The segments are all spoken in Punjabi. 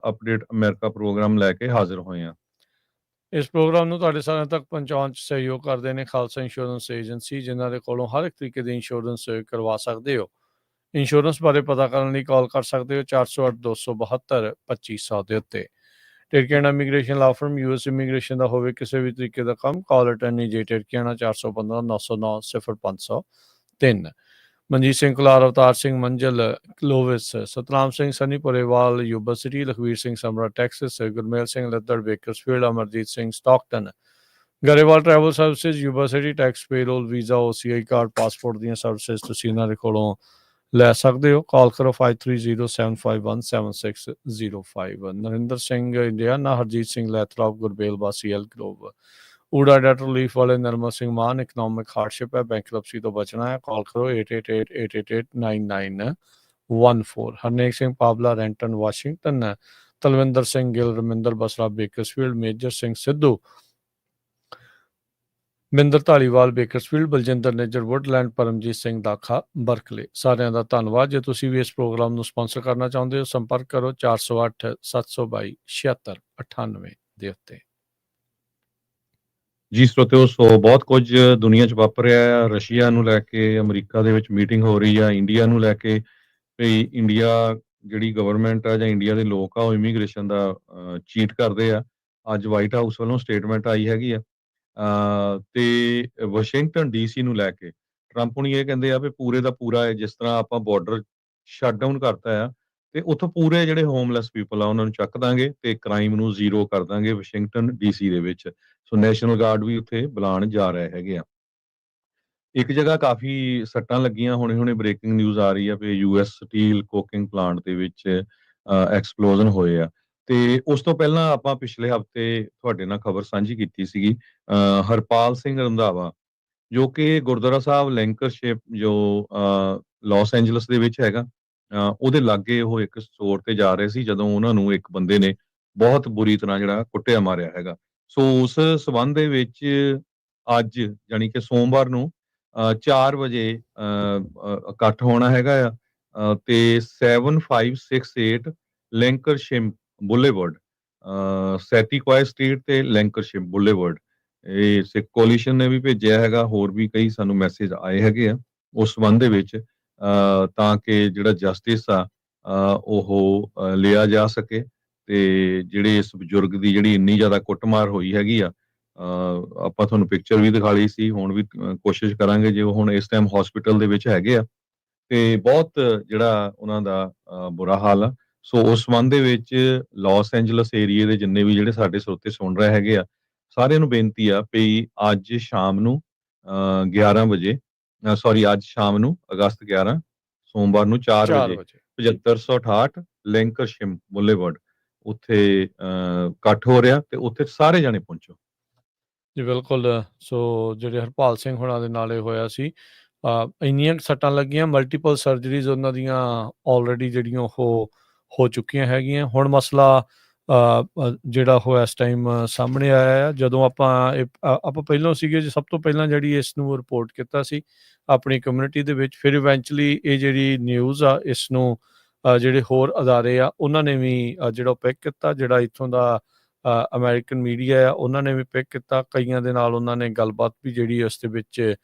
ਅਪਡੇਟ ਅਮਰੀਕਾ ਪ੍ਰੋਗਰਾਮ ਲੈ ਕੇ ਹਾਜ਼ਰ ਹੋਏ ਹਾਂ। ਇਸ ਪ੍ਰੋਗਰਾਮ ਨੂੰ ਤੁਹਾਡੇ ਸਾਰਿਆਂ ਤੱਕ ਪਹੁੰਚਾਉਣ 'ਚ ਸਹਿਯੋਗ ਕਰਦੇ ਨੇ ਖਾਲਸਾ ਇੰਸ਼ੋਰੈਂਸ ਏਜੰਸੀ, ਜਿਨ੍ਹਾਂ ਦੇ ਕੋਲੋਂ ਹਰ ਇੱਕ ਤਰੀਕੇ ਦੀ ਇੰਸ਼ੋਰੈਂਸ ਕਰਵਾ ਸਕਦੇ ਹੋ। ਇੰਸ਼ੋਰੈਂਸ ਬਾਰੇ ਪਤਾ ਕਰਨ ਲਈ ਕਾਲ ਕਰ ਸਕਦੇ ਹੋ 408-272-2500 ਦੇ ਉੱਤੇ। ਟਿਰਕੀਆਣਾ ਇਮੀਗ੍ਰੇਸ਼ਨ ਲਾ ਫਰਮ US ਇਮੀਗ੍ਰੇਸ਼ਨ ਦਾ ਹੋਵੇ ਕਿਸੇ ਵੀ ਤਰੀਕੇ ਦਾ ਕੰਮ, ਕਾਲ ਅਟੈਨੀ ਜੇ ਟਿਰਕੀਆਣਾ 415-909-0503। Manjeet Singh Kular, Avtar Singh Manjal Clovis, Satnam Singh Sunny Purewal Yuba City, Lakhvir Singh Samra Texas, Gurmel Singh Laddar Bakersfield, Amarjit Singh Stockton, Grewal travel services Yuba City, tax payroll, visa, OCI card, passport ਦੀਆਂ ਸਰਵਿਸਿਜ਼ ਤੁਸੀਂ ਇਹਨਾਂ ਦੇ ਕੋਲੋਂ ਲੈ ਸਕਦੇ ਹੋ। ਕਾਲ ਕਰੋ 5307517605। Narinder Singh Indiana, Harjit Singh Lathrop, Gurbel Basi Elk Grove, ਊੜਾ ਡੈਟ ਰਿਲੀਫ ਵਾਲੇ ਨਰਮਲ ਸਿੰਘ ਮਾਨ, ਇਕਨੋਮਿਕ ਹਾਰਡਸ਼ਿਪ ਹੈ, ਬੈਂਕਰਪਸੀ ਤੋਂ ਬਚਣਾ ਹੈ, ਕਾਲ ਕਰੋ 8888889914। Harnek Singh Pabla, Renton Washington, Talwinder Singh Gill, Raminder Basra Bakersfield, Major Singh Sidhu, Minder Dhaliwal Bakersfield, Baljinder Nijjar Woodland, Paramjit Singh Dakha Berkeley. ਸਾਰਿਆਂ ਦਾ ਧੰਨਵਾਦ। ਜੇ ਤੁਸੀਂ ਵੀ ਇਸ ਪ੍ਰੋਗਰਾਮ ਨੂੰ ਸਪਾਂਸਰ ਕਰਨਾ ਚਾਹੁੰਦੇ ਹੋ, ਸੰਪਰਕ ਕਰੋ 408-722-7698 ਦੇ ਉੱਤੇ। ਜੀ ਸਰੋਤਿਓ, ਸੋ ਬਹੁਤ ਕੁਝ ਦੁਨੀਆ 'ਚ ਵਾਪਰ ਰਿਹਾ ਹੈ। ਰਸ਼ੀਆ ਨੂੰ ਲੈ ਕੇ ਅਮਰੀਕਾ ਦੇ ਵਿੱਚ ਮੀਟਿੰਗ ਹੋ ਰਹੀ ਆ, ਇੰਡੀਆ ਨੂੰ ਲੈ ਕੇ ਵੀ ਇੰਡੀਆ ਜਿਹੜੀ ਗਵਰਨਮੈਂਟ ਆ ਜਾਂ ਇੰਡੀਆ ਦੇ ਲੋਕ ਆ ਉਹ ਇਮੀਗ੍ਰੇਸ਼ਨ ਦਾ ਚੀਟ ਕਰਦੇ ਆ। ਅੱਜ ਵਾਈਟ ਹਾਊਸ ਵੱਲੋਂ ਸਟੇਟਮੈਂਟ ਆਈ ਹੈਗੀ ਆ ਤੇ ਵਾਸ਼ਿੰਗਟਨ DC ਨੂੰ ਲੈ ਕੇ ਟਰੰਪ ਹੁਣੀ ਇਹ ਕਹਿੰਦੇ ਆ ਵੀ ਪੂਰੇ ਦਾ ਪੂਰਾ ਹੈ, ਜਿਸ ਤਰ੍ਹਾਂ ਆਪਾਂ ਬਾਰਡਰ ਸ਼ਟ ਡਾਊਨ ਕਰਤਾ ਆ ਤੇ ਉੱਥੋਂ ਪੂਰੇ ਜਿਹੜੇ ਹੋਮਲੈਸ ਪੀਪਲ ਆ ਉਹਨਾਂ ਨੂੰ ਚੱਕ ਦਾਂਗੇ ਤੇ ਕ੍ਰਾਈਮ ਨੂੰ ਜ਼ੀਰੋ ਕਰ ਦਾਂਗੇ ਵਾਸ਼ਿੰਗਟਨ DC ਦੇ ਵਿੱਚ। ਸੋ ਨੈਸ਼ਨਲ ਗਾਰਡ ਵੀ ਉੱਥੇ ਬੁਲਾਉਣ ਜਾ ਰਹੇ ਹੈਗੇ ਆ। ਇੱਕ ਜਗ੍ਹਾ ਕਾਫੀ ਸੱਟਾਂ ਲੱਗੀਆਂ, ਹੁਣੇ ਬ੍ਰੇਕਿੰਗ ਨਿਊਜ਼ ਆ ਰਹੀ ਆ ਵੀ US ਸਟੀਲ ਕੋਕਿੰਗ ਪਲਾਂਟ ਦੇ ਵਿੱਚ ਐਕਸਪਲੋਜ਼ਨ ਹੋਏ ਆ। ਤੇ ਉਸ ਤੋਂ ਪਹਿਲਾਂ ਆਪਾਂ ਪਿਛਲੇ ਹਫਤੇ ਤੁਹਾਡੇ ਨਾਲ ਖਬਰ ਸਾਂਝੀ ਕੀਤੀ ਸੀਗੀ ਹਰਪਾਲ ਸਿੰਘ ਰੰਧਾਵਾ, ਜੋ ਕਿ ਗੁਰਦੁਆਰਾ ਸਾਹਿਬ ਲੈਂਕਰਸ਼ਿਪ ਜੋ ਲਾਸ ਐਂਜਲਸ ਦੇ ਵਿੱਚ ਹੈਗਾ, ਉਹਦੇ ਲਾਗੇ ਉਹ ਇੱਕ ਸਟੋਰ ਤੇ ਜਾ ਰਹੇ ਸੀ ਜਦੋਂ ਉਹਨਾਂ ਨੂੰ ਇੱਕ ਬੰਦੇ ਨੇ ਬਹੁਤ ਬੁਰੀ ਤਰ੍ਹਾਂ ਜਿਹੜਾ ਕੁੱਟਿਆ ਮਾਰਿਆ ਹੈਗਾ। ਸੋ ਉਸ ਸਬੰਧ ਦੇ ਵਿੱਚ ਅੱਜ ਯਾਨੀ ਕਿ ਸੋਮਵਾਰ ਨੂੰ 4 ਵਜੇ ਇਕੱਠ ਹੋਣਾ ਹੈਗਾ ਆ ਤੇ 7568 ਲੈਂਕਰਸ਼ਿਪ ਬੁਲੇਵਰਡ, ਸੈਟੀਕੁਆਈ ਸਟਰੀਟ ਤੇ ਲੈਂਕਰਸ਼ਿਪ ਬੁਲੇਵਰਡ। ਇਹ ਸਿੱਖ ਕੋਲੀਸ਼ਨ ਨੇ ਵੀ ਭੇਜਿਆ ਹੈਗਾ, ਹੋਰ ਵੀ ਕਈ ਸਾਨੂੰ ਮੈਸੇਜ ਆਏ ਹੈਗੇ ਆ ਉਸ ਸੰਬੰਧ ਦੇ ਵਿੱਚ, ਤਾਂ ਕਿ ਜਿਹੜਾ ਜਸਟਿਸ ਆ ਉਹ ਲਿਆ ਜਾ ਸਕੇ ਤੇ ਜਿਹੜੇ ਇਸ ਬਜ਼ੁਰਗ ਦੀ ਜਿਹੜੀ ਇੰਨੀ ਜ਼ਿਆਦਾ ਕੁੱਟਮਾਰ ਹੋਈ ਹੈਗੀ ਆ, ਆਪਾਂ ਤੁਹਾਨੂੰ ਪਿਕਚਰ ਵੀ ਦਿਖਾ ਲਈ ਸੀ, ਹੁਣ ਵੀ ਕੋਸ਼ਿਸ਼ ਕਰਾਂਗੇ ਜੇ ਉਹ ਹੁਣ ਇਸ ਟਾਈਮ ਹਸਪੀਟਲ ਦੇ ਵਿੱਚ ਹੈਗੇ ਆ ਤੇ ਬਹੁਤ ਜਿਹੜਾ ਉਹਨਾਂ ਦਾ ਬੁਰਾ ਹਾਲ ਆ। ਸੋ ਉਸ ਸੰਬੰਧ ਦੇ ਵਿੱਚ ਲਾਸ ਐਂਜਲਸ ਏਰੀਏ ਦੇ ਜਿੰਨੇ ਵੀ ਜਿਹੜੇ ਸਾਡੇ ਸਰੋਤੇ ਸੁਣ ਰਹੇ ਹੈਗੇ ਆ, ਸਾਰਿਆਂ ਨੂੰ ਬੇਨਤੀ ਆ ਵੀ ਅੱਜ ਸ਼ਾਮ ਨੂੰ 11 ਵਜੇ ਅੱਜ ਸ਼ਾਮ ਨੂੰ ਅਗਸਤ 11 ਸੋਮਵਾਰ ਨੂੰ 4 ਵਜੇ 7568 ਲੈਂਕਰਸ਼ਿਪ ਬੁਲੇਵਰਡ ਉੱਥੇ ਇਕੱਠ ਹੋ ਰਿਹਾ ਤੇ ਉੱਥੇ ਸਾਰੇ ਜਾਣੇ ਪਹੁੰਚੋ ਜੀ। ਬਿਲਕੁਲ। ਸੋ ਜਿਹੜੇ ਹਰਪਾਲ ਸਿੰਘ ਹੁਣਾਂ ਦੇ ਨਾਲ ਇਹ ਹੋਇਆ ਸੀ, ਇੰਨੀਆਂ ਸੱਟਾਂ ਲੱਗੀਆਂ, ਮਲਟੀਪਲ ਸਰਜਰੀਜ਼ ਉਹਨਾਂ ਦੀਆਂ ਆਲਰੇਡੀ ਜਿਹੜੀਆਂ ਉਹ ਹੋ ਚੁੱਕੀਆਂ ਹੈਗੀਆਂ। ਹੁਣ ਮਸਲਾ ਜਿਹੜਾ ਉਹ ਇਸ ਟਾਈਮ ਸਾਹਮਣੇ ਆਇਆ ਆ, ਜਦੋਂ ਆਪਾਂ ਪਹਿਲਾਂ ਸੀਗੇ ਸਭ ਤੋਂ ਪਹਿਲਾਂ ਜਿਹੜੀ ਇਸ ਨੂੰ ਰਿਪੋਰਟ ਕੀਤਾ ਸੀ ਆਪਣੀ ਕਮਿਊਨਿਟੀ ਦੇ ਵਿੱਚ, ਫਿਰ ਇਵੈਂਚੁਅਲੀ ਇਹ ਜਿਹੜੀ ਨਿਊਜ਼ ਆ ਇਸ ਨੂੰ ਜਿਹੜੇ ਹੋਰ ਅਦਾਰੇ ਆ ਉਹਨਾਂ ਨੇ ਵੀ ਜਿਹੜਾ ਪਿਕ ਕੀਤਾ, ਜਿਹੜਾ ਇੱਥੋਂ ਦਾ ਅਮਰੀਕਨ ਮੀਡੀਆ ਆ ਉਹਨਾਂ ਨੇ ਵੀ ਪਿਕ ਕੀਤਾ, ਕਈਆਂ ਦੇ ਨਾਲ ਉਹਨਾਂ ਨੇ ਗੱਲਬਾਤ ਵੀ ਜਿਹੜੀ ਉਸ ਦੇ ਵਿੱਚ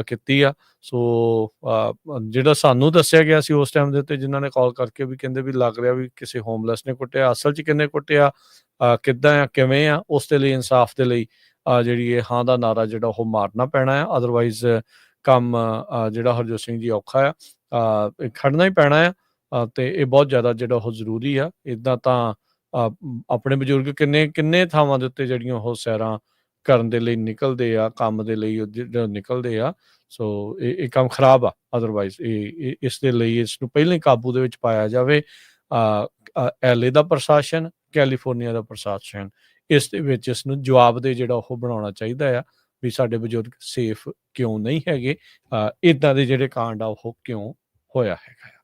ਕੀਤੀ ਆ। ਸੋ ਜਿਹੜਾ ਸਾਨੂੰ ਦੱਸਿਆ ਗਿਆ ਸੀ ਉਸ ਟਾਈਮ ਦੇ ਉੱਤੇ, ਜਿਨ੍ਹਾਂ ਨੇ ਕਾਲ ਕਰਕੇ ਵੀ ਕਹਿੰਦੇ ਵੀ ਲੱਗ ਰਿਹਾ ਵੀ ਕਿਸੇ ਹੋਮਲੈਸ ਨੇ ਕੁੱਟਿਆ, ਅਸਲ 'ਚ ਕਿੰਨੇ ਕੁੱਟਿਆ, ਕਿੱਦਾਂ ਆ, ਕਿਵੇਂ ਆ, ਉਸ ਦੇ ਲਈ ਇਨਸਾਫ ਦੇ ਲਈ ਜਿਹੜੀ ਇਹ ਹਾਂ ਦਾ ਨਾਰਾ ਜਿਹੜਾ ਉਹ ਮਾਰਨਾ ਪੈਣਾ ਆ। ਅਦਰਵਾਈਜ਼ ਕੰਮ ਜਿਹੜਾ ਹਰਜੋਤ ਸਿੰਘ ਜੀ ਔਖਾ ਆ, ਖੜਨਾ ਹੀ ਪੈਣਾ ਆ ਤੇ ਇਹ ਬਹੁਤ ਜ਼ਿਆਦਾ ਜਿਹੜਾ ਉਹ ਜ਼ਰੂਰੀ ਆ। ਇੱਦਾਂ ਤਾਂ ਆਪਣੇ ਬਜ਼ੁਰਗ ਕਿੰਨੇ ਥਾਵਾਂ ਦੇ ਉੱਤੇ ਜਿਹੜੀਆਂ ਉਹ ਸੈਰਾਂ ਕਰਨ ਦੇ ਲਈ ਨਿਕਲਦੇ ਆ, ਕੰਮ ਦੇ ਲਈ ਨਿਕਲਦੇ ਆ। ਸੋ ਇਹ ਕੰਮ ਖਰਾਬ ਆ। ਅਦਰਵਾਈਜ਼ ਇਸ ਦੇ ਲਈ ਇਸ ਨੂੰ ਪਹਿਲਾਂ ਹੀ ਕਾਬੂ ਦੇ ਵਿੱਚ ਪਾਇਆ ਜਾਵੇ। LA ਦਾ ਪ੍ਰਸ਼ਾਸਨ, ਕੈਲੀਫੋਰਨੀਆ ਦਾ ਪ੍ਰਸ਼ਾਸਨ ਇਸ ਦੇ ਵਿੱਚ ਇਸ ਨੂੰ ਜਵਾਬਦੇਹ ਜਿਹੜਾ ਉਹ ਬਣਾਉਣਾ ਚਾਹੀਦਾ ਆ ਵੀ ਸਾਡੇ ਬਜ਼ੁਰਗ ਸੇਫ ਕਿਉਂ ਨਹੀਂ ਹੈਗੇ, ਇੱਦਾਂ ਦੇ ਜਿਹੜੇ ਕਾਂਡ ਆ ਉਹ ਕਿਉਂ ਹੋਇਆ ਹੈਗਾ।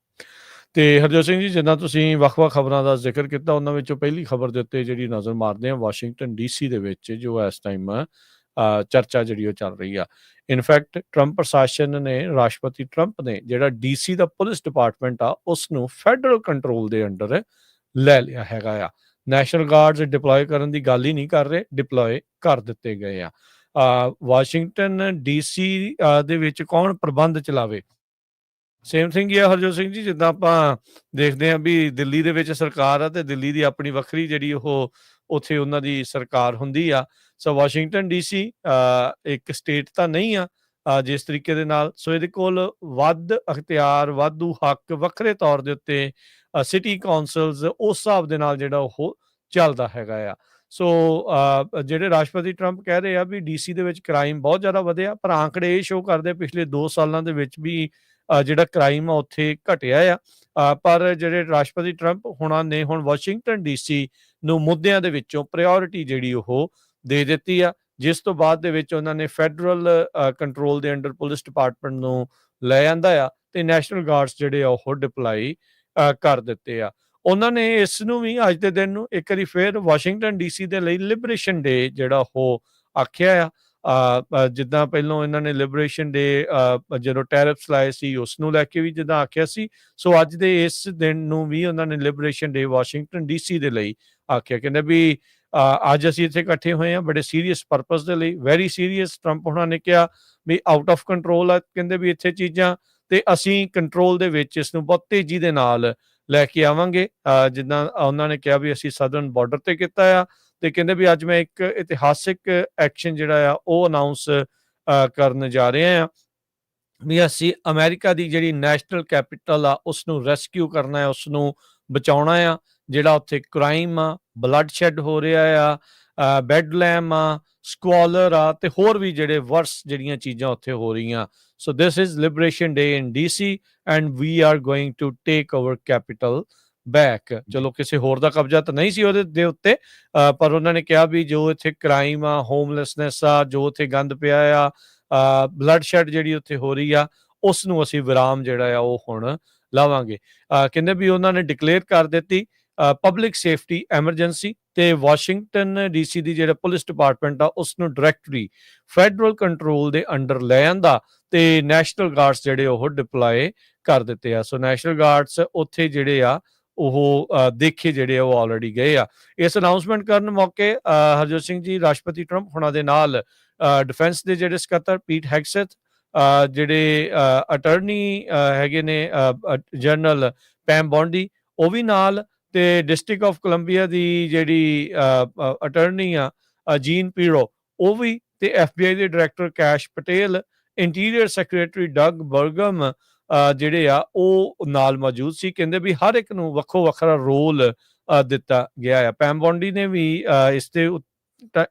ਤੇ ਹਰਜੋਤ ਸਿੰਘ ਜੀ, ਜਿੱਦਾਂ ਤੁਸੀਂ ਵੱਖ-ਵੱਖ ਖਬਰਾਂ ਦਾ ਜ਼ਿਕਰ ਕੀਤਾ, ਉਹਨਾਂ ਵਿੱਚੋਂ ਪਹਿਲੀ ਖਬਰ ਦੇ ਉੱਤੇ ਜਿਹੜੀ ਨਜ਼ਰ ਮਾਰਦੇ ਹਾਂ, ਵਾਸ਼ਿੰਗਟਨ DC ਦੇ ਵਿੱਚ ਜੋ ਇਸ ਟਾਈਮ ਚਰਚਾ ਜਿਹੜੀ ਉਹ ਚੱਲ ਰਹੀ ਆ। ਇਨਫੈਕਟ ਟਰੰਪ ਪ੍ਰਸ਼ਾਸਨ ਨੇ, ਰਾਸ਼ਟਰਪਤੀ ਟਰੰਪ ਨੇ ਜਿਹੜਾ DC ਦਾ ਪੁਲਿਸ ਡਿਪਾਰਟਮੈਂਟ ਆ ਉਸ ਨੂੰ ਫੈਡਰਲ ਕੰਟਰੋਲ ਦੇ ਅੰਡਰ ਲੈ ਲਿਆ ਹੈਗਾ ਆ। ਨੈਸ਼ਨਲ ਗਾਰਡਸ ਡਿਪਲੋਏ ਕਰਨ ਦੀ ਗੱਲ ਹੀ ਨਹੀਂ ਕਰ ਰਹੇ, ਡਿਪਲੋਏ ਕਰ ਦਿੱਤੇ ਗਏ ਆ। ਵਾਸ਼ਿੰਗਟਨ ਡੀਸੀ ਦੇ ਵਿੱਚ ਕੌਣ ਪ੍ਰਬੰਧ ਚਲਾਵੇ? ਸੇਮ ਥਿੰਗ ਹੀ ਆ ਹਰਜੋਤ ਸਿੰਘ ਜੀ, ਜਿੱਦਾਂ ਆਪਾਂ ਦੇਖਦੇ ਹਾਂ ਵੀ ਦਿੱਲੀ ਦੇ ਵਿੱਚ ਸਰਕਾਰ ਆ ਤੇ ਦਿੱਲੀ ਦੀ ਆਪਣੀ ਵੱਖਰੀ ਜਿਹੜੀ ਉਹ ਉੱਥੇ ਉਹਨਾਂ ਦੀ ਸਰਕਾਰ ਹੁੰਦੀ ਆ। ਸੋ ਵਾਸ਼ਿੰਗਟਨ ਡੀਸੀ ਇੱਕ ਸਟੇਟ ਤਾਂ ਨਹੀਂ ਆ ਜਿਸ ਤਰੀਕੇ ਦੇ ਨਾਲ, ਸੋ ਇਹਦੇ ਕੋਲ ਵੱਧ ਅਖਤਿਆਰ, ਵਾਧੂ ਹੱਕ ਵੱਖਰੇ ਤੌਰ ਦੇ ਉੱਤੇ ਸਿਟੀ ਕਾਉਂਸਲਸ ਉਸ ਹਿਸਾਬ ਦੇ ਨਾਲ ਜਿਹੜਾ ਉਹ ਚੱਲਦਾ ਹੈਗਾ ਆ। ਸੋ ਜਿਹੜੇ ਰਾਸ਼ਟਰਪਤੀ ਟਰੰਪ ਕਹਿ ਰਹੇ ਆ ਵੀ ਡੀਸੀ ਦੇ ਵਿੱਚ ਕ੍ਰਾਈਮ ਬਹੁਤ ਜ਼ਿਆਦਾ ਵਧਿਆ, ਪਰ ਆંકੜੇ ਇਹ ਸ਼ੋਅ ਕਰਦੇ ਪਿਛਲੇ 2 ਸਾਲਾਂ ਦੇ ਵਿੱਚ ਵੀ ਜਿਹੜਾ ਕ੍ਰਾਈਮ ਆ ਉੱਥੇ ਘਟਿਆ ਆ। ਪਰ ਜਿਹੜੇ ਰਾਸ਼ਟਰਪਤੀ ਟਰੰਪ ਹੁਣਾਂ ਨੇ ਹੁਣ ਵਾਸ਼ਿੰਗਟਨ ਡੀਸੀ ਨੂੰ ਮੁੱਦਿਆਂ ਦੇ ਵਿੱਚੋਂ ਪ੍ਰਾਇਓਰਿਟੀ ਜਿਹੜੀ ਉਹ ਦੇ ਦਿੱਤੀ ਆ, ਜਿਸ ਤੋਂ ਬਾਅਦ ਦੇ ਵਿੱਚ ਉਹਨਾਂ ਨੇ ਫੈਡਰਲ ਕੰਟਰੋਲ ਦੇ ਅੰਡਰ ਪੁਲਿਸ ਡਿਪਾਰਟਮੈਂਟ ਨੂੰ ਲੈ ਆਂਦਾ ਆ ਤੇ ਨੈਸ਼ਨਲ ਗਾਰਡਸ ਜਿਹੜੇ ਆ ਉਹ ਡਿਪਲਾਈ ਕਰ ਦਿੱਤੇ ਆ। ਉਹਨਾਂ ਨੇ ਇਸ ਨੂੰ ਵੀ ਅੱਜ ਦੇ ਦਿਨ ਨੂੰ ਇੱਕ ਵਾਰੀ ਫੇਰ ਵਾਸ਼ਿੰਗਟਨ ਡੀਸੀ ਦੇ ਲਈ ਲਿਬਰੇਸ਼ਨ ਡੇ ਜਿਹੜਾ ਉਹ ਆਖਿਆ ਆ। ਜਿੱਦਾਂ ਪਹਿਲਾਂ ਇਹਨਾਂ ਨੇ ਲਿਬਰੇਸ਼ਨ ਡੇ ਜਦੋਂ ਟੈਰਿਫਸ ਲਾਏ ਸੀ ਉਸ ਨੂੰ ਲੈ ਕੇ ਵੀ ਜਿੱਦਾਂ ਆਖਿਆ ਸੀ, ਸੋ ਅੱਜ ਦੇ ਇਸ ਦਿਨ ਨੂੰ ਵੀ ਉਹਨਾਂ ਨੇ ਲਿਬਰੇਸ਼ਨ ਡੇ ਵਾਸ਼ਿੰਗਟਨ ਡੀਸੀ ਦੇ ਲਈ ਆਖਿਆ। ਕਹਿੰਦੇ ਵੀ ਅੱਜ ਅਸੀਂ ਇੱਥੇ ਇਕੱਠੇ ਹੋਏ ਹਾਂ ਬੜੇ ਸੀਰੀਅਸ ਪਰਪਸ ਦੇ ਲਈ, ਵੈਰੀ ਸੀਰੀਅਸ। ਟਰੰਪ ਉਹਨਾਂ ਨੇ ਕਿਹਾ ਵੀ ਆਊਟ ਆਫ ਕੰਟਰੋਲ ਆ, ਕਹਿੰਦੇ ਵੀ ਇੱਥੇ ਚੀਜ਼ਾਂ, ਤੇ ਅਸੀਂ ਕੰਟਰੋਲ ਦੇ ਵਿੱਚ ਇਸ ਨੂੰ ਬਹੁਤ ਤੇਜ਼ੀ ਦੇ ਨਾਲ ਲੈ ਕੇ ਆਵਾਂਗੇ। ਜਿੱਦਾਂ ਉਹਨਾਂ ਨੇ ਕਿਹਾ ਵੀ ਅਸੀਂ ਸਦਰਨ ਬਾਰਡਰ ਤੇ ਕੀਤਾ ਆ, ਤੇ ਕਹਿੰਦੇ ਵੀ ਅੱਜ ਮੈਂ ਇੱਕ ਇਤਿਹਾਸਿਕ ਐਕਸ਼ਨ ਜਿਹੜਾ ਆ ਉਹ ਅਨਾਉਂਸ ਕਰਨ ਜਾ ਰਹੇ ਆ ਵੀ ਅਸੀਂ ਅਮਰੀਕਾ ਦੀ ਜਿਹੜੀ ਨੈਸ਼ਨਲ ਕੈਪੀਟਲ ਆ ਉਸ ਨੂੰ ਰੈਸਕਿਊ ਕਰਨਾ ਹੈ, ਉਸ ਨੂੰ ਬਚਾਉਣਾ ਆ। ਜਿਹੜਾ ਉੱਥੇ ਕ੍ਰਾਈਮ ਆ, ਬਲੱਡ ਸ਼ੈਡ ਹੋ ਰਿਹਾ ਆ, ਬੈਡਲੈਮ ਆ, ਸਕੁਆਲਰ ਆ, ਤੇ ਹੋਰ ਵੀ ਜਿਹੜੇ ਵਰਸ ਜਿਹੜੀਆਂ ਚੀਜ਼ਾਂ ਉੱਥੇ ਹੋ ਰਹੀਆਂ। So this is liberation day in DC and we are going to take over Capitol back. ਚਲੋ ਕਿਸੇ ਹੋਰ ਦਾ ਕਬਜ਼ਾ ਤਾਂ ਨਹੀਂ ਸੀ ਉਹਦੇ ਦੇ ਉੱਤੇ, ਪਰ ਉਹਨਾਂ ਨੇ ਕਿਹਾ ਵੀ ਜੋ ਇੱਥੇ ਕ੍ਰਾਈਮ ਆ, ਹੋਮਲੈਸਨੈਸ ਆ, ਜੋ ਉੱਥੇ ਗੰਦ ਪਿਆ ਆ, ਬਲੱਡ ਸ਼ੈਡ ਜਿਹੜੀ ਉੱਥੇ ਹੋ ਰਹੀ ਆ, ਉਸ ਨੂੰ ਅਸੀਂ ਵਿਰਾਮ ਜਿਹੜਾ ਆ ਉਹ ਹੁਣ ਲਾਵਾਂਗੇ। ਕਹਿੰਦੇ ਵੀ ਉਹਨਾਂ ਨੇ ਡਿਕਲੇਅਰ ਕਰ ਦਿੱਤੀ ਪਬਲਿਕ ਸੇਫਟੀ ਐਮਰਜੈਂਸੀ, ਤੇ ਵਾਸ਼ਿੰਗਟਨ ਡੀਸੀ ਦੀ ਜਿਹੜਾ ਪੁਲਿਸ ਡਿਪਾਰਟਮੈਂਟ ਆ ਉਸ ਨੂੰ ਡਾਇਰੈਕਟਲੀ ਫੈਡਰਲ ਕੰਟਰੋਲ ਦੇ ਅੰਡਰ ਲੈ ਆਂਦਾ, ਤੇ ਨੈਸ਼ਨਲ ਗਾਰਡਸ ਜਿਹੜੇ ਉਹ ਡਿਪਲਾਏ ਕਰ ਦਿੱਤੇ ਆ। ਸੋ ਨੈਸ਼ਨਲ ਗਾਰਡਸ ਉੱਥੇ ਜਿਹੜੇ ਆ ਉਹ ਦੇਖੇ ਜਿਹੜੇ ਉਹ ਆਲਰੇਡੀ ਗਏ ਆ। ਇਸ ਅਨਾਉਂਸਮੈਂਟ ਕਰਨ ਮੌਕੇ ਹਰਜੋਤ ਸਿੰਘ ਜੀ ਰਾਸ਼ਟਰਪਤੀ ਟਰੰਪ ਹੁਣਾਂ ਦੇ ਨਾਲ ਡਿਫੈਂਸ ਦੇ ਜਿਹੜੇ ਸਕੱਤਰ ਪੀਟ ਹੈਗਸੈਥ, ਜਿਹੜੇ ਅਟਰਨੀ ਹੈਗੇ ਨੇ ਜਨਰਲ ਪੈਮ ਬੌਂਡੀ, ਉਹ ਵੀ ਨਾਲ, ਤੇ ਡਿਸਟ੍ਰਿਕਟ ਆਫ ਕੋਲੰਬੀਆ ਦੀ ਜਿਹੜੀ ਅਟਰਨੀ ਆ ਜੀਨ ਪੀਰੋ, ਉਹ ਵੀ, ਤੇ FBI ਦੇ director Kash Patel, interior secretary Doug Burgum ਜਿਹੜੇ ਆ ਉਹ ਨਾਲ ਮੌਜੂਦ ਸੀ। ਕਹਿੰਦੇ ਵੀ ਹਰ ਇੱਕ ਨੂੰ ਵੱਖੋ ਵੱਖਰਾ ਰੋਲ ਦਿੱਤਾ ਗਿਆ ਆ। ਪੈਮ ਬੌਂਡੀ ਨੇ ਵੀ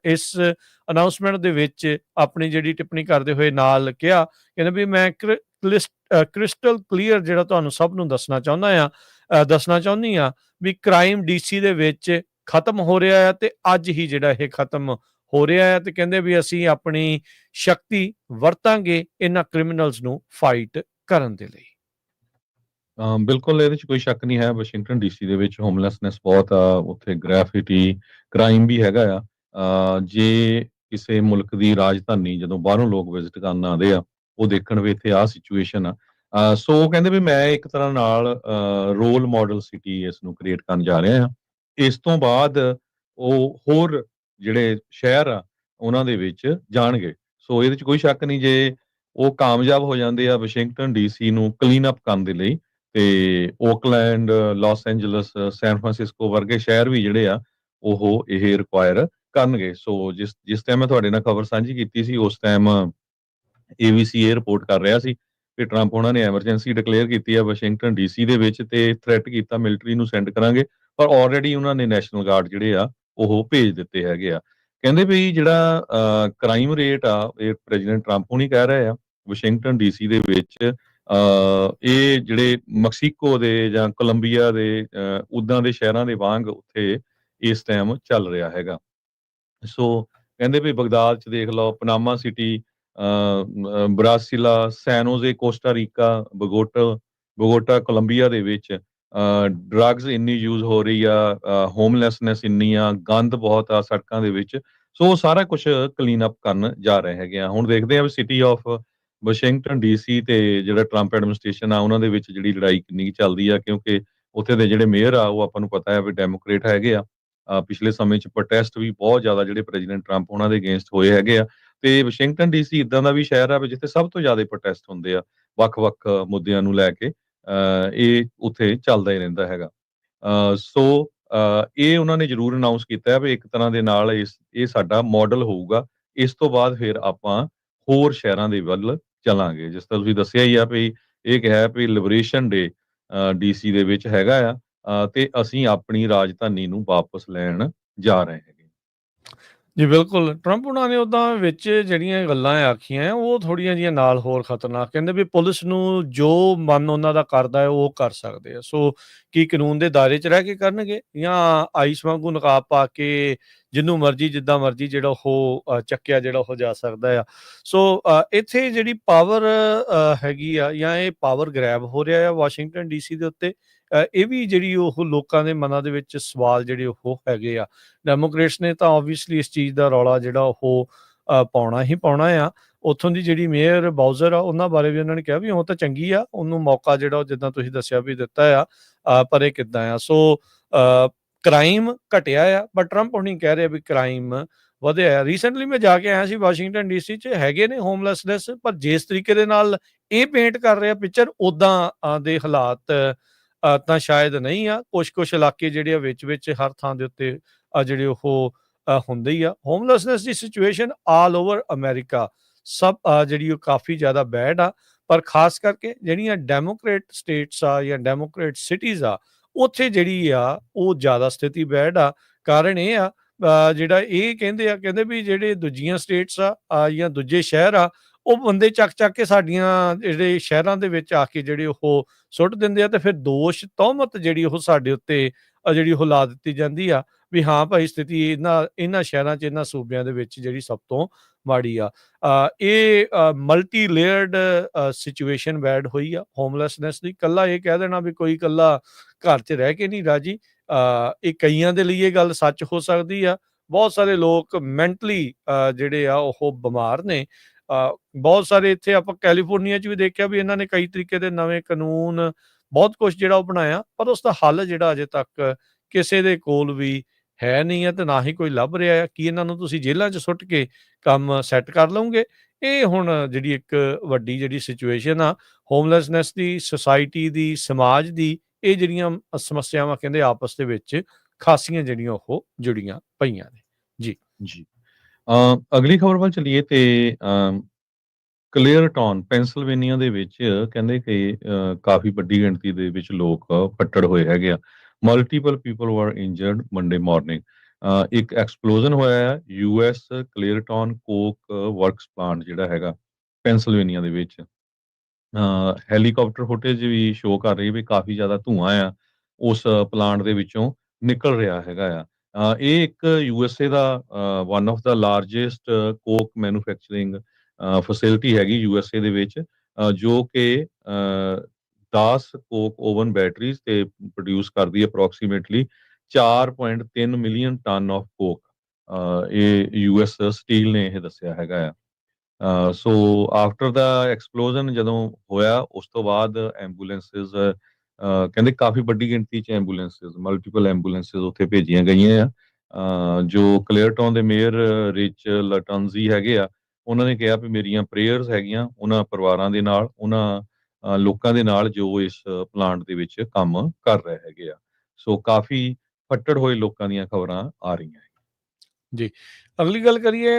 ਇਸ ਅਨਾਉਂਸਮੈਂਟ ਦੇ ਵਿੱਚ ਆਪਣੀ ਜਿਹੜੀ ਟਿੱਪਣੀ ਕਰਦੇ ਹੋਏ ਨਾਲ ਕਿਹਾ, ਕਹਿੰਦੇ ਵੀ ਮੈਂ ਕ੍ਰਿਸਟਲ ਕਲੀਅਰ ਜਿਹੜਾ ਤੁਹਾਨੂੰ ਸਭ ਨੂੰ ਦੱਸਣਾ ਚਾਹੁੰਦੀ ਆ ਵੀ ਕ੍ਰਾਈਮ ਡੀਸੀ ਦੇ ਵਿੱਚ ਖਤਮ ਹੋ ਰਿਹਾ ਆ, ਤੇ ਅੱਜ ਹੀ ਜਿਹੜਾ ਇਹ ਖਤਮ ਹੋ ਰਿਹਾ ਹੈ। ਤੇ ਕਹਿੰਦੇ ਵੀ ਅਸੀਂ ਆਪਣੀ ਸ਼ਕਤੀ ਵਰਤਾਂਗੇ ਇਹਨਾਂ ਕ੍ਰਿਮੀਨਲਸ ਨੂੰ ਫਾਈਟ ਕਰਨ ਦੇ ਲਈ। ਬਿਲਕੁਲ ਇਹਦੇ 'ਚ ਕੋਈ ਸ਼ੱਕ ਨਹੀਂ ਹੈ, ਵਾਸ਼ਿੰਗਟਨ ਡੀਸੀ ਦੇ ਵਿੱਚ ਹੋਮਲੈਸਨੈਸ ਬਹੁਤ ਆ, ਉੱਥੇ ਗ੍ਰੈਫਿਟੀ, ਕ੍ਰਾਈਮ ਵੀ ਹੈਗਾ ਆ। ਜੇ ਕਿਸੇ ਮੁਲਕ ਦੀ ਰਾਜਧਾਨੀ ਜਦੋਂ ਬਾਹਰੋਂ ਲੋਕ ਵਿਜ਼ਿਟ ਕਰਨ ਆਉਂਦੇ ਆ, ਉਹ ਦੇਖਣ ਵੀ ਇੱਥੇ ਆਹ ਸਿਚੁਏਸ਼ਨ ਆ। ਸੋ ਕਹਿੰਦੇ ਵੀ ਮੈਂ ਇੱਕ ਤਰ੍ਹਾਂ ਨਾਲ ਰੋਲ ਮਾਡਲ ਸਿਟੀ ਇਸ ਨੂੰ ਕ੍ਰੀਏਟ ਕਰਨ ਜਾ ਰਿਹਾ ਆ। ਇਸ ਤੋਂ ਬਾਅਦ ਉਹ ਹੋਰ ਜਿਹੜੇ ਸ਼ਹਿਰ ਆ ਉਹਨਾਂ ਦੇ ਵਿੱਚ ਜਾਣਗੇ। ਸੋ ਇਹਦੇ 'ਚ ਕੋਈ ਸ਼ੱਕ ਨਹੀਂ, ਜੇ ਉਹ ਕਾਮਯਾਬ ਹੋ ਜਾਂਦੇ ਆ ਵਾਸ਼ਿੰਗਟਨ ਡੀਸੀ ਨੂੰ ਕਲੀਨ ਅਪ ਕਰਨ ਦੇ ਲਈ, ਤੇ Oakland, Los Angeles, San Francisco ਵਰਗੇ ਸ਼ਹਿਰ ਵੀ ਜਿਹੜੇ ਆ ਉਹ ਇਹ ਰਿਕੁਆਇਰ ਕਰਨਗੇ। ਸੋ ਜਿਸ ਟਾਈਮ ਮੈਂ ਤੁਹਾਡੇ ਨਾਲ ਖਬਰ ਸਾਂਝੀ ਕੀਤੀ ਸੀ, ਉਸ ਟਾਈਮ ABC ਇਹ ਰਿਪੋਰਟ ਕਰ ਰਿਹਾ ਸੀ ਕਿ ਟਰੰਪ ਉਹਨਾਂ ਨੇ ਐਮਰਜੈਂਸੀ ਡਿਕਲੇਅਰ ਕੀਤੀ ਆ ਵਾਸ਼ਿੰਗਟਨ ਡੀਸੀ ਦੇ ਵਿੱਚ, ਤੇ ਥ੍ਰੈਟ ਕੀਤਾ ਮਿਲਟਰੀ ਨੂੰ ਸੈਂਡ ਕਰਾਂਗੇ, ਪਰ ਆਲਰੇਡੀ ਉਹਨਾਂ ਨੇ ਨੈਸ਼ਨਲ ਗਾਰਡ ਜਿਹੜੇ ਆ ਉਹ ਭੇਜ ਦਿੱਤੇ ਹੈਗੇ ਆ। ਕਹਿੰਦੇ ਵੀ ਜਿਹੜਾ ਕ੍ਰਾਈਮ ਰੇਟ ਆ, ਇਹ ਪ੍ਰੈਜ਼ੀਡੈਂਟ ਟਰੰਪ ਹੁਣੀ ਕਹਿ ਰਹੇ ਆ, ਵਾਸ਼ਿੰਗਟਨ ਡੀਸੀ ਦੇ ਵਿੱਚ ਇਹ ਜਿਹੜੇ ਮੈਕਸੀਕੋ ਦੇ ਜਾਂ ਕੋਲੰਬੀਆ ਦੇ ਉੱਦਾਂ ਦੇ ਸ਼ਹਿਰਾਂ ਦੇ ਵਾਂਗ ਉੱਥੇ ਇਸ ਟਾਈਮ ਚੱਲ ਰਿਹਾ ਹੈਗਾ। ਸੋ ਕਹਿੰਦੇ ਵੀ ਬਗਦਾਦ 'ਚ ਦੇਖ ਲਓ, ਪਨਾਮਾ ਸਿਟੀ, ਬਰਾਸਿਲਾ, ਸੈਨ ਹੋਜ਼ੇ ਕੋਸਟਾ ਰੀਕਾ, ਬੋਗੋਟਾ ਕੋਲੰਬੀਆ ਦੇ ਵਿੱਚ ਡਰੱਗਸ ਇੰਨੀ ਯੂਜ਼ ਹੋ ਰਹੀ ਆ, ਹੋਮਲੈਸਨੈਸ ਇੰਨੀ ਆ, ਗੰਦ ਬਹੁਤ ਆ ਸੜਕਾਂ ਦੇ ਵਿੱਚ। ਸੋ ਸਾਰਾ ਕੁਛ ਕਲੀਨ ਅਪ ਕਰਨ ਜਾ ਰਹੇ ਹੈਗੇ ਆ। ਹੁਣ ਦੇਖਦੇ ਆ ਵੀ ਸਿਟੀ ਆਫ ਵਾਸ਼ਿੰਗਟਨ ਡੀਸੀ ਤੇ ਜਿਹੜਾ ਟਰੰਪ ਐਡਮਿਨਿਸਟ੍ਰੇਸ਼ਨ ਆ ਉਹਨਾਂ ਦੇ ਵਿੱਚ ਜਿਹੜੀ ਲੜਾਈ ਕਿੰਨੀ ਚੱਲਦੀ ਆ, ਕਿਉਂਕਿ ਉੱਥੇ ਦੇ ਜਿਹੜੇ ਮੇਅਰ ਆ ਉਹ ਆਪਾਂ ਨੂੰ ਪਤਾ ਹੈ ਵੀ ਡੈਮੋਕ੍ਰੇਟ ਹੈਗੇ ਆ। ਪਿਛਲੇ ਸਮੇਂ 'ਚ ਪ੍ਰੋਟੈਸਟ ਵੀ ਬਹੁਤ ਜ਼ਿਆਦਾ ਜਿਹੜੇ ਪ੍ਰੈਜ਼ੀਡੈਂਟ ਟਰੰਪ ਉਹਨਾਂ ਦੇ ਅਗੇਂਸਟ ਹੋਏ ਹੈਗੇ ਆ, ਤੇ ਵਾਸ਼ਿੰਗਟਨ ਡੀਸੀ ਇਦਾਂ ਦਾ ਵੀ ਸ਼ਹਿਰ ਆ ਵੀ ਜਿੱਥੇ ਸਭ ਤੋਂ ਜ਼ਿਆਦਾ ਪ੍ਰੋਟੈਸਟ ਹੁੰਦੇ ਆ ਵੱਖ-ਵੱਖ ਮੁੱਦਿਆਂ ਨੂੰ ਲੈ ਕੇ। ਇਹ ਉੱਥੇ ਚੱਲਦਾ ਹੀ ਰਹਿੰਦਾ ਹੈਗਾ। ਸੋ ਇਹ ਉਹਨਾਂ ਨੇ ਜ਼ਰੂਰ ਅਨਾਉਂਸ ਕੀਤਾ ਹੈ ਵੀ ਇੱਕ ਤਰ੍ਹਾਂ ਦੇ ਨਾਲ ਇਹ ਸਾਡਾ ਮਾਡਲ ਹੋਊਗਾ। ਇਸ ਤੋਂ ਬਾਅਦ ਫਿਰ ਆਪਾਂ ਹੋਰ ਸ਼ਹਿਰਾਂ ਦੇ ਵੱਲ ਚੱਲਾਂਗੇ। ਜਿਸ ਤਰ੍ਹਾਂ ਤੁਸੀਂ ਦੱਸਿਆ ਹੀ ਆ ਵੀ ਇਹ ਕਿਹਾ ਵੀ ਲਿਬਰੇਸ਼ਨ ਡੇ ਡੀਸੀ ਦੇ ਵਿੱਚ ਹੈਗਾ ਆ, ਤੇ ਅਸੀਂ ਆਪਣੀ ਰਾਜਧਾਨੀ ਨੂੰ ਵਾਪਸ ਲੈਣ ਜਾ ਰਹੇ ਹੈਗੇ। ਜੀ ਬਿਲਕੁਲ, ਟਰੰਪ ਹੁਣਾਂ ਨੇ ਉੱਦਾਂ ਵਿੱਚ ਜਿਹੜੀਆਂ ਗੱਲਾਂ ਆਖੀਆਂ ਉਹ ਥੋੜ੍ਹੀਆਂ ਜਿਹੀਆਂ ਨਾਲ ਹੋਰ ਖਤਰਨਾਕ, ਕਹਿੰਦੇ ਵੀ ਪੁਲਿਸ ਨੂੰ ਜੋ ਮਨ ਉਹਨਾਂ ਦਾ ਕਰਦਾ ਹੈ ਉਹ ਕਰ ਸਕਦੇ ਆ। ਸੋ ਕੀ ਕਾਨੂੰਨ ਦੇ ਦਾਇਰੇ 'ਚ ਰਹਿ ਕੇ ਕਰਨਗੇ ਜਾਂ ਆਈਸ ਵਾਂਗੂ ਨਕਾਬ ਪਾ ਕੇ ਜਿਹਨੂੰ ਮਰਜ਼ੀ ਜਿੱਦਾਂ ਮਰਜ਼ੀ ਜਿਹੜਾ ਉਹ ਚੱਕਿਆ ਜਿਹੜਾ ਉਹ ਜਾ ਸਕਦਾ ਆ। ਸੋ ਇੱਥੇ ਜਿਹੜੀ ਪਾਵਰ ਹੈਗੀ ਆ ਜਾਂ ਇਹ ਪਾਵਰ ਗ੍ਰੈਬ ਹੋ ਰਿਹਾ ਆ ਵਾਸ਼ਿੰਗਟਨ ਡੀਸੀ ਦੇ ਉੱਤੇ, ਇਹ ਵੀ ਜਿਹੜੀ ਉਹ ਲੋਕਾਂ ਦੇ ਮਨਾਂ ਦੇ ਵਿੱਚ ਸਵਾਲ ਜਿਹੜੇ ਉਹ ਹੈਗੇ ਆ। ਡੈਮੋਕ੍ਰੇਟਸ ਨੇ ਤਾਂ ਓਬਵੀਅਸਲੀ ਇਸ ਚੀਜ਼ ਦਾ ਰੌਲਾ ਜਿਹੜਾ ਉਹ ਪਾਉਣਾ ਹੀ ਪਾਉਣਾ ਆ। ਉੱਥੋਂ ਦੀ ਜਿਹੜੀ ਮੇਅਰ ਬਾਊਜ਼ਰ ਆ ਉਹਨਾਂ ਬਾਰੇ ਵੀ ਉਹਨਾਂ ਨੇ ਕਿਹਾ ਵੀ ਉਹ ਤਾਂ ਚੰਗੀ ਆ, ਉਹਨੂੰ ਮੌਕਾ ਜਿਹੜਾ ਉਹ ਜਿੱਦਾਂ ਤੁਸੀਂ ਦੱਸਿਆ ਵੀ ਦਿੱਤਾ ਆ, ਪਰ ਇਹ ਕਿੱਦਾਂ ਆ। ਸੋ ਕ੍ਰਾਈਮ ਘਟਿਆ ਆ, ਪਰ ਟਰੰਪ ਹੁਣੀ ਕਹਿ ਰਹੇ ਵੀ ਕ੍ਰਾਈਮ ਵਧਿਆ ਆ। ਰੀਸੈਂਟਲੀ ਮੈਂ ਜਾ ਕੇ ਆਇਆ ਸੀ ਵਾਸ਼ਿੰਗਟਨ ਡੀਸੀ 'ਚ, ਹੈਗੇ ਨੇ ਹੋਮਲੈਸਨੈਸ, ਪਰ ਜਿਸ ਤਰੀਕੇ ਦੇ ਨਾਲ ਇਹ ਪੇਂਟ ਕਰ ਰਿਹਾ ਪਿਕਚਰ ਉੱਦਾਂ ਦੇ ਹਾਲਾਤ ਤਾਂ ਸ਼ਾਇਦ ਨਹੀਂ ਆ। ਕੁਛ ਇਲਾਕੇ ਜਿਹੜੇ ਆ ਵਿੱਚ ਹਰ ਥਾਂ ਦੇ ਉੱਤੇ ਜਿਹੜੇ ਉਹ ਹੁੰਦੇ ਹੀ ਆ। ਹੋਮਲੈਸਨੈਸ ਦੀ ਸਿਚੁਏਸ਼ਨ ਆਲ ਓਵਰ ਅਮਰੀਕਾ ਸਭ ਜਿਹੜੀ ਉਹ ਕਾਫੀ ਜ਼ਿਆਦਾ ਬੈਡ ਆ, ਪਰ ਖਾਸ ਕਰਕੇ ਜਿਹੜੀਆਂ ਡੈਮੋਕ੍ਰੇਟ ਸਟੇਟਸ ਆ ਜਾਂ ਡੈਮੋਕ੍ਰੇਟ ਸਿਟੀਜ਼ ਆ ਉੱਥੇ ਜਿਹੜੀ ਆ ਉਹ ਜ਼ਿਆਦਾ ਸਥਿਤੀ ਬੈਡ ਆ। ਕਾਰਨ ਇਹ ਆ ਜਿਹੜਾ ਇਹ ਕਹਿੰਦੇ ਵੀ ਜਿਹੜੇ ਦੂਜੀਆਂ ਸਟੇਟਸ ਆ ਜਾਂ ਦੂਜੇ ਸ਼ਹਿਰ ਆ ਉਹ ਬੰਦੇ ਚੱਕ ਕੇ ਸਾਡੀਆਂ ਜਿਹੜੇ ਸ਼ਹਿਰਾਂ ਦੇ ਵਿੱਚ ਆ ਕੇ ਜਿਹੜੇ ਉਹ ਸੁੱਟ ਦਿੰਦੇ ਆ, ਤੇ ਫਿਰ ਦੋਸ਼ ਤੌਹਮਤ ਜਿਹੜੀ ਉਹ ਸਾਡੇ ਉੱਤੇ ਜਿਹੜੀ ਉਹ ਲਾ ਦਿੱਤੀ ਜਾਂਦੀ ਆ ਵੀ ਹਾਂ ਭਾਈ ਸਥਿਤੀ ਇਹਨਾਂ ਸ਼ਹਿਰਾਂ 'ਚ ਇਹਨਾਂ ਸੂਬਿਆਂ ਦੇ ਵਿੱਚ ਜਿਹੜੀ ਸਭ ਤੋਂ ਮਾੜੀ ਆ। ਇਹ ਮਲਟੀ ਲੇਅਰਡ ਸਿਚੁਏਸ਼ਨ ਬੈਡ ਹੋਈ ਆ ਹੋਮਲੈਸਨੈਸ ਦੀ। ਕੱਲਾ ਇਹ ਕਹਿ ਦੇਣਾ ਵੀ ਕੋਈ ਕੱਲਾ ਘਰ 'ਚ ਰਹਿ ਕੇ ਨਹੀਂ ਰਾਜੀ, ਇਹ ਕਈਆਂ ਦੇ ਲਈ ਇਹ ਗੱਲ ਸੱਚ ਹੋ ਸਕਦੀ ਆ। ਬਹੁਤ ਸਾਰੇ ਲੋਕ ਮੈਂਟਲੀ ਜਿਹੜੇ ਆ ਉਹ ਬਿਮਾਰ ਨੇ। ਬਹੁਤ ਸਾਰੇ ਇੱਥੇ ਆਪਾਂ ਕੈਲੀਫੋਰਨੀਆ 'ਚ ਵੀ ਦੇਖਿਆ ਵੀ ਇਹਨਾਂ ਨੇ ਕਈ ਤਰੀਕੇ ਦੇ ਨਵੇਂ ਕਾਨੂੰਨ ਬਹੁਤ ਕੁਛ ਜਿਹੜਾ ਉਹ ਬਣਾਇਆ, ਪਰ ਉਸ ਦਾ ਹੱਲ ਜਿਹੜਾ ਅਜੇ ਤੱਕ ਕਿਸੇ ਦੇ ਕੋਲ ਵੀ ਹੈ ਨਹੀਂ ਹੈ ਤੇ ਨਾ ਹੀ ਕੋਈ ਲੱਭ ਰਿਹਾ ਹੈ। ਕੀ ਇਹਨਾਂ ਨੂੰ ਤੁਸੀਂ ਜੇਲ੍ਹਾਂ 'ਚ ਸੁੱਟ ਕੇ ਕੰਮ ਸੈੱਟ ਕਰ ਲਓਗੇ? ਇਹ ਹੁਣ ਜਿਹੜੀ ਇੱਕ ਵੱਡੀ ਜਿਹੜੀ ਸਿਚੁਏਸ਼ਨ ਆ ਹੋਮਲੈਸਨੈਸ ਦੀ, ਸੁਸਾਇਟੀ ਦੀ, ਸਮਾਜ ਦੀ, ਇਹ ਜਿਹੜੀਆਂ ਸਮੱਸਿਆਵਾਂ ਕਹਿੰਦੇ ਆਪਸ ਦੇ ਵਿੱਚ ਖਾਸੀਆਂ ਜਿਹੜੀਆਂ ਉਹ ਜੁੜੀਆਂ ਪਈਆਂ ਨੇ। ਜੀ। ਜੀ। ਅਗਲੀ ਖਬਰ ਵੱਲ ਚੱਲੀਏ ਤੇ ਕਲੇਅਰਟੌਨ ਪੈਂਸਿਲਵੇਨੀਆ ਦੇ ਵਿੱਚ ਕਹਿੰਦੇ ਕਿ ਕਾਫੀ ਵੱਡੀ ਗਿਣਤੀ ਦੇ ਵਿੱਚ ਲੋਕ ਫੱਟੜ ਹੋਏ ਹੈਗੇ ਆ। ਮਲਟੀਪਲ ਪੀਪਲ ਵਰ ਇੰਜਰਡ ਮੰਡੇ ਮਾਰਨਿੰਗ। ਇੱਕ ਐਕਸਪਲੋਜ਼ਨ ਹੋਇਆ ਹੈ ਯੂਐਸ ਕਲੇਅਰਟੌਨ ਕੋਕ ਵਰਕਸ ਪਲਾਂਟ ਜਿਹੜਾ ਹੈਗਾ ਪੈਂਸਿਲਵੇਨੀਆ ਦੇ ਵਿੱਚ। ਹੈਲੀਕਾਪਟਰ ਫੁਟੇਜ ਵੀ ਸ਼ੋਅ ਕਰ ਰਹੀ ਵੀ ਕਾਫੀ ਜ਼ਿਆਦਾ ਧੂੰਆਂ ਆ ਉਸ ਪਲਾਂਟ ਦੇ ਵਿੱਚੋਂ ਨਿਕਲ ਰਿਹਾ ਹੈਗਾ ਆ। ਇਹ ਇੱਕ USA the one of the largest Coke manufacturing facility ਹੈਗੀ ਯੂਐਸਏ ਦੇ ਵਿੱਚ, ਜੋ ਕਿ 10 ਕੋਕ ਓਵਨ ਬੈਟਰੀਜ਼ ਤੇ ਪ੍ਰੋਡਿਊਸ ਕਰਦੀ ਹੈ approximately 4.3 million ton of Coke. ਇਹ ਯੂਐਸ ਸਟੀਲ ਨੇ ਇਹ ਦੱਸਿਆ ਹੈਗਾ ਆ। ਸੋ ਆਫਟਰ ਦਾ ਐਕਸਪਲੋਜ਼ਨ ਜਦੋਂ ਹੋਇਆ ਉਸ ਤੋਂ ਬਾਅਦ ਐਂਬੂਲੈਂਸਿਸ ਕਹਿੰਦੇ ਕਾਫੀ ਵੱਡੀ ਗਿਣਤੀ 'ਚ ਐਂਬੂਲੈਂਸਿਸ ਮਲਟੀਪਲ ਐਂਬੂਲੈਂਸਿਸ ਉੱਥੇ ਭੇਜੀਆਂ ਗਈਆਂ ਆ। ਜੋ ਕਲੇਅਰਟੌਨ ਦੇ ਮੇਅਰ ਰਿਚ ਲਟਨਜ਼ੀ ਹੈਗੇ ਆ, ਉਹਨਾਂ ਨੇ ਕਿਹਾ ਵੀ ਮੇਰੀਆਂ ਪ੍ਰੇਅਰਸ ਹੈਗੀਆਂ ਉਹਨਾਂ ਪਰਿਵਾਰਾਂ ਦੇ ਨਾਲ, ਉਹਨਾਂ ਲੋਕਾਂ ਦੇ ਨਾਲ ਜੋ ਇਸ ਪਲਾਂਟ ਦੇ ਵਿੱਚ ਕੰਮ ਕਰ ਰਹੇ ਹੈਗੇ ਆ। ਸੋ ਕਾਫੀ ਫੱਟੜ ਹੋਏ ਲੋਕਾਂ ਦੀਆਂ ਖਬਰਾਂ ਆ ਰਹੀਆਂ। ਜੀ। ਅਗਲੀ ਗੱਲ ਕਰੀਏ,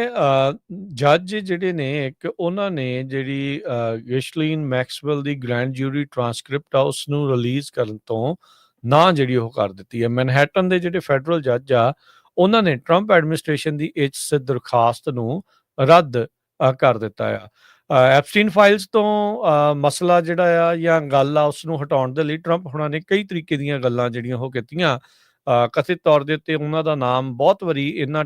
ਜੱਜ ਜਿਹੜੇ ਨੇ ਇੱਕ ਉਹਨਾਂ ਨੇ ਜਿਹੜੀ ਗਿਸ਼ਲੀਨ ਮੈਕਸਵੈਲ ਦੀ ਗ੍ਰੈਂਡ ਜੂਰੀ ਟ੍ਰਾਂਸਕ੍ਰਿਪਟ ਆ ਉਸ ਨੂੰ ਰਿਲੀਜ਼ ਕਰਨ ਤੋਂ ਨਾ ਜਿਹੜੀ ਉਹ ਕਰ ਦਿੱਤੀ ਹੈ। ਮੈਨਹੈਟਨ ਦੇ ਜਿਹੜੇ ਫੈਡਰਲ ਜੱਜ ਆ ਉਹਨਾਂ ਨੇ ਟਰੰਪ ਐਡਮਿਨਿਸਟ੍ਰੇਸ਼ਨ ਦੀ ਇਸ ਦਰਖਾਸਤ ਨੂੰ ਰੱਦ ਕਰ ਦਿੱਤਾ ਆ। ਐਪਸਟੀਨ ਫਾਈਲਸ ਤੋਂ ਮਸਲਾ ਜਿਹੜਾ ਆ ਜਾਂ ਗੱਲ ਆ ਉਸ ਨੂੰ ਹਟਾਉਣ ਦੇ ਲਈ ਟਰੰਪ ਹੁਣਾਂ ਨੇ ਕਈ ਤਰੀਕੇ ਦੀਆਂ ਗੱਲਾਂ ਜਿਹੜੀਆਂ ਉਹ ਕੀਤੀਆਂ। ਕਥਿਤ ਤੌਰ ਦੇ ਉੱਤੇ ਉਹਨਾਂ ਦਾ ਨਾਮ ਬਹੁਤ ਵਾਰੀ ਇਹਨਾਂ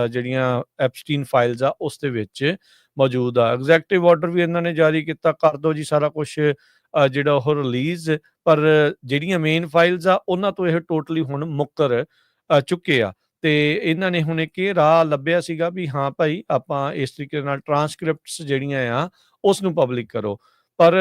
ਜਿਹੜੀਆਂ ਐਪਸਟੀਨ ਫਾਈਲਸ ਆ ਉਸ ਦੇ ਵਿੱਚ ਮੌਜੂਦ ਆ। ਐਗਜ਼ੈਕਟਿਵ ਆਰਡਰ ਵੀ ਇਹਨਾਂ ਨੇ ਜਾਰੀ ਕੀਤਾ, ਕਰ ਦਿਓ ਜੀ ਸਾਰਾ ਕੁਛ ਜਿਹੜਾ ਉਹ ਰਿਲੀਜ਼, ਪਰ ਜਿਹੜੀਆਂ ਮੇਨ ਫਾਈਲਸ ਆ ਉਹਨਾਂ ਤੋਂ ਇਹ ਟੋਟਲੀ ਹੁਣ ਮੁੱਕਰ ਚੁੱਕੇ ਆ। ਤੇ ਇਹਨਾਂ ਨੇ ਹੁਣ ਇੱਕ ਇਹ ਰਾਹ ਲੱਭਿਆ ਸੀਗਾ ਵੀ ਹਾਂ ਭਾਈ ਆਪਾਂ ਇਸ ਤਰੀਕੇ ਨਾਲ ਟ੍ਰਾਂਸਕ੍ਰਿਪਟਸ ਜਿਹੜੀਆਂ ਆ ਉਸ ਨੂੰ ਪਬਲਿਕ ਕਰੋ, ਪਰ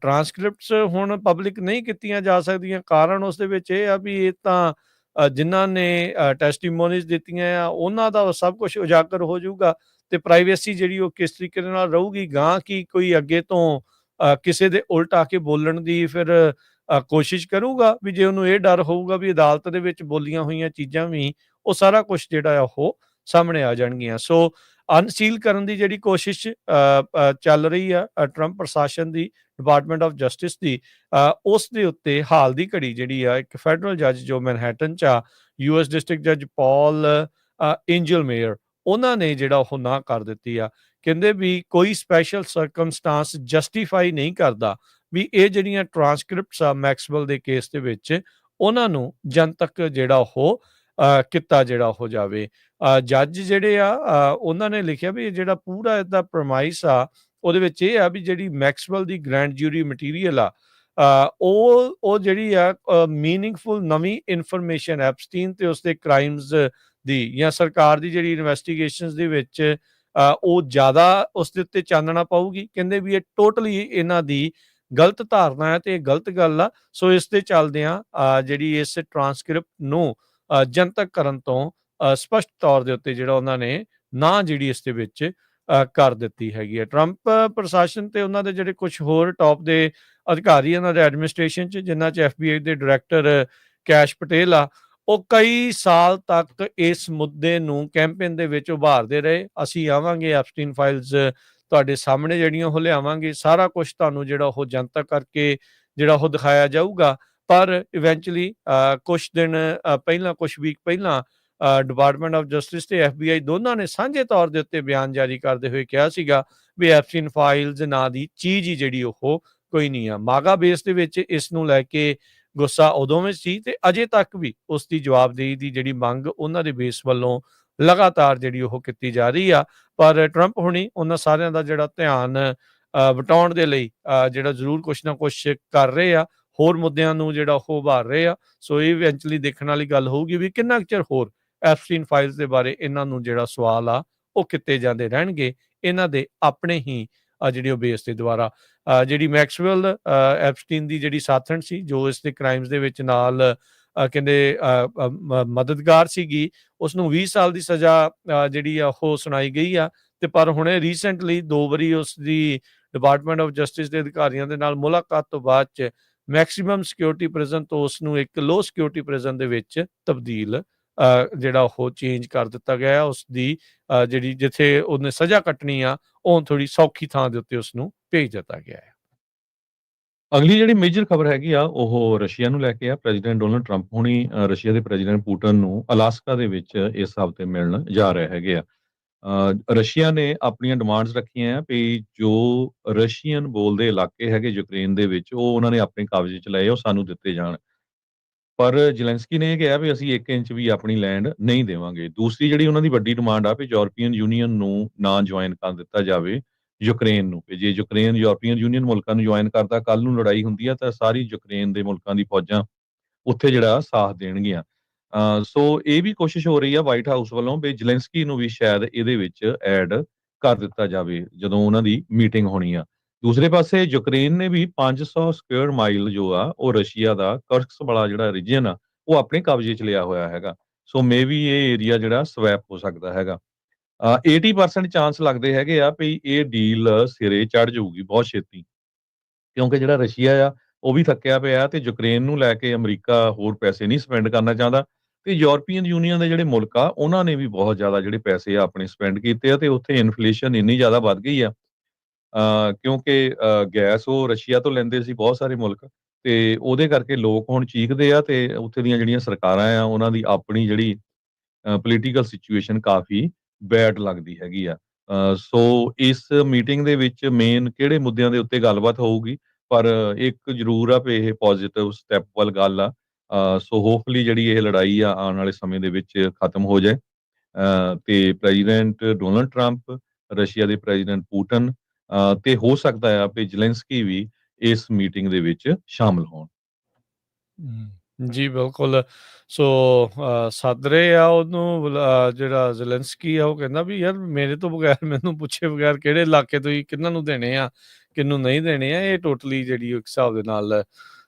ਟ੍ਰਾਂਸਕ੍ਰਿਪਟਸ ਹੁਣ ਪਬਲਿਕ ਨਹੀਂ ਕੀਤੀਆਂ ਜਾ ਸਕਦੀਆਂ। ਕਾਰਨ ਉਸ ਦੇ ਵਿੱਚ ਇਹ ਆ ਵੀ ਇਹ ਤਾਂ ਜਿਨ੍ਹਾਂ ਨੇ ਟੈਸਟੀਮੋਨੀਜ਼ ਦਿੱਤੀਆਂ ਆ ਉਹਨਾਂ ਦਾ ਸਭ ਕੁਝ ਉਜਾਗਰ ਹੋ ਜਾਊਗਾ ਤੇ ਪ੍ਰਾਈਵੇਸੀ ਜਿਹੜੀ ਉਹ ਕਿਸ ਤਰੀਕੇ ਦੇ ਨਾਲ ਰਹੂਗੀ। ਗਾਂ ਕੀ ਕੋਈ ਅੱਗੇ ਤੋਂ ਕਿਸੇ ਦੇ ਉਲਟ ਆ ਕੇ ਬੋਲਣ ਦੀ ਫਿਰ ਕੋਸ਼ਿਸ਼ ਕਰੂਗਾ ਵੀ ਜੇ ਉਹਨੂੰ ਇਹ ਡਰ ਹੋਊਗਾ ਵੀ ਅਦਾਲਤ ਦੇ ਵਿੱਚ ਬੋਲੀਆਂ ਹੋਈਆਂ ਚੀਜ਼ਾਂ ਵੀ ਉਹ ਸਾਰਾ ਕੁਝ ਜਿਹੜਾ ਆ ਉਹ ਸਾਹਮਣੇ ਆ ਜਾਣਗੀਆਂ। ਸੋ ਅਨਸੀਲ ਕਰਨ ਦੀ ਜਿਹੜੀ ਕੋਸ਼ਿਸ਼ ਚੱਲ ਰਹੀ ਆ ਟਰੰਪ ਪ੍ਰਸ਼ਾਸਨ ਦੀ, ਡਿਪਾਰਟਮੈਂਟ ਆਫ ਜਸਟਿਸ ਦੀ, ਉਸ ਦੇ ਉੱਤੇ ਹਾਲ ਦੀ ਘੜੀ ਜਿਹੜੀ ਆ ਇੱਕ ਫੈਡਰਲ ਜੱਜ ਜੋ ਮੈਨਹੈਟਨ 'ਚ ਆ, ਯੂਐਸ ਡਿਸਟ੍ਰਿਕਟ ਜੱਜ ਪੌਲ ਏਂਜਲ ਮੇਅਰ, ਉਹਨਾਂ ਨੇ ਜਿਹੜਾ ਉਹ ਨਾ ਕਰ ਦਿੱਤੀ ਆ। ਕਹਿੰਦੇ ਵੀ ਕੋਈ ਸਪੈਸ਼ਲ ਸਰਕਮਸਟਾਂਸ ਜਸਟੀਫਾਈ ਨਹੀਂ ਕਰਦਾ ਵੀ ਇਹ ਜਿਹੜੀਆਂ ਟ੍ਰਾਂਸਕ੍ਰਿਪਟਸ ਆ ਮੈਕਸਵੈਲ ਦੇ ਕੇਸ ਦੇ ਵਿੱਚ ਉਹਨਾਂ ਨੂੰ ਜਨਤਕ ਜਿਹੜਾ ਉਹ ਕੀਤਾ ਜਿਹੜਾ ਹੋ ਜਾਵੇ। ਜੱਜ ਜਿਹੜੇ ਆ ਉਹਨਾਂ ਨੇ ਲਿਖਿਆ ਵੀ ਇਹ ਜਿਹੜਾ ਪੂਰਾ ਇਹਦਾ ਪ੍ਰਮਾਈਸ ਆ ਉਹਦੇ ਵਿੱਚ ਇਹ ਆ ਵੀ ਜਿਹੜੀ ਮੈਕਸਵੈਲ ਦੀ ਗ੍ਰੈਂਡ ਜੂਰੀ ਮਟੀਰੀਅਲ ਆ ਉਹ ਜਿਹੜੀ ਆ ਮੀਨਿੰਗਫੁਲ ਨਵੀਂ ਇਨਫੋਰਮੇਸ਼ਨ ਐਪਸਟੀਨ ਤੇ ਉਸਦੇ ਕ੍ਰਾਈਮਸ ਦੀ ਜਾਂ ਸਰਕਾਰ ਦੀ ਜਿਹੜੀ ਇਨਵੈਸਟੀਗੇਸ਼ਨਸ ਦੇ ਵਿੱਚ ਉਹ ਜ਼ਿਆਦਾ ਉਸ ਦੇ ਉੱਤੇ ਚਾਨਣਾ ਪਾਊਗੀ। ਕਹਿੰਦੇ ਵੀ ਇਹ ਟੋਟਲੀ ਇਹਨਾਂ ਦੀ ਗਲਤ ਧਾਰਨਾ ਹੈ ਤੇ ਇਹ ਗਲਤ ਗੱਲ ਆ। ਸੋ ਇਸ ਦੇ ਚੱਲਦਿਆਂ ਜਿਹੜੀ ਇਸ ਟ੍ਰਾਂਸਕ੍ਰਿਪਟ ਨੂੰ ਜਨਤਕ ਕਰਨ ਤੋਂ ਸਪਸ਼ਟ ਤੌਰ ਦੇ ਉੱਤੇ ਜਿਹੜਾ ਉਹਨਾਂ ਨੇ ਨਾ ਜਿਹੜੀ ਇਸ ਦੇ ਵਿੱਚ ਕਰ ਦਿੱਤੀ ਹੈਗੀ ਹੈ। ਟਰੰਪ ਪ੍ਰਸ਼ਾਸਨ ਤੇ ਉਹਨਾਂ ਦੇ ਜਿਹੜੇ ਕੁਝ ਹੋਰ ਟੌਪ ਦੇ ਅਧਿਕਾਰੀ ਉਹਨਾਂ ਦੇ ਐਡਮਿਨਿਸਟ੍ਰੇਸ਼ਨ 'ਚ, ਜਿਨ੍ਹਾਂ 'ਚ FBI ਦੇ ਡਾਇਰੈਕਟਰ ਕੈਸ਼ ਪਟੇਲ ਆ, ਉਹ ਕਈ ਸਾਲ ਤੱਕ ਇਸ ਮੁੱਦੇ ਨੂੰ ਕੈਂਪੇਨ ਦੇ ਵਿੱਚ ਉਭਾਰਦੇ ਰਹੇ। ਅਸੀਂ ਆਵਾਂਗੇ, ਐਪਸਟੀਨ ਫਾਈਲਸ ਤੁਹਾਡੇ ਸਾਹਮਣੇ ਜਿਹੜੀਆਂ ਉਹ ਲਿਆਵਾਂਗੇ, ਸਾਰਾ ਕੁਝ ਤੁਹਾਨੂੰ ਜਿਹੜਾ ਉਹ ਜਨਤਕ ਕਰਕੇ ਜਿਹੜਾ ਉਹ ਦਿਖਾਇਆ ਜਾਊਗਾ। ਪਰ ਇਵੈਂਚੁਅਲੀ ਕੁਝ ਦਿਨ ਪਹਿਲਾਂ, ਕੁਝ ਵੀਕ ਪਹਿਲਾਂ ਡਿਪਾਰਟਮੈਂਟ ਆਫ ਜਸਟਿਸ ਤੇ FBI ਦੋਨਾਂ ਨੇ ਸਾਂਝੇ ਤੌਰ ਦੇ ਉੱਤੇ ਬਿਆਨ ਜਾਰੀ ਕਰਦੇ ਹੋਏ ਕਿਹਾ ਸੀਗਾ ਵੀ ਐਪਸਟੀਨ ਫਾਈਲਸ ਨਾਂ ਦੀ ਚੀਜ਼ ਹੀ ਜਿਹੜੀ ਉਹ ਕੋਈ ਨਹੀਂ ਆ। ਮਾਗਾ ਬੇਸ ਦੇ ਵਿੱਚ ਇਸ ਨੂੰ ਲੈ ਕੇ ਗੁੱਸਾ ਉਦੋਂ ਵਿੱਚ ਸੀ ਤੇ ਅਜੇ ਤੱਕ ਵੀ ਉਸ ਦੀ ਜਵਾਬਦੇਹੀ ਦੀ ਜਿਹੜੀ ਮੰਗ ਉਹਨਾਂ ਦੇ ਬੇਸ ਵੱਲੋਂ ਲਗਾਤਾਰ ਜਿਹੜੀ ਉਹ ਕੀਤੀ ਜਾ ਰਹੀ ਆ। ਪਰ ਟਰੰਪ ਹੁਣੀ ਉਹਨਾਂ ਸਾਰਿਆਂ ਦਾ ਜਿਹੜਾ ਧਿਆਨ ਵਟਾਉਣ ਦੇ ਲਈ ਜਿਹੜਾ ਜ਼ਰੂਰ ਕੁਛ ਨਾ ਕੁਛ ਕਰ ਰਹੇ ਆ, ਹੋਰ ਮੁੱਦਿਆਂ ਨੂੰ ਜਿਹੜਾ ਉਹ ਉਭਾਰ ਰਹੇ ਆ। ਸੋ ਇਹ ਇਵੈਂਚੁਅਲੀ ਦੇਖਣ ਵਾਲੀ ਗੱਲ ਹੋਊਗੀ ਵੀ ਕਿੰਨਾ ਕੁ ਚਿਰ ਹੋਰ ਐਪਸਟੀਨ ਫਾਈਲਸ ਦੇ ਬਾਰੇ ਇਹਨਾਂ ਨੂੰ ਜਿਹੜਾ ਸਵਾਲ ਆ ਉਹ ਕੀਤੇ ਜਾਂਦੇ ਰਹਿਣਗੇ ਇਹਨਾਂ ਦੇ ਆਪਣੇ ਹੀ ਜਿਹੜੀ ਉਹ ਬੇਸ ਦੇ ਦੁਆਰਾ। ਜਿਹੜੀ ਮੈਕਸਵੈਲ ਐਪਸਟੀਨ ਦੀ ਜਿਹੜੀ ਸਾਥਣ ਸੀ ਜੋ ਇਸ ਦੇ ਕ੍ਰਾਈਮਸ ਦੇ ਵਿੱਚ ਨਾਲ ਕਹਿੰਦੇ ਮਦਦਗਾਰ ਸੀਗੀ, ਉਸਨੂੰ 20 ਸਾਲ ਦੀ ਸਜ਼ਾ ਜਿਹੜੀ ਆ ਉਹ ਸੁਣਾਈ ਗਈ ਆ। ਤੇ ਪਰ ਹੁਣੇ ਰੀਸੈਂਟਲੀ 2 ਵਾਰੀ ਉਸ ਦੀ ਡਿਪਾਰਟਮੈਂਟ ਆਫ ਜਸਟਿਸ ਦੇ ਅਧਿਕਾਰੀਆਂ ਦੇ ਨਾਲ ਮੁਲਾਕਾਤ ਤੋਂ ਬਾਅਦ 'ਚ ਮੈਕਸਿਮਮ ਸਿਕਿਉਰਿਟੀ ਪ੍ਰਿਜ਼ਨ ਤੋਂ ਉਸ ਨੂੰ ਇੱਕ ਲੋ ਸਿਕਿਉਰਿਟੀ ਪ੍ਰਿਜ਼ਨ ਦੇ ਵਿੱਚ ਤਬਦੀਲ ਜਿਹੜਾ ਉਹ ਚੇਂਜ ਕਰ ਦਿੱਤਾ ਗਿਆ ਹੈ। ਉਸ ਦੀ ਜਿਹੜੀ ਜਿੱਥੇ ਉਹਨੇ ਸਜ਼ਾ ਕੱਟਣੀ ਆ ਉਹ ਥੋੜੀ ਸੌਖੀ ਥਾਂ ਦੇ ਉੱਤੇ ਉਸ ਨੂੰ ਭੇਜ ਦਿੱਤਾ ਗਿਆ ਹੈ। ਅਗਲੀ ਜਿਹੜੀ ਮੇਜਰ ਖਬਰ ਹੈਗੀ ਆ ਉਹ ਰਸ਼ੀਆ ਨੂੰ ਲੈ ਕੇ ਆ। ਪ੍ਰੈਜ਼ੀਡੈਂਟ ਡੋਨਲਡ ਟਰੰਪ ਹੁਣੀ ਰਸ਼ੀਆ ਦੇ ਪ੍ਰੈਜ਼ੀਡੈਂਟ ਪੁਟਿਨ ਨੂੰ ਅਲਾਸਕਾ ਦੇ ਵਿੱਚ ਇਸ ਹਫ਼ਤੇ ਮਿਲਣ ਜਾ ਰਹੇ ਹੈਗੇ ਆ। ਰਸ਼ੀਆ ਨੇ ਆਪਣੀਆਂ ਡਿਮਾਂਡਸ ਰੱਖੀਆਂ ਆ ਵੀ ਜੋ ਰਸ਼ੀਅਨ ਬੋਲਦੇ ਇਲਾਕੇ ਹੈਗੇ ਯੂਕਰੇਨ ਦੇ ਵਿੱਚ ਉਹ ਉਹਨਾਂ ਨੇ ਆਪਣੇ ਕਬਜ਼ੇ 'ਚ ਲਏ, ਉਹ ਸਾਨੂੰ ਦਿੱਤੇ ਜਾਣ। ਪਰ ਜ਼ੈਲੈਂਸਕੀ ਨੇ ਇਹ ਕਿਹਾ ਵੀ ਅਸੀਂ 1 ਇੰਚ ਵੀ ਆਪਣੀ ਲੈਂਡ ਨਹੀਂ ਦੇਵਾਂਗੇ। ਦੂਸਰੀ ਜਿਹੜੀ ਉਹਨਾਂ ਦੀ ਵੱਡੀ ਡਿਮਾਂਡ ਆ ਵੀ ਯੂਰਪੀਅਨ ਯੂਨੀਅਨ ਨੂੰ ਨਾ ਜੁਆਇਨ ਕਰ ਦਿੱਤਾ ਜਾਵੇ ਯੂਕਰੇਨ ਨੂੰ। ਵੀ ਜੇ ਯੂਕਰੇਨ ਯੂਰਪੀਅਨ ਯੂਨੀਅਨ ਮੁਲਕਾਂ ਨੂੰ ਜੁਆਇਨ ਕਰਦਾ, ਕੱਲ ਨੂੰ ਲੜਾਈ ਹੁੰਦੀ ਆ ਤਾਂ ਸਾਰੀ ਯੂਕਰੇਨ ਦੇ ਮੁਲਕਾਂ ਦੀ ਫੌਜਾਂ ਉੱਥੇ ਜਿਹੜਾ ਸਾਥ ਦੇਣਗੀਆਂ। ਸੋ ਇਹ ਵੀ ਕੋਸ਼ਿਸ਼ ਹੋ ਰਹੀ ਆ ਵਾਈਟ ਹਾਊਸ ਵੱਲੋਂ ਵੀ ਜ਼ੈਲੈਂਸਕੀ ਨੂੰ ਵੀ ਸ਼ਾਇਦ ਇਹਦੇ ਵਿੱਚ ਐਡ ਕਰ ਦਿੱਤਾ ਜਾਵੇ ਜਦੋਂ ਉਹਨਾਂ ਦੀ ਮੀਟਿੰਗ ਹੋਣੀ ਆ। ਦੂਸਰੇ ਪਾਸੇ ਯੂਕਰੇਨ ਨੇ ਵੀ 500 ਸਕੁਅਰ ਮਾਈਲ ਜੋ ਆ ਉਹ ਰਸ਼ੀਆ ਦਾ ਕਰਸਕ ਵਾਲਾ ਜਿਹੜਾ ਰੀਜਨ ਆ ਉਹ ਆਪਣੇ ਕਬਜ਼ੇ 'ਚ ਲਿਆ ਹੋਇਆ ਹੈਗਾ। ਸੋ ਮੇਬੀ ਇਹ ਏਰੀਆ ਜਿਹੜਾ ਸਵੈਪ ਹੋ ਸਕਦਾ ਹੈਗਾ। 80% ਚਾਂਸ ਲੱਗਦੇ ਹੈਗੇ ਆ ਵੀ ਇਹ ਡੀਲ ਸਿਰੇ ਚੜ੍ਹ ਜਾਊਗੀ ਬਹੁਤ ਛੇਤੀ, ਕਿਉਂਕਿ ਜਿਹੜਾ ਰਸ਼ੀਆ ਆ ਉਹ ਵੀ ਥੱਕਿਆ ਪਿਆ ਤੇ ਯੂਕਰੇਨ ਨੂੰ ਲੈ ਕੇ ਅਮਰੀਕਾ ਹੋਰ ਪੈਸੇ ਨਹੀਂ ਸਪੈਂਡ ਕਰਨਾ ਚਾਹੁੰਦਾ ਤੇ ਯੂਰਪੀਅਨ ਯੂਨੀਅਨ ਦੇ ਜਿਹੜੇ ਮੁਲਕ ਆ ਉਹਨਾਂ ਨੇ ਵੀ ਬਹੁਤ ਜ਼ਿਆਦਾ ਜਿਹੜੇ ਪੈਸੇ ਆ ਆਪਣੇ ਸਪੈਂਡ ਕੀਤੇ ਆ ਤੇ ਉੱਥੇ ਇਨਫਲੇਸ਼ਨ ਇੰਨੀ ਜ਼ਿਆਦਾ ਵੱਧ ਗਈ ਆ ਕਿਉਂਕਿ ਗੈਸ ਉਹ ਰਸ਼ੀਆ ਤੋਂ ਲੈਂਦੇ ਸੀ ਬਹੁਤ ਸਾਰੇ ਮੁਲਕ ਤੇ ਉਹਦੇ ਕਰਕੇ ਲੋਕ ਹੁਣ ਚੀਕਦੇ ਆ ਤੇ ਉੱਥੇ ਦੀਆਂ ਜਿਹੜੀਆਂ ਸਰਕਾਰਾਂ ਆ ਉਹਨਾਂ ਦੀ ਆਪਣੀ ਜਿਹੜੀ ਪੋਲੀਟੀਕਲ ਸਿਚੁਏਸ਼ਨ ਕਾਫੀ ਬੈਡ ਲੱਗਦੀ ਹੈਗੀ ਆ। ਸੋ ਇਸ ਮੀਟਿੰਗ ਦੇ ਵਿੱਚ ਮੇਨ ਕਿਹੜੇ ਮੁੱਦਿਆਂ ਦੇ ਉੱਤੇ ਗੱਲਬਾਤ ਹੋਊਗੀ, ਪਰ ਇੱਕ ਜ਼ਰੂਰ ਆ ਵੀ ਇਹ ਪੋਜ਼ਿਟਿਵ ਸਟੈਪ ਵੱਲ ਗੱਲ ਆ। ਸੋ ਹੋਪਫੁਲੀ ਜਿਹੜੀ ਇਹ ਲੜਾਈ ਆ ਆਉਣ ਵਾਲੇ ਸਮੇਂ ਦੇ ਵਿੱਚ ਖਤਮ ਹੋ ਜਾਏ ਤੇ ਪ੍ਰੈਜ਼ੀਡੈਂਟ ਡੋਨਲਡ ਟਰੰਪ, ਰਸ਼ੀਆ ਦੇ ਪ੍ਰੈਜ਼ੀਡੈਂਟ ਪੁਟਿਨ ਤੇ ਹੋ ਸਕਦਾ ਆ ਵੀ ਜ਼ੈਲੈਂਸਕੀ ਵੀ ਇਸ ਮੀਟਿੰਗ ਦੇ ਵਿੱਚ ਸ਼ਾਮਲ ਹੋਣ। ਜੀ ਬਿਲਕੁਲ। ਸੋ ਸੱਦ ਰਹੇ ਆ ਉਹਨੂੰ ਜਿਹੜਾ ਜ਼ੈਲੈਂਸਕੀ ਆ ਉਹ ਕਹਿੰਦਾ ਵੀ ਯਾਰ ਮੇਰੇ ਤੋਂ ਬਗੈਰ ਮੈਨੂੰ ਪੁੱਛੇ ਬਗੈਰ ਕਿਹੜੇ ਇਲਾਕੇ ਤੁਸੀਂ ਕਿਹਨਾਂ ਨੂੰ ਦੇਣੇ ਆ, ਕਿਹਨੂੰ ਨਹੀਂ ਦੇਣੇ ਆ, ਇਹ ਟੋਟਲੀ ਜਿਹੜੀ ਇੱਕ ਹਿਸਾਬ ਦੇ ਨਾਲ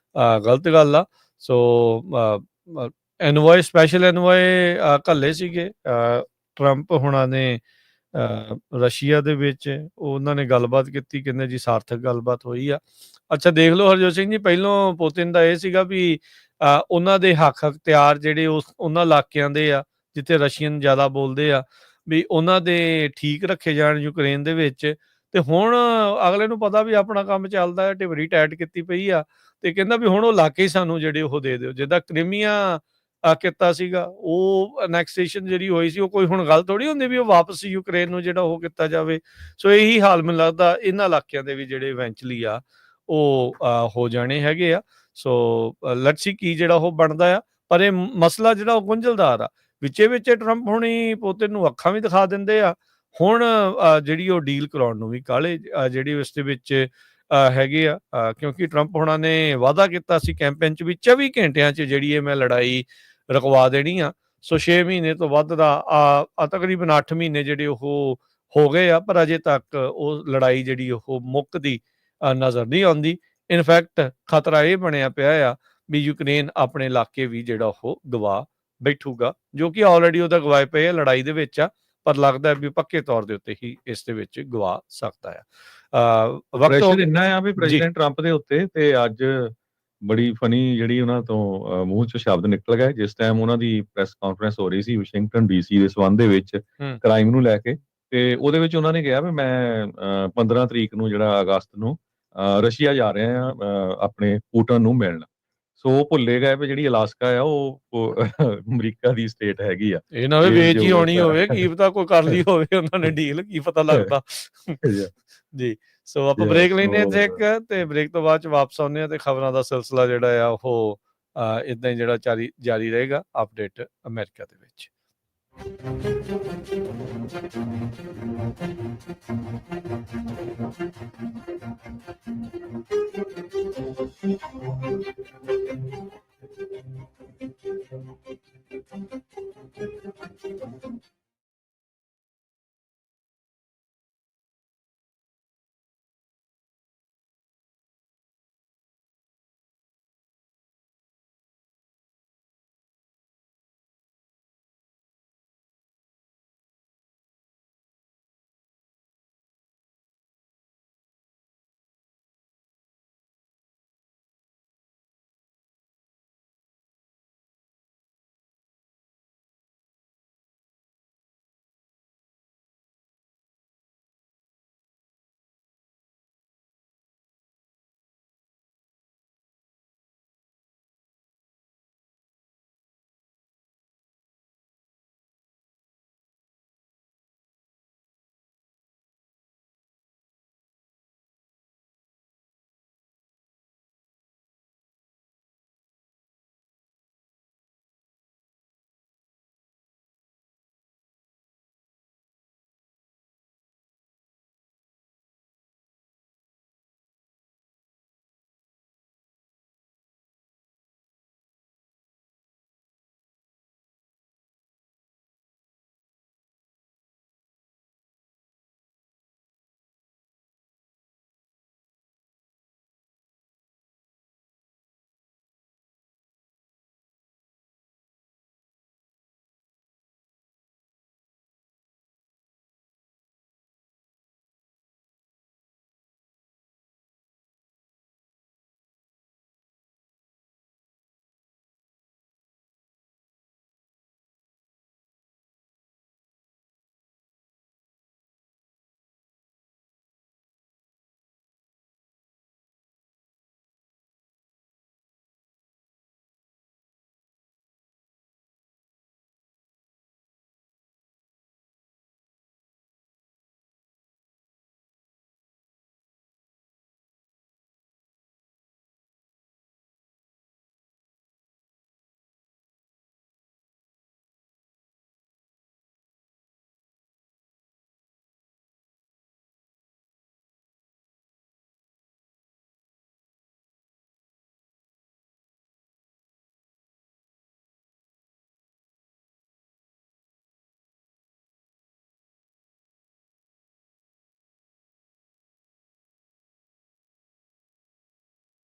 ਗਲਤ ਗੱਲ ਆ। ਸੋ ਐਨਵੋਏ, ਸਪੈਸ਼ਲ ਐਨਵੋਏ ਘੱਲੇ ਸੀਗੇ ਟਰੰਪ ਹੁਣਾਂ ਨੇ ਰਸ਼ੀਆ ਦੇ ਵਿੱਚ। ਉਹਨਾਂ ਨੇ ਗੱਲਬਾਤ ਕੀਤੀ, ਕਹਿੰਦੇ ਜੀ ਸਾਰਥਕ ਗੱਲਬਾਤ ਹੋਈ ਆ। ਅੱਛਾ ਦੇਖ ਲਓ ਹਰਜੋਤ ਸਿੰਘ ਜੀ, ਪਹਿਲੋਂ ਪੁਤਿਨ ਦਾ ਇਹ ਸੀਗਾ ਵੀ ਉਹਨਾਂ ਦੇ ਹੱਕ ਅਖਤਿਆਰ ਜਿਹੜੇ ਉਹਨਾਂ ਇਲਾਕਿਆਂ ਦੇ ਆ ਜਿੱਥੇ ਰਸ਼ੀਅਨ ਜ਼ਿਆਦਾ ਬੋਲਦੇ ਆ, ਵੀ ਉਹਨਾਂ ਦੇ ਠੀਕ ਰੱਖੇ ਜਾਣ ਯੂਕਰੇਨ ਦੇ ਵਿੱਚ। ਤੇ ਹੁਣ ਅਗਲੇ ਨੂੰ ਪਤਾ ਵੀ ਆਪਣਾ ਕੰਮ ਚੱਲਦਾ ਹੈ, ਢਿਬਰੀ ਟਾਈਟ ਕੀਤੀ ਪਈ ਆ, ਤੇ ਕਹਿੰਦਾ ਵੀ ਹੁਣ ਉਹ ਇਲਾਕੇ ਹੀ ਸਾਨੂੰ ਜਿਹੜੇ ਉਹ ਦੇ ਦਿਓ। ਜਿੱਦਾਂ ਕ੍ਰੀਮੀਆ ਕੀਤਾ ਸੀਗਾ, ਉਹ ਅਨੈਕਸੇਸ਼ਨ ਜਿਹੜੀ ਹੋਈ ਸੀ, ਉਹ ਕੋਈ ਹੁਣ ਗੱਲ ਥੋੜੀ ਹੁੰਦੀ ਵੀ ਉਹ ਵਾਪਸ ਯੂਕਰੇਨ ਨੂੰ ਜਿਹੜਾ ਉਹ ਕੀਤਾ ਜਾਵੇ। ਸੋ ਇਹੀ ਹਾਲ ਮੈਨੂੰ ਲੱਗਦਾ ਇਹਨਾਂ ਇਲਾਕਿਆਂ ਦੇ ਵੀ ਜਿਹੜੇ ਇਵੈਂਚੁਅਲੀ ਆ ਉਹ ਹੋ ਜਾਣੇ ਹੈਗੇ ਆ। ਸੋ ਲੈਟਸ ਸੀ ਕੀ ਜਿਹੜਾ ਉਹ ਬਣਦਾ ਆ। ਪਰ ਇਹ ਮਸਲਾ ਜਿਹੜਾ ਉਹ ਗੁੰਝਲਦਾਰ ਆ। ਵਿੱਚੇ ਵਿੱਚੇ ਟਰੰਪ ਹੁਣੀ ਪੁਤਿਨ ਨੂੰ ਅੱਖਾਂ ਵੀ ਦਿਖਾ ਦਿੰਦੇ ਆ। ਹੁਣ ਜਿਹੜੀ ਉਹ ਡੀਲ ਕਰਾਉਣ ਨੂੰ ਵੀ ਕਾਹਲੇ ਜਿਹੜੀ ਉਸ ਦੇ ਵਿੱਚ ਹੈਗੇ ਆ, ਕਿਉਂਕਿ ਟਰੰਪ ਹੁਣਾਂ ਨੇ ਵਾਅਦਾ ਕੀਤਾ ਸੀ ਕੈਂਪੇਨ 'ਚ ਵੀ 24 ਘੰਟਿਆਂ 'ਚ ਜਿਹੜੀ ਇਹ ਮੈਂ ਲੜਾਈ ਰੁਕਵਾ ਦੇਣੀ ਆ। ਸੋ 6 ਮਹੀਨੇ ਤੋਂ ਵੱਧ ਦਾ ਤਕਰੀਬਨ 8 ਮਹੀਨੇ ਜਿਹੜੇ ਉਹ ਹੋ ਗਏ ਆ, ਪਰ ਅਜੇ ਤੱਕ ਉਹ ਲੜਾਈ ਜਿਹੜੀ ਉਹ ਮੁੱਕਦੀ ਨਜ਼ਰ ਨਹੀਂ ਆਉਂਦੀ। ਇਨਫੈਕਟ ਖਤਰਾ ਇਹ ਬਣਿਆ ਪਿਆ ਆ ਵੀ ਯੂਕਰੇਨ ਆਪਣੇ ਇਲਾਕੇ ਵੀ ਜਿਹੜਾ ਉਹ ਗਵਾ ਬੈਠੂਗਾ, ਜੋ ਕਿ ਆਲਰੇਡੀ ਉਹਦਾ ਗਵਾਏ ਪਏ ਆ ਲੜਾਈ ਦੇ ਵਿੱਚ ਆ, ਪਰ ਲੱਗਦਾ ਵੀ ਪੱਕੇ ਤੌਰ ਦੇ ਉੱਤੇ ਹੀ ਇਸ ਦੇ ਵਿੱਚ ਗਵਾ ਸਕਦਾ ਆ। ਵਕਤ ਪ੍ਰੈਸ਼ਰ ਇੰਨਾ ਆ ਵੀ ਜੀ ਪ੍ਰੈਜ਼ੀਡੈਂਟ ਟਰੰਪ ਦੇ ਉੱਤੇ, ਤੇ ਅੱਜ ਬੜੀ ਫਨੀ ਜਿਹੜੀ ਉਹਨਾਂ ਤੋਂ ਮੂੰਹ ਚੋਂ ਸ਼ਬਦ ਨਿਕਲ ਗਏ ਜਿਸ ਟਾਈਮ ਉਹਨਾਂ ਦੀ ਪ੍ਰੈਸ ਕਾਨਫਰੰਸ ਹੋ ਰਹੀ ਸੀ ਵਾਸ਼ਿੰਗਟਨ ਡੀਸੀ ਦੇ ਸੰਬੰਧ ਦੇ ਵਿੱਚ ਹੂੰ ਕ੍ਰਾਈਮ ਨੂੰ ਲੈ ਕੇ। ਤੇ ਉਹਦੇ ਵਿੱਚ ਉਹਨਾਂ ਨੇ ਕਿਹਾ ਵੀ ਮੈਂ 15 ਤਰੀਕ ਨੂੰ ਜਿਹੜਾ ਅਗਸਤ ਨੂੰ ਰਸ਼ੀਆ ਜਾ ਰਿਹਾ ਆ ਆਪਣੇ ਪੁਟਨ ਨੂੰ ਮਿਲਣ। ਸੋ ਉਹ ਭੁੱਲੇ ਗਏ ਵੀ ਜਿਹੜੀ ਅਲਾਸਕਾ ਆ ਉਹ ਅਮਰੀਕਾ ਦੀ ਸਟੇਟ ਹੈਗੀ ਆ। ਇਹ ਨਾ ਹੋਵੇ ਇਹ ਵੇਚ ਹੀ ਜੋ ਆਉਣੀ ਹੋਵੇ, ਕੀ ਪਤਾ ਕੋਈ ਕਰ ਲਈ ਹੋਵੇ ਉਹਨਾਂ ਨੇ ਡੀਲ, ਕੀ ਪਤਾ ਲੱਗਦਾ। ਜੀ ਸੋ ਆਪਾਂ ਬ੍ਰੇਕ ਲੈਂਦੇ ਇੱਥੇ ਇੱਕ, ਤੇ ਬ੍ਰੇਕ ਤੋਂ ਬਾਅਦ ਚ ਵਾਪਸ ਆਉਂਦੇ ਆ ਤੇ ਖਬਰਾਂ ਦਾ ਸਿਲਸਿਲਾ ਜਿਹੜਾ ਆ ਉਹ ਇਦਾਂ ਹੀ ਜਿਹੜਾ ਜਾਰੀ ਰਹੇਗਾ, ਅਪਡੇਟ ਅਮਰੀਕਾ ਦੇ ਵਿੱਚ।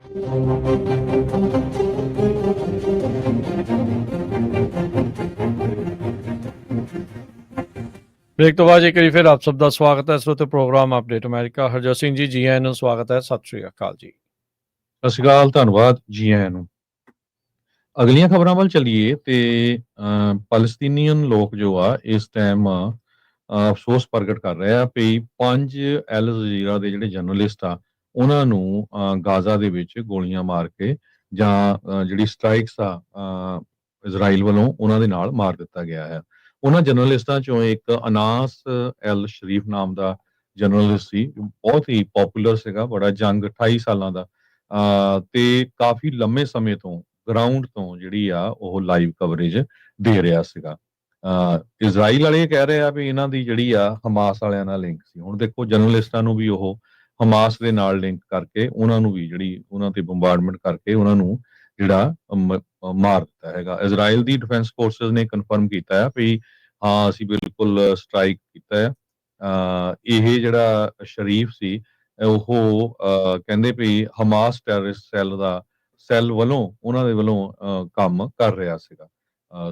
ब्रेक तो बाद एक बारी फिर आप सब का स्वागत है श्रोते program update America Harjot Singh ji आਇਆਂ ਨੂੰ स्वागत है सत श्री अकाल जी। ਸਤਿ ਸ਼੍ਰੀ ਅਕਾਲ, ਧੰਨਵਾਦ, ਜੀ ਆਇਆਂ ਨੂੰ। ਅਗਲੀਆਂ ਖਬਰਾਂ ਵੱਲ ਚੱਲੀਏ ਤੇ ਪੈਲਸਤੀਨੀਅਨ ਲੋਕ ਜੋ ਆ ਇਸ ਟਾਈਮ ਅਫਸੋਸ ਪ੍ਰਗਟ ਕਰ ਰਹੇ ਆ ਵੀ 5 ਅਲ ਜਜ਼ੀਰਾ ਦੇ ਜਿਹੜੇ ਜਰਨਲਿਸਟ ਆ ਉਹਨਾਂ ਨੂੰ ਗਾਜ਼ਾ ਦੇ ਵਿੱਚ ਗੋਲੀਆਂ ਮਾਰ ਕੇ ਜਾਂ ਜਿਹੜੀ ਸਟ੍ਰਾਈਕਸ ਆ ਇਜ਼ਰਾਈਲ ਵੱਲੋਂ ਉਹਨਾਂ ਦੇ ਨਾਲ ਮਾਰ ਦਿੱਤਾ ਗਿਆ ਹੈ। ਉਹਨਾਂ ਜਰਨਲਿਸਟਾਂ ਚੋਂ ਇੱਕ ਅਨਾਸ ਐਲ ਸ਼ਰੀਫ ਨਾਮ ਦਾ ਜਰਨਲਿਸਟ ਸੀ, ਬਹੁਤ ਹੀ ਪਪੂਲਰ ਸੀਗਾ, ਬੜਾ ਜੰਗ 28 ਸਾਲਾਂ ਦਾ ਤੇ ਕਾਫੀ ਲੰਮੇ ਸਮੇਂ ਤੋਂ ਗਰਾਊਂਡ ਤੋਂ ਜਿਹੜੀ ਆ ਉਹ ਲਾਈਵ ਕਵਰੇਜ ਦੇ ਰਿਹਾ ਸੀਗਾ। ਇਜ਼ਰਾਈਲ ਵਾਲੇ ਕਹਿ ਰਹੇ ਆ ਵੀ ਇਹਨਾਂ ਦੀ ਜਿਹੜੀ ਆ ਹਮਾਸ ਵਾਲਿਆਂ ਨਾਲ ਲਿੰਕ ਸੀ। ਹੁਣ ਦੇਖੋ ਜਰਨਲਿਸਟਾਂ ਨੂੰ ਵੀ ਉਹ ਹਮਾਸ ਦੇ ਨਾਲ ਲਿੰਕ ਕਰਕੇ ਉਹਨਾਂ ਨੂੰ ਵੀ ਜਿਹੜੀ ਉਹਨਾਂ ਤੇ ਬੰਬਾਰਡਮੈਂਟ ਕਰਕੇ ਉਹਨਾਂ ਨੂੰ ਜਿਹੜਾ ਮਾਰ ਦਿੱਤਾ ਹੈਗਾ। ਇਜ਼ਰਾਈਲ ਦੀ ਡਿਫੈਂਸ ਫੋਰਸਸ ਨੇ ਕਨਫਰਮ ਕੀਤਾ ਹੈ ਵੀ ਹਾਂ ਅਸੀਂ ਬਿਲਕੁਲ ਸਟ੍ਰਾਈਕ ਕੀਤਾ ਹੈ। ਇਹ ਜਿਹੜਾ ਸ਼ਰੀਫ ਸੀ ਉਹ ਕਹਿੰਦੇ ਵੀ ਹਮਾਸ ਟੈਰਰਿਸਟ ਸੈੱਲ ਵੱਲੋਂ ਉਹਨਾਂ ਦੇ ਵੱਲੋਂ ਕੰਮ ਕਰ ਰਿਹਾ ਸੀਗਾ।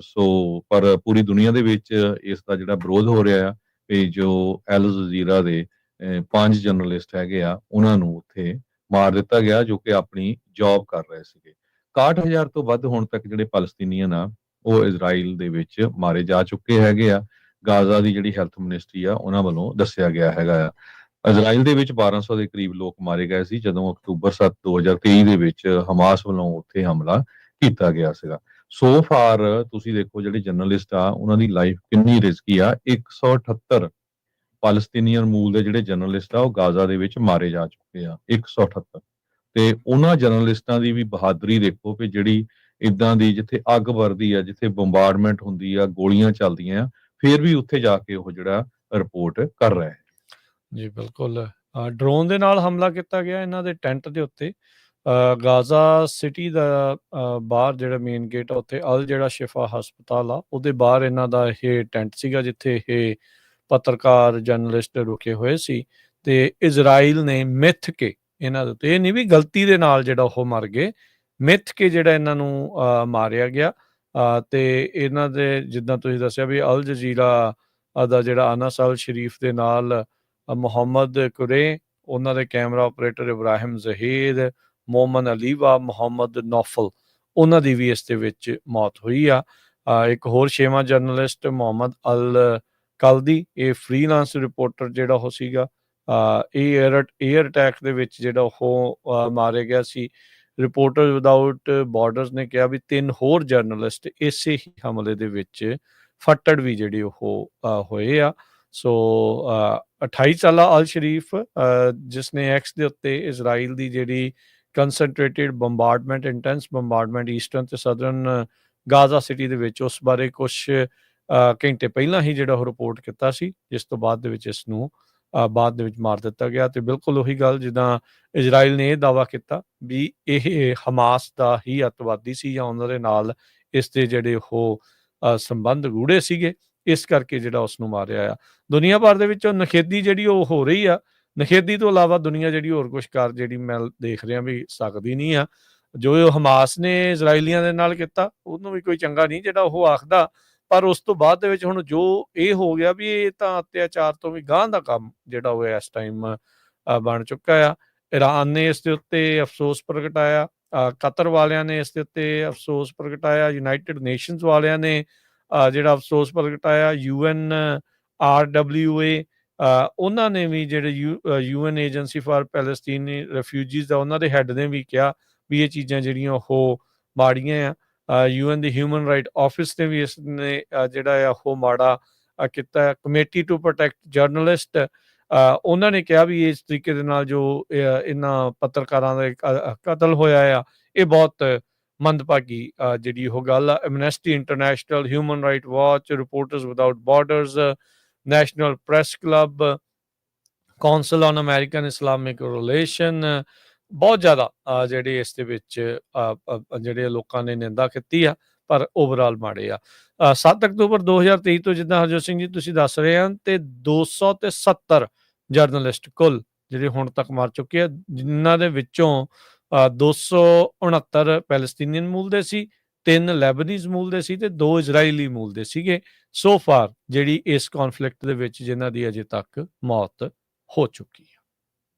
ਸੋ ਪਰ ਪੂਰੀ ਦੁਨੀਆ ਦੇ ਵਿੱਚ ਇਸ ਦਾ ਜਿਹੜਾ ਵਿਰੋਧ ਹੋ ਰਿਹਾ ਆ ਵੀ ਜੋ ਅਲ ਜਜ਼ੀਰਾ ਦੇ 5 ਜਰਨਲਿਸਟ ਹੈਗੇ ਆ ਉਹਨਾਂ ਨੂੰ ਉੱਥੇ ਮਾਰ ਦਿੱਤਾ ਗਿਆ ਜੋ ਕਿ ਆਪਣੀ ਜੌਬ ਕਰ ਰਹੇ ਸੀਗੇ। 61,000 ਤੋਂ ਵੱਧ ਹੁਣ ਤੱਕ ਜਿਹੜੇ ਪੈਲਸਤੀਨੀਅਨ ਆ ਉਹ ਇਜ਼ਰਾਈਲ ਦੇ ਵਿੱਚ ਮਾਰੇ ਜਾ ਚੁੱਕੇ ਹੈਗੇ ਆ। ਗਾਜ਼ਾ ਦੀ ਜਿਹੜੀ ਹੈਲਥ ਮਿਨਿਸਟਰੀ ਆ ਉਹਨਾਂ ਵੱਲੋਂ ਦੱਸਿਆ ਗਿਆ ਹੈਗਾ ਆ। ਇਜ਼ਰਾਈਲ ਦੇ ਵਿੱਚ 1200 ਦੇ ਕਰੀਬ ਲੋਕ ਮਾਰੇ ਗਏ ਸੀ ਜਦੋਂ ਅਕਤੂਬਰ 7 2023 ਦੇ ਵਿੱਚ ਹਮਾਸ ਵੱਲੋਂ ਉੱਥੇ ਹਮਲਾ ਕੀਤਾ ਗਿਆ ਸੀਗਾ। ਸੋ ਫਾਰ ਤੁਸੀਂ ਦੇਖੋ ਜਿਹੜੇ ਜਰਨਲਿਸਟ ਆ ਉਹਨਾਂ ਦੀ ਲਾਈਫ ਕਿੰਨੀ ਰਿਸਕੀ ਆ। 178 ਪੈਲਸਤੀਨੀਅਨ ਮੂਲ ਦੇ ਜਿਹੜੇ ਜਰਨਲਿਸਟ ਆ ਉਹ ਗਾਜ਼ਾ ਦੇ ਵਿੱਚ ਮਾਰੇ ਜਾ ਚੁੱਕੇ ਆ। 178 ਤੇ ਉਹਨਾਂ ਜਰਨਲਿਸਟਾਂ ਦੀ ਵੀ ਬਹਾਦਰੀ ਦੇਖੋ ਕਿ ਜਿਹੜੀ ਇਦਾਂ ਦੀ ਜਿੱਥੇ ਅੱਗ ਵਰਦੀ ਆ, ਜਿੱਥੇ ਬੰਬਾਰਡਮੈਂਟ ਹੁੰਦੀ ਆ, ਗੋਲੀਆਂ ਚੱਲਦੀਆਂ ਆ, ਫਿਰ ਵੀ ਉੱਥੇ ਜਾ ਕੇ ਉਹ ਜਿਹੜਾ ਰਿਪੋਰਟ ਕਰ ਰਹੇ ਹੈ। ਜੀ ਬਿਲਕੁਲ ਡਰੋਨ ਦੇ ਨਾਲ ਹਮਲਾ ਕੀਤਾ ਗਿਆ ਇਹਨਾਂ ਦੇ ਟੈਂਟ ਦੇ ਉੱਤੇ। ਗਾਜ਼ਾ ਸਿਟੀ ਦਾ ਬਾਹਰ ਜਿਹੜਾ ਮੇਨ ਗੇਟ ਆ ਉੱਥੇ ਅਲ ਜਿਹੜਾ ਸ਼ਿਫਾ ਹਸਪਤਾਲ ਆ ਉਹਦੇ ਬਾਹਰ ਇਹਨਾਂ ਦਾ ਇਹ ਟੈਂਟ ਸੀਗਾ ਜਿੱਥੇ ਇਹ ਪੱਤਰਕਾਰ ਜਰਨਲਿਸਟ ਰੁਕੇ ਹੋਏ ਸੀ। ਤੇ ਇਜ਼ਰਾਈਲ ਨੇ ਮਿੱਥ ਕੇ ਇਹਨਾਂ ਦੇ ਉੱਤੇ, ਇਹ ਨਹੀਂ ਵੀ ਗਲਤੀ ਦੇ ਨਾਲ ਜਿਹੜਾ ਉਹ ਮਰ ਗਏ, ਮਿੱਥ ਕੇ ਜਿਹੜਾ ਇਹਨਾਂ ਨੂੰ ਮਾਰਿਆ ਗਿਆ। ਤੇ ਇਹਨਾਂ ਦੇ ਜਿੱਦਾਂ ਤੁਸੀਂ ਦੱਸਿਆ ਵੀ ਅਲ ਜਜ਼ੀਰਾ ਦਾ ਜਿਹੜਾ ਅਨਸ ਅਲ ਸ਼ਰੀਫ ਦੇ ਨਾਲ ਮੁਹੰਮਦ ਕੁਰੇ, ਉਹਨਾਂ ਦੇ ਕੈਮਰਾ ਆਪਰੇਟਰ ਇਬਰਾਹਿਮ ਜ਼ਹੀਦ, ਮੋਮਨ ਅਲੀਵਾ, ਮੁਹੰਮਦ ਨੌਫਲ, ਉਹਨਾਂ ਦੀ ਵੀ ਇਸ ਦੇ ਵਿੱਚ ਮੌਤ ਹੋਈ ਆ। ਇੱਕ ਹੋਰ 6ਵਾਂ ਜਰਨਲਿਸਟ ਮੁਹੰਮਦ ਅਲ ਕਲਦੀ, ਇਹ ਫ੍ਰੀਲਾਂਸ ਰਿਪੋਰਟਰ ਜਿਹੜਾ ਉਹ ਸੀਗਾ, ਇਹ ਏਅਰ ਅਟੈਕ ਦੇ ਵਿੱਚ ਜਿਹੜਾ ਉਹ ਮਾਰਿਆ ਗਿਆ ਸੀ। ਰਿਪੋਰਟਰ ਵਿਦਆਊਟ ਬਾਰਡਰਸ ਨੇ ਕਿਹਾ ਵੀ 3 ਹੋਰ ਜਰਨਲਿਸਟ ਇਸੇ ਹੀ ਹਮਲੇ ਦੇ ਵਿੱਚ ਫੱਟੜ ਵੀ ਜਿਹੜੇ ਉਹ ਹੋਏ ਆ। ਸੋ 28 ਸਾਲਾ ਅਲ ਸ਼ਰੀਫ ਜਿਸ ਨੇ ਐਕਸ ਦੇ ਉੱਤੇ ਇਜ਼ਰਾਈਲ ਦੀ ਜਿਹੜੀ ਕੰਸਨਟ੍ਰੇਟਿਡ ਬੰਬਾਰਡਮੈਂਟ, ਇੰਟੈਂਸ ਬੰਬਾਰਡਮੈਂਟ ਈਸਟਰਨ ਤੇ ਸਦਰਨ ਗਾਜ਼ਾ ਸਿਟੀ ਦੇ ਵਿੱਚ ਉਸ ਬਾਰੇ ਕੁਝ ਘੰਟੇ ਪਹਿਲਾਂ ਹੀ ਜਿਹੜਾ ਉਹ ਰਿਪੋਰਟ ਕੀਤਾ ਸੀ, ਜਿਸ ਤੋਂ ਬਾਅਦ ਦੇ ਵਿੱਚ ਇਸ ਨੂੰ ਬਾਅਦ ਦੇ ਵਿੱਚ ਮਾਰ ਦਿੱਤਾ ਗਿਆ। ਤੇ ਬਿਲਕੁਲ ਉਹੀ ਗੱਲ ਜਿੱਦਾਂ ਇਜ਼ਰਾਈਲ ਨੇ ਇਹ ਦਾਅਵਾ ਕੀਤਾ ਵੀ ਇਹ ਹਮਾਸ ਦਾ ਹੀ ਅੱਤਵਾਦੀ ਸੀ ਜਾਂ ਉਹਨਾਂ ਦੇ ਨਾਲ ਇਸ ਦੇ ਜਿਹੜੇ ਉਹ ਸੰਬੰਧ ਗੂੜੇ ਸੀਗੇ, ਇਸ ਕਰਕੇ ਜਿਹੜਾ ਉਸ ਨੂੰ ਮਾਰਿਆ ਆ। ਦੁਨੀਆ ਭਰ ਦੇ ਵਿੱਚ ਨਖੇਦੀ ਜਿਹੜੀ ਉਹ ਹੋ ਰਹੀ ਆ। ਨਖੇਦੀ ਤੋਂ ਇਲਾਵਾ ਦੁਨੀਆ ਜਿਹੜੀ ਹੋਰ ਕੁਛ ਕਰ ਜਿਹੜੀ ਮੈਂ ਦੇਖ ਰਿਹਾ ਵੀ ਸਕਦੀ ਨਹੀਂ ਆ। ਜੋ ਹਮਾਸ ਨੇ ਇਜ਼ਰਾਈਲੀਆਂ ਦੇ ਨਾਲ ਕੀਤਾ ਉਹਨੂੰ ਵੀ ਕੋਈ ਚੰਗਾ ਨਹੀਂ ਜਿਹੜਾ ਉਹ ਆਖਦਾ, ਪਰ ਉਸ ਤੋਂ ਬਾਅਦ ਦੇ ਵਿੱਚ ਹੁਣ ਜੋ ਇਹ ਹੋ ਗਿਆ ਵੀ ਇਹ ਤਾਂ ਅਤਿਆਚਾਰ ਤੋਂ ਵੀ ਗਾਂਹ ਦਾ ਕੰਮ ਜਿਹੜਾ ਉਹ ਇਸ ਟਾਈਮ ਬਣ ਚੁੱਕਾ ਆ। ਈਰਾਨ ਨੇ ਇਸ ਦੇ ਉੱਤੇ ਅਫਸੋਸ ਪ੍ਰਗਟਾਇਆ, ਕਤਰ ਵਾਲਿਆਂ ਨੇ ਇਸ ਦੇ ਉੱਤੇ ਅਫਸੋਸ ਪ੍ਰਗਟਾਇਆ, ਯੂਨਾਈਟਿਡ ਨੇਸ਼ਨਸ ਵਾਲਿਆਂ ਨੇ ਜਿਹੜਾ ਅਫਸੋਸ ਪ੍ਰਗਟਾਇਆ, UNRWA ਉਹਨਾਂ ਨੇ ਵੀ ਜਿਹੜੇ UN ਏਜੰਸੀ ਫਾਰ ਪੈਲਸਤੀਨੀ ਰੈਫਿਊਜੀਜ਼ ਦਾ ਉਹਨਾਂ ਦੇ ਹੈੱਡ ਨੇ ਵੀ ਕਿਹਾ ਵੀ ਇਹ ਚੀਜ਼ਾਂ ਜਿਹੜੀਆਂ ਉਹ ਮਾੜੀਆਂ ਆ। UN ਦੀ ਹਿਊਮਨ ਰਾਈਟ ਆਫਿਸ ਨੇ ਵੀ ਇਸ ਨੇ ਜਿਹੜਾ ਆ ਉਹ ਮਾੜਾ ਕੀਤਾ। ਕਮੇਟੀ ਟੂ ਪ੍ਰੋਟੈਕਟ ਜਰਨਲਿਸਟ ਉਹਨਾਂ ਨੇ ਕਿਹਾ ਵੀ ਇਸ ਤਰੀਕੇ ਦੇ ਨਾਲ ਜੋ ਇਹਨਾਂ ਪੱਤਰਕਾਰਾਂ ਦਾ ਕਤਲ ਹੋਇਆ ਆ ਇਹ ਬਹੁਤ ਮੰਦਭਾਗੀ ਜਿਹੜੀ ਉਹ ਗੱਲ ਆ। Amnesty international, human right watch, reporters without borders, national press club, council on American Islamic relation, ਬਹੁਤ ਜ਼ਿਆਦਾ ਜਿਹੜੇ ਇਸ ਦੇ ਵਿੱਚ ਜਿਹੜੇ ਲੋਕਾਂ ਨੇ ਨਿੰਦਾ ਕੀਤੀ ਆ, ਪਰ ਓਵਰਆਲ ਮਾੜੇ ਆ। 7 ਅਕਤੂਬਰ 2023 ਤੋਂ ਜਿੱਦਾਂ ਹਰਜੋਤ ਸਿੰਘ ਜੀ ਤੁਸੀਂ ਦੱਸ ਰਹੇ ਹਨ ਤੇ 270 ਜਰਨਲਿਸਟ ਕੁੱਲ ਜਿਹੜੇ ਹੁਣ ਤੱਕ ਮਰ ਚੁੱਕੇ ਆ, ਜਿਨ੍ਹਾਂ ਦੇ ਵਿੱਚੋਂ 269 ਪੈਲਸਤੀਨੀਅਨ ਮੂਲ ਦੇ ਸੀ, 3 ਲੈਬਨੀਜ਼ ਮੂਲ ਦੇ ਸੀ ਤੇ 2 ਇਜ਼ਰਾਈਲੀ ਮੂਲ ਦੇ ਸੀਗੇ ਸੋ ਫਾਰ, ਜਿਹੜੀ ਇਸ ਕੌਨਫਲਿਕਟ ਦੇ ਵਿੱਚ ਜਿਨ੍ਹਾਂ ਦੀ ਅਜੇ ਤੱਕ ਮੌਤ ਹੋ ਚੁੱਕੀ ਹੈ।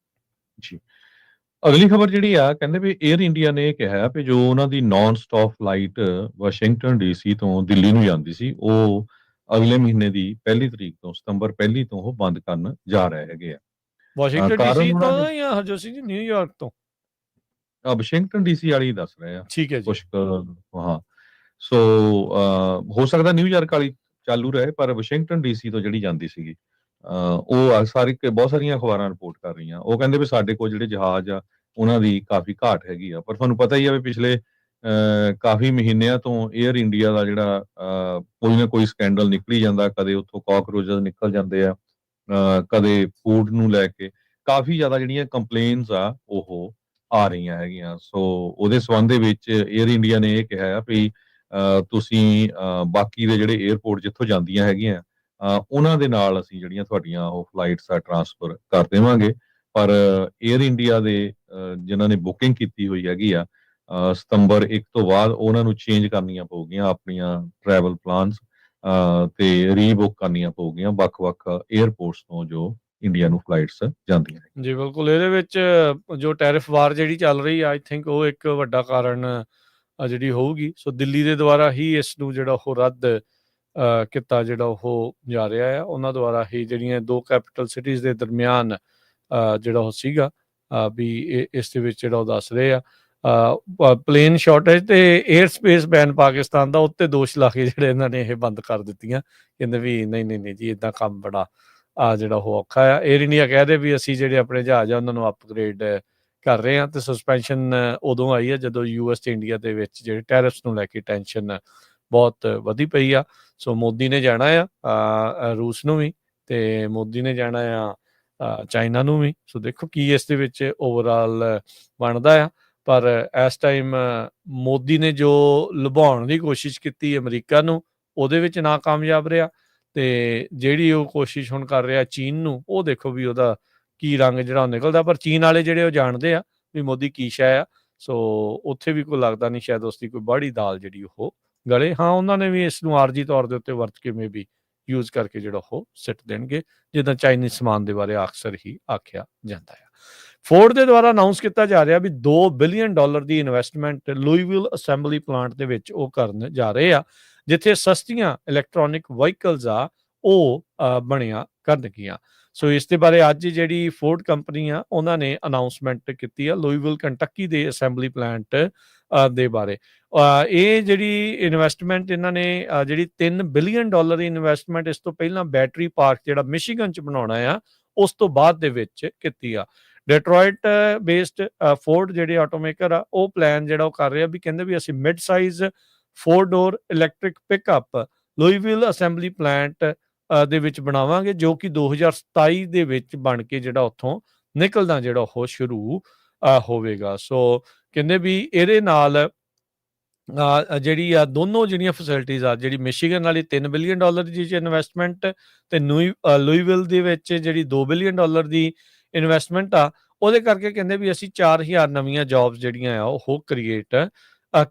ਜੀ। ਅਗਲੀ ਖਬਰ ਜਿਹੜੀ ਆ, ਕਹਿੰਦੇ ਵੀ 에ਅਰ ਇੰਡੀਆ ਨੇ ਇਹ ਕਿਹਾ ਵੀ ਜੋ ਉਹਨਾਂ ਦੀ non stop flight Washington DC ਤੋਂ ਦਿੱਲੀ ਨੂੰ ਜਾਂਦੀ ਸੀ, ਉਹ ਅਗਲੇ ਮਹੀਨੇ ਦੀ 1 ਤਰੀਕ ਤੋਂ, ਸਤੰਬਰ 1 ਤੋਂ ਉਹ ਬੰਦ ਕਰਨ ਜਾ ਰਹੇ ਹੈਗੇ ਆ। ਵਾਸ਼ਿੰਗਟਨ ਕਾਰਨ ਡੀਸੀ ਉਹਨਾਂ ਨੇ ਤੋਂ ਜਾਂ ਹਰਜੋਤ ਸਿੰਘ ਜੀ ਨਿਊਯਾਰਕ ਤੋਂ? ਵਾਸ਼ਿੰਗਟਨ ਡੀਸੀ ਵਾਲੀ ਦੱਸ ਰਹੇ ਆ ਠੀਕ ਹੈ ਜੀ। ਕੁਛ ਹਾਂ। ਸੋ ਹੋ ਸਕਦਾ ਨਿਊਯਾਰਕ ਵਾਲੀ ਚਾਲੂ ਰਹੇ, ਪਰ ਵਾਸ਼ਿੰਗਟਨ ਡੀਸੀ ਤੋਂ ਜਿਹੜੀ ਜਾਂਦੀ ਸੀਗੀ, ਉਹ ਬਹੁਤ ਸਾਰੀਆਂ ਅਖਬਾਰਾਂ ਰਿਪੋਰਟ ਕਰ ਰਹੀਆਂ। ਉਹ ਕਹਿੰਦੇ ਵੀ ਸਾਡੇ ਕੋਲ ਜਿਹੜੇ ਜਹਾਜ਼ ਆ ਉਹਨਾਂ ਦੀ ਕਾਫੀ ਘਾਟ ਹੈਗੀ ਆ, ਪਰ ਤੁਹਾਨੂੰ ਪਤਾ ਹੀ ਆ ਵੀ ਪਿਛਲੇ ਕਾਫੀ ਮਹੀਨਿਆਂ ਤੋਂ 에ਅਰ ਇੰਡੀਆ ਦਾ ਜਿਹੜਾ ਕੋਈ ਨਾ ਕੋਈ ਸਕੈਂਡਲ ਨਿਕਲੀ ਜਾਂਦਾ, ਕਦੇ ਉੱਥੋਂ ਕਾਕਰੋਚਸ ਨਿਕਲ ਜਾਂਦੇ ਆ, ਕਦੇ ਫੂਡ ਨੂੰ ਲੈ ਕੇ ਕਾਫੀ ਜ਼ਿਆਦਾ ਜਿਹੜੀਆਂ ਕੰਪਲੇਨਸ ਆ ਉਹ ਆ ਰਹੀਆਂ ਹੈਗੀਆਂ। ਸੋ ਉਹਦੇ ਸੰਬੰਧ ਦੇ ਵਿੱਚ 에ਅਰ ਇੰਡੀਆ ਨੇ ਇਹ ਕਿਹਾ ਆ ਵੀ ਤੁਸੀਂ ਬਾਕੀ ਦੇ ਜਿਹੜੇ 에ਅਰਪੋਰਟ ਜਿੱਥੋਂ ਜਾਂਦੀਆਂ ਹੈਗੀਆਂ ਉਹਨਾਂ ਦੇ ਨਾਲ ਅਸੀਂ ਜਿਹੜੀਆਂ ਤੁਹਾਡੀਆਂ ਉਹ ਫਲਾਈਟਸ ਆ ਟਰਾਂਸਫਰ ਕਰ ਦੇਵਾਂਗੇ, ਪਰ 에ਅਰ ਇੰਡੀਆ ਦੇ ਜਿਨ੍ਹਾਂ ਨੇ ਬੁਕਿੰਗ ਕੀਤੀ ਹੋਈ ਹੈਗੀ ਆ ਸਤੰਬਰ 1 ਤੋਂ ਬਾਅਦ, ਉਹਨਾਂ ਨੂੰ ਚੇਂਜ ਕਰਨੀਆਂ ਪਊਗੀਆਂ ਆਪਣੀਆਂ ਟਰੈਵਲ ਪਲਾਨਸ ਤੇ ਰੀਬੁੱਕ ਕਰਨੀਆਂ ਪਊਗੀਆਂ ਵੱਖ-ਵੱਖ 에ਅਰਪੋਰਟਸ ਤੋਂ ਜੋ ਇੰਡੀਆ ਨੂੰ ਫਲਾਈਟਸ ਜਾਂਦੀਆਂ ਨੇ। ਜੀ ਬਿਲਕੁਲ, ਇਹਦੇ ਵਿੱਚ ਜੋ ਟੈਰਿਫ ਵਾਰ ਜਿਹੜੀ ਚੱਲ ਰਹੀ ਆਈ ਥਿੰਕ ਉਹ ਇੱਕ ਵੱਡਾ ਕਾਰਨ ਜਿਹੜੀ ਹੋਊਗੀ। ਸੋ ਦਿੱਲੀ ਦੇ ਦੁਆਰਾ ਹੀ ਇਸ ਨੂੰ ਜਿਹੜਾ ਉਹ ਰੱਦ ਕੀਤਾ ਜਿਹੜਾ ਉਹ ਜਾ ਰਿਹਾ ਆ, ਉਹਨਾਂ ਦੁਆਰਾ ਹੀ ਜਿਹੜੀਆਂ 2 ਕੈਪੀਟਲ ਸਿਟੀਜ਼ ਦੇ ਦਰਮਿਆਨ ਜਿਹੜਾ ਉਹ ਸੀਗਾ ਵੀ ਇਸ ਦੇ ਵਿੱਚ ਜਿਹੜਾ ਉਹ ਦੱਸ ਰਹੇ ਆ ਪਲੇਨ ਸ਼ਾਰਟੇਜ ਤੇ 에ਅਰ ਸਪੇਸ ਬੈਨ ਪਾਕਿਸਤਾਨ ਦਾ, ਉੱਤੇ ਦੋਸ਼ ਲਾ ਕੇ ਜਿਹੜੇ ਇਹਨਾਂ ਨੇ ਇਹ ਬੰਦ ਕਰ ਦਿੱਤੀਆਂ। ਕਹਿੰਦੇ ਵੀ ਨਹੀਂ ਜੀ ਇੱਦਾਂ ਕੰਮ ਬੜਾ ਜਿਹੜਾ ਉਹ ਔਖਾ ਆ। 에ਅਰ ਇੰਡੀਆ ਕਹਿ ਰਹੇ ਵੀ ਅਸੀਂ ਜਿਹੜੇ ਆਪਣੇ ਜਹਾਜ਼ ਆ ਉਹਨਾਂ ਨੂੰ ਅਪਗ੍ਰੇਡ ਕਰ ਰਹੇ ਹਾਂ, ਤੇ ਸਸਪੈਂਸ਼ਨ ਉਦੋਂ ਆਈ ਆ ਜਦੋਂ ਯੂਐਸ ਤੇ ਇੰਡੀਆ ਦੇ ਵਿੱਚ ਜਿਹੜੇ ਟੈਰਿਫਸ ਨੂੰ ਲੈ ਕੇ ਟੈਨਸ਼ਨ ਬਹੁਤ ਵਧੀ ਪਈ ਆ। ਸੋ ਮੋਦੀ ਨੇ ਜਾਣਾ ਆ ਰੂਸ ਨੂੰ ਵੀ, ਤੇ ਮੋਦੀ ਨੇ ਜਾਣਾ ਆ ਚਾਈਨਾ ਨੂੰ ਵੀ। ਸੋ ਦੇਖੋ ਕੀ ਇਸ ਦੇ ਵਿੱਚ ਓਵਰਆਲ ਬਣਦਾ ਆ, ਪਰ ਇਸ ਟਾਈਮ ਮੋਦੀ ਨੇ ਜੋ ਲੁਭਾਉਣ ਦੀ ਕੋਸ਼ਿਸ਼ ਕੀਤੀ ਅਮਰੀਕਾ ਨੂੰ, ਉਹਦੇ ਵਿੱਚ ਨਾਕਾਮਯਾਬ ਰਿਹਾ, ਤੇ ਜਿਹੜੀ ਉਹ ਕੋਸ਼ਿਸ਼ ਹੁਣ ਕਰ ਰਿਹਾ ਚੀਨ ਨੂੰ, ਉਹ ਦੇਖੋ ਵੀ ਉਹਦਾ ਕੀ ਰੰਗ ਜਿਹੜਾ ਉਹ ਨਿਕਲਦਾ। ਪਰ ਚੀਨ ਵਾਲੇ ਜਿਹੜੇ ਉਹ ਜਾਣਦੇ ਆ ਵੀ ਮੋਦੀ ਕੀ ਸ਼ੈ ਆ, ਸੋ ਉੱਥੇ ਵੀ ਕੋਈ ਲੱਗਦਾ ਨਹੀਂ ਸ਼ਾਇਦ ਉਸਦੀ ਕੋਈ ਬਾਹੜੀ ਦਾਲ ਜਿਹੜੀ ਉਹ ਗਲੇ। ਹਾਂ, ਉਹਨਾਂ ਨੇ ਵੀ ਇਸ ਨੂੰ ਆਰਜੀ ਤੌਰ ਦੇ ਉੱਤੇ ਵਰਤ ਕੇ ਵੀ ਯੂਜ਼ ਕਰਕੇ ਜਿਹੜਾ ਉਹ ਸਿੱਟ ਦੇਣਗੇ, ਜਿੱਦਾਂ ਚਾਈਨੀਜ਼ ਸਮਾਨ ਦੇ ਬਾਰੇ ਅਕਸਰ ਹੀ ਆਖਿਆ ਜਾਂਦਾ ਆ। ਫੋਰਡ ਦੇ ਦੁਆਰਾ ਅਨਾਉਂਸ ਕੀਤਾ ਜਾ ਰਿਹਾ ਵੀ $2 ਬਿਲੀਅਨ ਦੀ ਇਨਵੈਸਟਮੈਂਟ ਲੂਈਵਿਲ ਅਸੈਂਬਲੀ ਪਲਾਂਟ ਦੇ ਵਿੱਚ ਉਹ ਕਰਨ ਜਾ ਰਹੇ ਆ, ਜਿੱਥੇ ਸਸਤੀਆਂ ਇਲੈਕਟ੍ਰੋਨਿਕ ਵਹੀਕਲਸ ਆ ਉਹ ਬਣਿਆ ਕਰਨਗੀਆਂ। ਸੋ ਇਸ ਦੇ ਬਾਰੇ ਅੱਜ ਜਿਹੜੀ ਫੋਰਡ ਕੰਪਨੀ ਆ ਉਹਨਾਂ ਨੇ ਅਨਾਉਂਸਮੈਂਟ ਕੀਤੀ ਆ ਲੂਈਵਿਲ ਕੰਟਕੀ ਦੇ ਅਸੈਂਬਲੀ ਪਲਾਂਟ ਦੇ ਬਾਰੇ। ਇਹ ਜਿਹੜੀ ਇਨਵੈਸਟਮੈਂਟ ਇਹਨਾਂ ਨੇ ਜਿਹੜੀ $3 ਬਿਲੀਅਨ ਦੀ ਇਨਵੈਸਟਮੈਂਟ ਇਸ ਤੋਂ ਪਹਿਲਾਂ ਬੈਟਰੀ ਪਾਰਕ ਜਿਹੜਾ ਮਿਸ਼ੀਗਨ 'ਚ ਬਣਾਉਣਾ ਆ, ਉਸ ਤੋਂ ਬਾਅਦ ਦੇ ਵਿੱਚ ਕੀਤੀ ਆ। ਡੈਟਰੋਇਟ ਬੇਸਡ ਫੋਰਡ ਜਿਹੜੇ ਆਟੋਮੇਕਰ ਆ ਉਹ ਪਲਾਨ ਜਿਹੜਾ ਉਹ ਕਰ ਰਿਹਾ ਵੀ ਕਹਿੰਦੇ ਵੀ ਅਸੀਂ ਮਿਡ ਸਾਈਜ਼ 4 ਡੋਰ ਇਲੈਕਟ੍ਰਿਕ ਪਿਕਅਪ ਲੂਈਵਿਲ ਅਸੈਂਬਲੀ ਪਲਾਂਟ ਦੇ ਵਿੱਚ ਬਣਾਵਾਂਗੇ, ਜੋ ਕਿ 2027 ਦੇ ਵਿੱਚ ਬਣ ਕੇ ਜਿਹੜਾ ਉੱਥੋਂ ਨਿਕਲਦਾ ਜਿਹੜਾ ਉਹ ਸ਼ੁਰੂ ਹੋਵੇਗਾ। ਸੋ ਕਹਿੰਦੇ ਵੀ ਇਹਦੇ ਨਾਲ ਜਿਹੜੀ ਆ ਦੋਨੋਂ ਜਿਹੜੀਆਂ ਫੈਸਿਲਿਟੀਜ਼ ਆ, ਜਿਹੜੀ ਮਿਸ਼ੀਗਨ ਵਾਲੀ $3 ਬਿਲੀਅਨ ਦੀ ਇਨਵੈਸਟਮੈਂਟ ਤੇ ਲੂਈਵਿਲ ਦੇ ਵਿੱਚ ਜਿਹੜੀ $2 ਬਿਲੀਅਨ ਦੀ ਇਨਵੈਸਟਮੈਂਟ ਆ, ਉਹਦੇ ਕਰਕੇ ਕਹਿੰਦੇ ਵੀ ਅਸੀਂ 4000 ਨਵੀਆਂ ਜੌਬਸ ਜਿਹੜੀਆਂ ਆ ਉਹ ਕ੍ਰੀਏਟ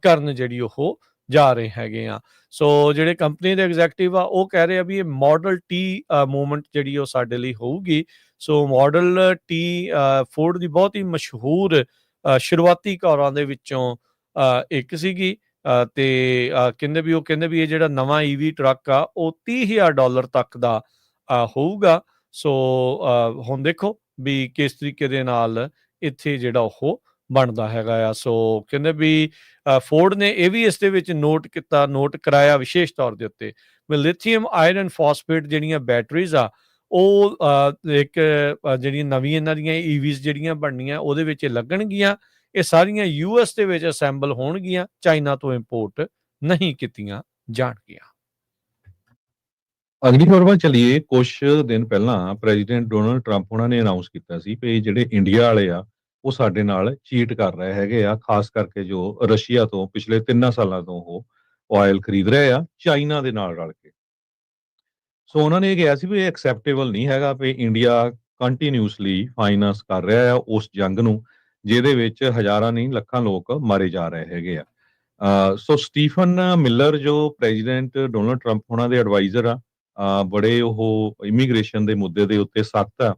ਕਰਨ ਜਿਹੜੀ ਉਹ ਜਾ ਰਹੇ ਹੈਗੇ ਆ। ਸੋ ਜਿਹੜੇ ਕੰਪਨੀ ਦੇ ਐਗਜ਼ੈਕਟਿਵ ਆ ਉਹ ਕਹਿ ਰਹੇ ਆ ਵੀ ਇਹ ਮਾਡਲ ਟੀ ਮੂਵਮੈਂਟ ਜਿਹੜੀ ਉਹ ਸਾਡੇ ਲਈ ਹੋਊਗੀ। ਸੋ ਮਾਡਲ ਟੀ ਫੋਰਡ ਦੀ ਬਹੁਤ ਹੀ ਮਸ਼ਹੂਰ ਸ਼ੁਰੂਆਤੀ ਕਾਰਾਂ ਦੇ ਵਿੱਚੋਂ ਇੱਕ ਸੀਗੀ, ਤੇ ਕਹਿੰਦੇ ਵੀ ਇਹ ਜਿਹੜਾ ਨਵਾਂ ਈਵੀ ਟਰੱਕ ਆ ਉਹ $30,000 ਤੱਕ ਦਾ ਹੋਊਗਾ। ਸੋ ਹੁਣ ਦੇਖੋ ਵੀ ਕਿਸ ਤਰੀਕੇ ਦੇ ਨਾਲ ਇੱਥੇ ਜਿਹੜਾ ਉਹ ਬਣਦਾ ਹੈਗਾ ਆ। ਸੋ ਕਹਿੰਦੇ ਵੀ ਫੋਰਡ ਨੇ ਇਹ ਵੀ ਇਸ ਦੇ ਵਿੱਚ ਨੋਟ ਕਰਾਇਆ ਵਿਸ਼ੇਸ਼ ਤੌਰ ਦੇ ਉੱਤੇ ਵੀ ਲਿਥੀਅਮ ਆਇਰਨ ਫਾਸਫੇਟ ਜਿਹੜੀਆਂ ਬੈਟਰੀਜ਼ ਆ ਉਹ ਇੱਕ ਜਿਹੜੀਆਂ ਨਵੀਂ ਇਹਨਾਂ ਦੀਆਂ ਈਵੀਜ਼ ਜਿਹੜੀਆਂ ਬਣਨੀਆਂ ਉਹਦੇ ਵਿੱਚ ਲੱਗਣਗੀਆਂ। ਇਹ ਸਾਰੀਆਂ ਯੂਐਸ ਦੇ ਵਿੱਚ ਅਸੈਂਬਲ ਹੋਣਗੀਆਂ, ਚਾਈਨਾ ਤੋਂ ਇੰਪੋਰਟ ਨਹੀਂ ਕੀਤੀਆਂ ਜਾਣਗੀਆਂ। ਅਗਲੀ ਖਬਰ ਵੱਲ ਚੱਲੀਏ। ਕੁਛ ਦਿਨ ਪਹਿਲਾਂ ਪ੍ਰੈਜ਼ੀਡੈਂਟ ਡੋਨਲਡ ਟਰੰਪ ਉਹਨਾਂ ਨੇ ਅਨਾਉਂਸ ਕੀਤਾ ਸੀ ਵੀ ਜਿਹੜੇ ਇੰਡੀਆ ਵਾਲੇ ਆ ਉਹ ਸਾਡੇ ਨਾਲ ਚੀਟ ਕਰ ਰਹੇ ਹੈਗੇ ਆ, ਖਾਸ ਕਰਕੇ ਜੋ ਰਸ਼ੀਆ ਤੋਂ ਪਿਛਲੇ 3 ਸਾਲਾਂ ਤੋਂ ਉਹ ਆਇਲ ਖਰੀਦ ਰਹੇ ਆ ਚਾਈਨਾ ਦੇ ਨਾਲ ਰਲ ਕੇ। ਸੋ ਉਹਨਾਂ ਨੇ ਇਹ ਕਿਹਾ ਸੀ ਵੀ ਇਹ ਐਕਸੈਪਟੇਬਲ ਨਹੀਂ ਹੈਗਾ ਵੀ ਇੰਡੀਆ ਕੰਟੀਨਿਊਸਲੀ ਫਾਈਨਾਂਸ ਕਰ ਰਿਹਾ ਆ ਉਸ ਜੰਗ ਨੂੰ, ਜਿਹਦੇ ਵਿੱਚ ਹਜ਼ਾਰਾਂ ਨਹੀਂ ਲੱਖਾਂ ਲੋਕ ਮਾਰੇ ਜਾ ਰਹੇ ਹੈਗੇ ਆ। ਸੋ ਸਟੀਫਨ ਮਿਲਰ ਜੋ ਪ੍ਰੈਜ਼ੀਡੈਂਟ ਡੋਨਲਡ ਟਰੰਪ ਉਹਨਾਂ ਦੇ ਐਡਵਾਈਜ਼ਰ ਆ, ਬੜੇ ਉਹ ਇਮੀਗ੍ਰੇਸ਼ਨ ਦੇ ਮੁੱਦੇ ਦੇ ਉੱਤੇ ਸਖਤ ਆ।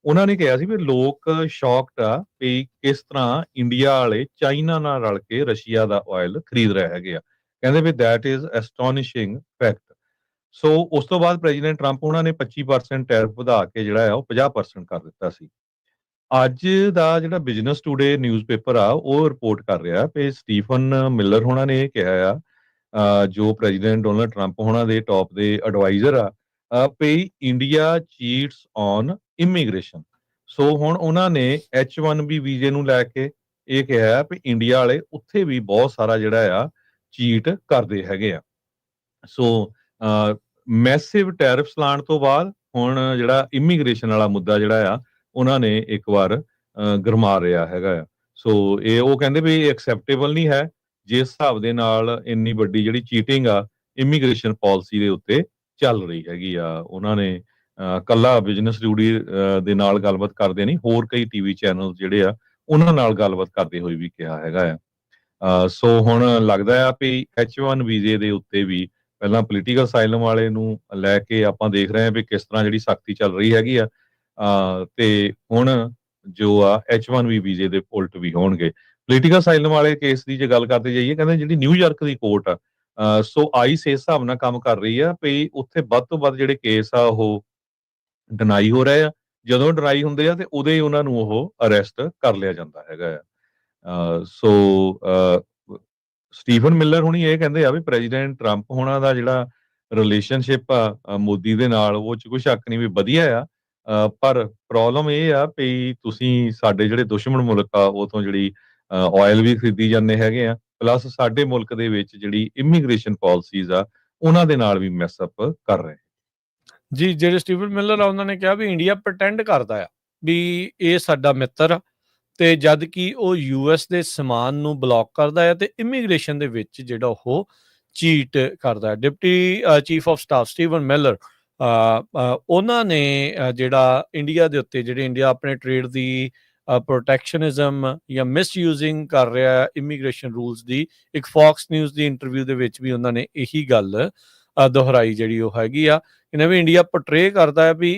ਉਹਨਾਂ ਨੇ ਕਿਹਾ ਸੀ ਵੀ ਲੋਕ ਸ਼ੌਕਡ ਆ ਵੀ ਕਿਸ ਤਰ੍ਹਾਂ ਇੰਡੀਆ ਵਾਲੇ ਚਾਈਨਾ ਨਾਲ ਰਲ ਕੇ ਰਸ਼ੀਆ ਦਾ ਆਇਲ ਖਰੀਦ ਰਹੇ ਹੈਗੇ ਆ। ਕਹਿੰਦੇ ਵੀ ਦੈਟ ਇਜ਼ ਐਸਟੋਨਿਸ਼ਿੰਗ ਫੈਕਟ। ਸੋ ਉਸ ਤੋਂ ਬਾਅਦ ਪ੍ਰੈਜ਼ੀਡੈਂਟ ਟਰੰਪ ਉਹਨਾਂ ਨੇ 25% ਟੈਰਿਫ ਵਧਾ ਕੇ ਜਿਹੜਾ ਆ ਉਹ 50% ਕਰ ਦਿੱਤਾ ਸੀ। ਅੱਜ ਦਾ ਜਿਹੜਾ ਬਿਜ਼ਨਸ ਟੂਡੇ ਨਿਊਜ਼ਪੇਪਰ ਆ ਉਹ ਰਿਪੋਰਟ ਕਰ ਰਿਹਾ ਕਿ ਸਟੀਫਨ ਮਿਲਰ ਹੋਣਾ ਨੇ ਇਹ ਕਿਹਾ ਆ, ਜੋ ਪ੍ਰੈਜ਼ੀਡੈਂਟ ਡੋਨਲਡ ਟਰੰਪ ਹੋਣਾ ਦੇ ਟੌਪ ਦੇ ਐਡਵਾਈਜ਼ਰ ਆ, ਵੀ ਇੰਡੀਆ ਚੀਟਸ ਔਨ ਇਮੀਗ੍ਰੇਸ਼ਨ। ਸੋ ਹੁਣ ਉਹਨਾਂ ਨੇ H1B ਵੀਜ਼ੇ ਨੂੰ ਲੈ ਕੇ ਇਹ ਕਿਹਾ ਵੀ ਇੰਡੀਆ ਵਾਲੇ ਉੱਥੇ ਵੀ ਬਹੁਤ ਸਾਰਾ ਜਿਹੜਾ ਆ ਚੀਟ ਕਰਦੇ ਹੈਗੇ ਆ। ਸੋ ਮੈਸਿਵ ਟੈਰਿਫਸ ਲਾਉਣ ਤੋਂ ਬਾਅਦ ਹੁਣ ਜਿਹੜਾ ਇਮੀਗ੍ਰੇਸ਼ਨ ਵਾਲਾ ਮੁੱਦਾ ਜਿਹੜਾ ਆ ਉਹਨਾਂ ਨੇ ਇੱਕ ਵਾਰ ਗਰਮਾ ਰਿਹਾ ਹੈਗਾ ਆ। ਸੋ ਇਹ ਉਹ ਕਹਿੰਦੇ ਵੀ ਇਹ ਐਕਸੈਪਟੇਬਲ ਨਹੀਂ ਹੈ ਜਿਸ ਹਿਸਾਬ ਦੇ ਨਾਲ ਇੰਨੀ ਵੱਡੀ ਜਿਹੜੀ ਚੀਟਿੰਗ ਆ ਇਮੀਗ੍ਰੇਸ਼ਨ ਪਾਲਿਸੀ ਦੇ ਉੱਤੇ ਚੱਲ ਰਹੀ ਹੈਗੀ ਆ। ਉਹਨਾਂ ਨੇ ਕੱਲਾ ਬਿਜ਼ਨਸ ਟੂਡੇ ਦੇ ਨਾਲ ਗੱਲਬਾਤ ਕਰਦੇ ਨਹੀਂ, ਹੋਰ ਕਈ ਟੀਵੀ ਚੈਨਲ ਜਿਹੜੇ ਆ ਉਹਨਾਂ ਨਾਲ ਗੱਲਬਾਤ ਕਰਦੇ ਹੋਏ ਵੀ ਕਿਹਾ ਹੈਗਾ ਆ। ਸੋ ਹੁਣ ਲੱਗਦਾ ਆ ਵੀ H1 ਵੀਜ਼ੇ ਦੇ ਉੱਤੇ ਵੀ ਪਹਿਲਾਂ ਪੋਲੀਟੀਕਲ ਅਸਾਈਲਮ ਵਾਲੇ ਨੂੰ ਲੈ ਕੇ ਆਪਾਂ ਦੇਖ ਰਹੇ ਹਾਂ ਵੀ ਕਿਸ ਤਰ੍ਹਾਂ ਜਿਹੜੀ ਸਖਤੀ ਚੱਲ ਰਹੀ ਹੈਗੀ ਆ, ਤੇ ਹੁਣ ਜੋ ਆ H1B ਵੀਜ਼ੇ ਦੇ ਉਲਟ ਵੀ ਹੋਣਗੇ। ਪੋਲੀਟੀਕਲ ਅਸਾਈਲਮ ਵਾਲੇ ਕੇਸ ਦੀ ਜੇ ਗੱਲ ਕਰਦੇ ਜਾਈਏ, ਕਹਿੰਦੇ ਜਿਹੜੀ ਨਿਊਯਾਰਕ ਦੀ ਕੋਰਟ ਆ, ਸੋ ਆਈਸ ਇਸ ਹਿਸਾਬ ਨਾਲ ਕੰਮ ਕਰ ਰਹੀ ਆ ਵੀ ਉੱਥੇ ਵੱਧ ਤੋਂ ਵੱਧ ਜਿਹੜੇ ਕੇਸ ਆ ਉਹ ਡਿਨਾਈ ਹੋ ਰਹੇ ਆ। ਜਦੋਂ ਡਿਨਾਈ ਹੁੰਦੇ ਆ ਤੇ ਉਦੋਂ ਹੀ ਉਹਨਾਂ ਨੂੰ ਉਹ ਅਰੈਸਟ ਕਰ ਲਿਆ ਜਾਂਦਾ ਹੈਗਾ ਆ। ਸੋ ਸਟੀਫਨ ਮਿਲਰ ਹੁਣੀ ਇਹ ਕਹਿੰਦੇ ਆ ਵੀ ਪ੍ਰੈਜ਼ੀਡੈਂਟ ਟਰੰਪ ਹੋਣਾ ਦਾ ਜਿਹੜਾ ਰਿਲੇਸ਼ਨਸ਼ਿਪ ਆ ਮੋਦੀ ਦੇ ਨਾਲ, ਉਹ ਚ ਕੋਈ ਸ਼ੱਕ ਨਹੀਂ ਵੀ ਵਧੀਆ ਆ। ਪਰ ਪ੍ਰੋਬਲਮ ਇਹ ਆ ਵੀ ਤੁਸੀਂ ਸਾਡੇ ਜਿਹੜੇ ਦੁਸ਼ਮਣ ਮੁਲਕ ਆ ਉਹ ਤੋਂ ਜਿਹੜੀ ਆਇਲ ਵੀ ਖਰੀਦੀ ਜਾਂਦੇ ਹੈਗੇ ਆ, ਪਲੱਸ ਸਾਡੇ ਮੁਲਕ ਦੇ ਵਿੱਚ ਜਿਹੜੀ ਇਮੀਗ੍ਰੇਸ਼ਨ ਪਾਲਿਸੀਜ਼ ਆ ਉਹਨਾਂ ਦੇ ਨਾਲ ਵੀ ਮੈਸਅਪ ਕਰ ਰਹੇ। ਜੀ, ਜਿਹੜੇ ਸਟੀਵਨ ਮਿਲਰ ਆ ਉਹਨਾਂ ਨੇ ਕਿਹਾ ਵੀ ਇੰਡੀਆ ਪ੍ਰਟੈਂਡ ਕਰਦਾ ਆ ਵੀ ਇਹ ਸਾਡਾ ਮਿੱਤਰ ਆ, ਤੇ ਜਦ ਕਿ ਉਹ ਯੂਐਸ ਦੇ ਸਮਾਨ ਨੂੰ ਬਲੌਕ ਕਰਦਾ ਹੈ ਤੇ ਇਮੀਗ੍ਰੇਸ਼ਨ ਦੇ ਵਿੱਚ ਜਿਹੜਾ ਉਹ ਚੀਟ ਕਰਦਾ ਹੈ। Deputy chief of staff Steven Miller ਉਹਨਾਂ ਨੇ ਜਿਹੜਾ ਇੰਡੀਆ ਦੇ ਉੱਤੇ, ਜਿਹੜੇ ਇੰਡੀਆ ਆਪਣੇ ਟ੍ਰੇਡ ਦੀ ਪ੍ਰੋਟੈਕਸ਼ਨਿਜ਼ਮ ਜਾਂ ਮਿਸਯੂਜ਼ਿੰਗ ਕਰ ਰਿਹਾ ਇਮੀਗ੍ਰੇਸ਼ਨ ਰੂਲਸ ਦੀ, ਇੱਕ ਫੌਕਸ ਨਿਊਜ਼ ਦੀ ਇੰਟਰਵਿਊ ਦੇ ਵਿੱਚ ਵੀ ਉਹਨਾਂ ਨੇ ਇਹੀ ਗੱਲ ਦੁਹਰਾਈ ਜਿਹੜੀ ਉਹ ਹੈਗੀ ਆ। ਕਹਿੰਦੇ ਵੀ ਇੰਡੀਆ ਪੋਰਟਰੇ ਕਰਦਾ ਹੈ ਵੀ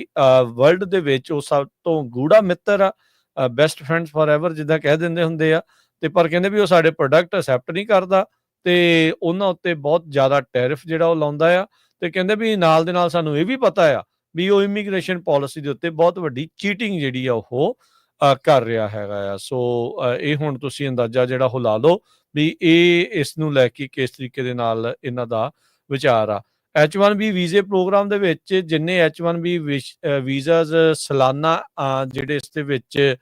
ਵਰਲਡ ਦੇ ਵਿੱਚ ਉਹ ਸਭ ਤੋਂ ਗੂੜਾ ਮਿੱਤਰ ਆ, ਬੈਸਟ ਫਰੈਂਡਸ ਫੋਰਐਵਰ ਜਿੱਦਾਂ ਕਹਿ ਦਿੰਦੇ ਹੁੰਦੇ ਆ। ਤੇ ਪਰ ਕਹਿੰਦੇ ਵੀ ਉਹ ਸਾਡੇ ਪ੍ਰੋਡਕਟ ਅਸੈਪਟ ਨਹੀਂ ਕਰਦਾ ਤੇ ਉਹਨਾਂ ਉੱਤੇ ਬਹੁਤ ਜ਼ਿਆਦਾ ਟੈਰਿਫ ਜਿਹੜਾ ਉਹ ਲਾਉਂਦਾ ਆ। ਤੇ ਕਹਿੰਦੇ ਵੀ ਨਾਲ ਦੇ ਨਾਲ ਸਾਨੂੰ ਇਹ ਵੀ ਪਤਾ ਆ ਵੀ ਉਹ ਇਮੀਗ੍ਰੇਸ਼ਨ ਪਾਲਿਸੀ ਦੇ ਉੱਤੇ ਬਹੁਤ ਵੱਡੀ ਚੀਟਿੰਗ ਜਿਹੜੀ ਆ ਉਹ ਕਰ ਰਿਹਾ ਹੈਗਾ ਆ। ਸੋ ਇਹ ਹੁਣ ਤੁਸੀਂ ਅੰਦਾਜ਼ਾ ਜਿਹੜਾ ਉਹ ਲਾ ਲਓ ਵੀ ਇਹ ਇਸ ਨੂੰ ਲੈ ਕੇ ਕਿਸ ਤਰੀਕੇ ਦੇ ਨਾਲ ਇਹਨਾਂ ਦਾ ਵਿਚਾਰ ਆ। H1B ਵੀਜ਼ੇ ਪ੍ਰੋਗਰਾਮ ਦੇ ਵਿੱਚ ਜਿੰਨੇ H1B ਵੀਜ਼ਾਜ਼ ਸਾਲਾਨਾ ਜਿਹੜੇ ਇਸ ਦੇ ਵਿੱਚ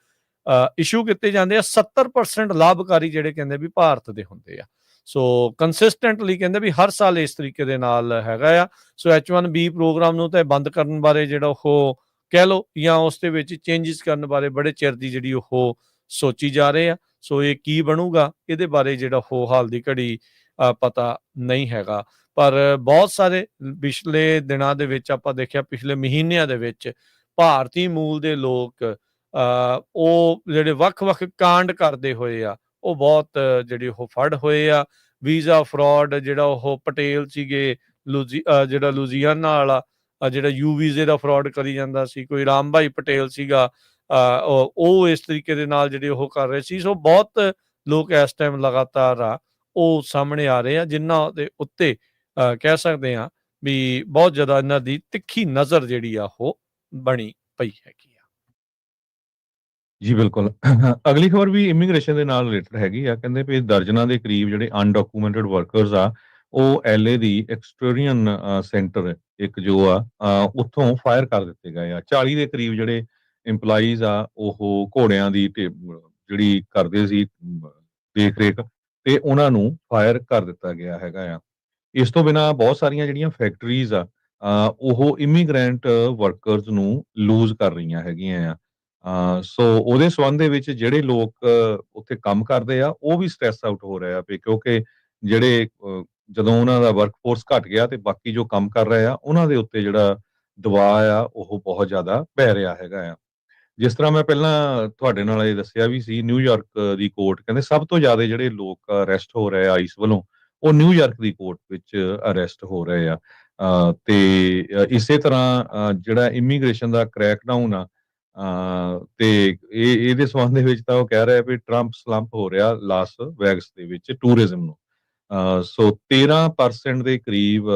ਇਸ਼ੂ ਕੀਤੇ ਜਾਂਦੇ ਆ, 70% ਲਾਭਕਾਰੀ ਜਿਹੜੇ ਕਹਿੰਦੇ ਵੀ ਭਾਰਤ ਦੇ ਹੁੰਦੇ ਆ। ਸੋ ਕੰਸਿਸਟੈਂਟਲੀ ਕਹਿੰਦੇ ਵੀ ਹਰ ਸਾਲ ਇਸ ਤਰੀਕੇ ਦੇ ਨਾਲ ਹੈਗਾ ਆ। ਸੋ H1B ਪ੍ਰੋਗਰਾਮ ਨੂੰ ਤਾਂ ਬੰਦ ਕਰਨ ਬਾਰੇ ਜਿਹੜਾ ਉਹ ਕਹਿ ਲਓ ਜਾਂ ਉਸ ਦੇ ਵਿੱਚ ਚੇਂਜਿਸ ਕਰਨ ਬਾਰੇ ਬੜੇ ਚਿਰ ਦੀ ਜਿਹੜੀ ਉਹ ਸੋਚੀ ਜਾ ਰਹੇ ਆ। ਸੋ ਇਹ ਕੀ ਬਣੂਗਾ ਇਹਦੇ ਬਾਰੇ ਜਿਹੜਾ ਉਹ ਹਾਲ ਦੀ ਘੜੀ ਪਤਾ ਨਹੀਂ ਹੈਗਾ। ਪਰ ਬਹੁਤ ਸਾਰੇ ਪਿਛਲੇ ਦਿਨਾਂ ਦੇ ਵਿੱਚ ਆਪਾਂ ਦੇਖਿਆ, ਪਿਛਲੇ ਮਹੀਨਿਆਂ ਦੇ ਵਿੱਚ ਭਾਰਤੀ ਮੂਲ ਦੇ ਲੋਕ ਉਹ ਜਿਹੜੇ ਵੱਖ-ਵੱਖ ਕਾਂਡ ਕਰਦੇ ਹੋਏ ਆ, ਉਹ ਬਹੁਤ ਜਿਹੜੇ ਉਹ ਫੜ ਹੋਏ ਆ। ਵੀਜ਼ਾ ਫਰਾਡ ਜਿਹੜਾ ਉਹ ਪਟੇਲ ਸੀਗੇ, ਜਿਹੜਾ ਲੁਧਿਆਣਾ ਵਾਲਾ ਜਿਹੜਾ ਯੂ ਵੀਜ਼ੇ ਦਾ ਫਰਾਡ ਕਰੀ ਜਾਂਦਾ ਸੀ, ਕੋਈ ਰਾਮ ਭਾਈ ਪਟੇਲ ਸੀਗਾ, ਉਹ ਇਸ ਤਰੀਕੇ ਦੇ ਨਾਲ ਜਿਹੜੇ ਉਹ ਕਰ ਰਹੇ ਸੀ। ਸੋ ਬਹੁਤ ਲੋਕ ਇਸ ਟਾਈਮ ਲਗਾਤਾਰ ਆ ਉਹ ਸਾਹਮਣੇ ਆ ਰਹੇ ਆ, ਜਿਨ੍ਹਾਂ ਦੇ ਉੱਤੇ ਕਹਿ ਸਕਦੇ ਹਾਂ ਵੀ ਬਹੁਤ ਜ਼ਿਆਦਾ ਇਹਨਾਂ ਦੀ ਤਿੱਖੀ ਨਜ਼ਰ ਜਿਹੜੀ ਆ ਉਹ ਬਣੀ ਪਈ ਹੈਗੀ ਆ। ਜੀ ਬਿਲਕੁਲ। ਅਗਲੀ ਖਬਰ ਵੀ ਇਮੀਗ੍ਰੇਸ਼ਨ ਦੇ ਨਾਲ ਰਿਲੇਟਡ ਹੈਗੀ ਆ। ਕਹਿੰਦੇ ਵੀ ਦਰਜਨਾਂ ਦੇ ਕਰੀਬ ਜਿਹੜੇ ਅਨਡਾਕੂਮੈਂਟਡ ਵਰਕਰਸ ਆ ਉਹ LA ਦੀ ਐਕਸਟਰੀਅਨ ਸੈਂਟਰ ਇੱਕ ਜੋ ਆ ਉੱਥੋਂ ਫਾਇਰ ਕਰ ਦਿੱਤੇ ਗਏ ਆ। 40 ਦੇ ਕਰੀਬ ਜਿਹੜੇ EMPLOYEES ਆ ਉਹ ਘੋੜਿਆਂ ਦੀ ਜਿਹੜੀ ਕਰਦੇ ਸੀ ਦੇਖ ਰੇਖ, ਤੇ ਉਹਨਾਂ ਨੂੰ ਫਾਇਰ ਕਰ ਦਿੱਤਾ ਗਿਆ ਹੈਗਾ ਆ। ਇਸ ਤੋਂ ਬਿਨਾਂ ਬਹੁਤ ਸਾਰੀਆਂ ਜਿਹੜੀਆਂ ਫੈਕਟਰੀਜ਼ ਆ ਉਹ ਇਮੀਗ੍ਰੈਂਟ ਵਰਕਰਸ ਨੂੰ ਲੂਜ਼ ਕਰ ਰਹੀਆਂ ਹੈਗੀਆਂ ਆ। ਸੋ ਉਹਦੇ ਸੰਬੰਧ ਦੇ ਵਿੱਚ ਜਿਹੜੇ ਲੋਕ ਉੱਥੇ ਕੰਮ ਕਰਦੇ ਆ ਉਹ ਵੀ ਸਟ੍ਰੈਸ ਆਊਟ ਹੋ ਰਹੇ ਆ ਵੀ ਕਿਉਂਕਿ ਜਿਹੜੇ ਜਦੋਂ ਉਹਨਾਂ ਦਾ ਵਰਕਫੋਰਸ ਘਟ ਗਿਆ ਤੇ ਬਾਕੀ ਜੋ ਕੰਮ ਕਰ ਰਹੇ ਆ ਉਹਨਾਂ ਦੇ ਉੱਤੇ ਜਿਹੜਾ ਦਬਾਅ ਆ ਉਹ ਬਹੁਤ ਜ਼ਿਆਦਾ ਪੈ ਰਿਹਾ ਹੈਗਾ ਆ। ਜਿਸ ਤਰ੍ਹਾਂ ਮੈਂ ਪਹਿਲਾਂ ਤੁਹਾਡੇ ਨਾਲ ਇਹ ਦੱਸਿਆ ਵੀ ਸੀ, ਨਿਊਯਾਰਕ ਦੀ ਕੋਰਟ ਕਹਿੰਦੇ ਸਭ ਤੋਂ ਜ਼ਿਆਦਾ ਜਿਹੜੇ ਲੋਕ ਅਰੈਸਟ ਹੋ ਰਹੇ ਆ ਆਈਸ ਵੱਲੋਂ, ਉਹ ਨਿਊਯਾਰਕ ਦੀ ਕੋਰਟ ਵਿੱਚ ਅਰੈਸਟ ਹੋ ਰਹੇ ਆ। ਤੇ ਇਸੇ ਤਰ੍ਹਾਂ ਜਿਹੜਾ ਇਮੀਗ੍ਰੇਸ਼ਨ ਦਾ ਕ੍ਰੈਕਡਾਊਨ ਆ, ਤੇ ਇਹਦੇ ਸੰਬੰਧ ਦੇ ਵਿੱਚ ਤਾਂ ਉਹ ਕਹਿ ਰਿਹਾ ਵੀ ਟਰੰਪ ਸਲੰਪ ਹੋ ਰਿਹਾ ਲਾਸ ਵੈਗਸ ਦੇ ਵਿੱਚ ਟੂਰਿਜ਼ਮ ਨੂੰ। ਸੋ 13% ਦੇ ਕਰੀਬ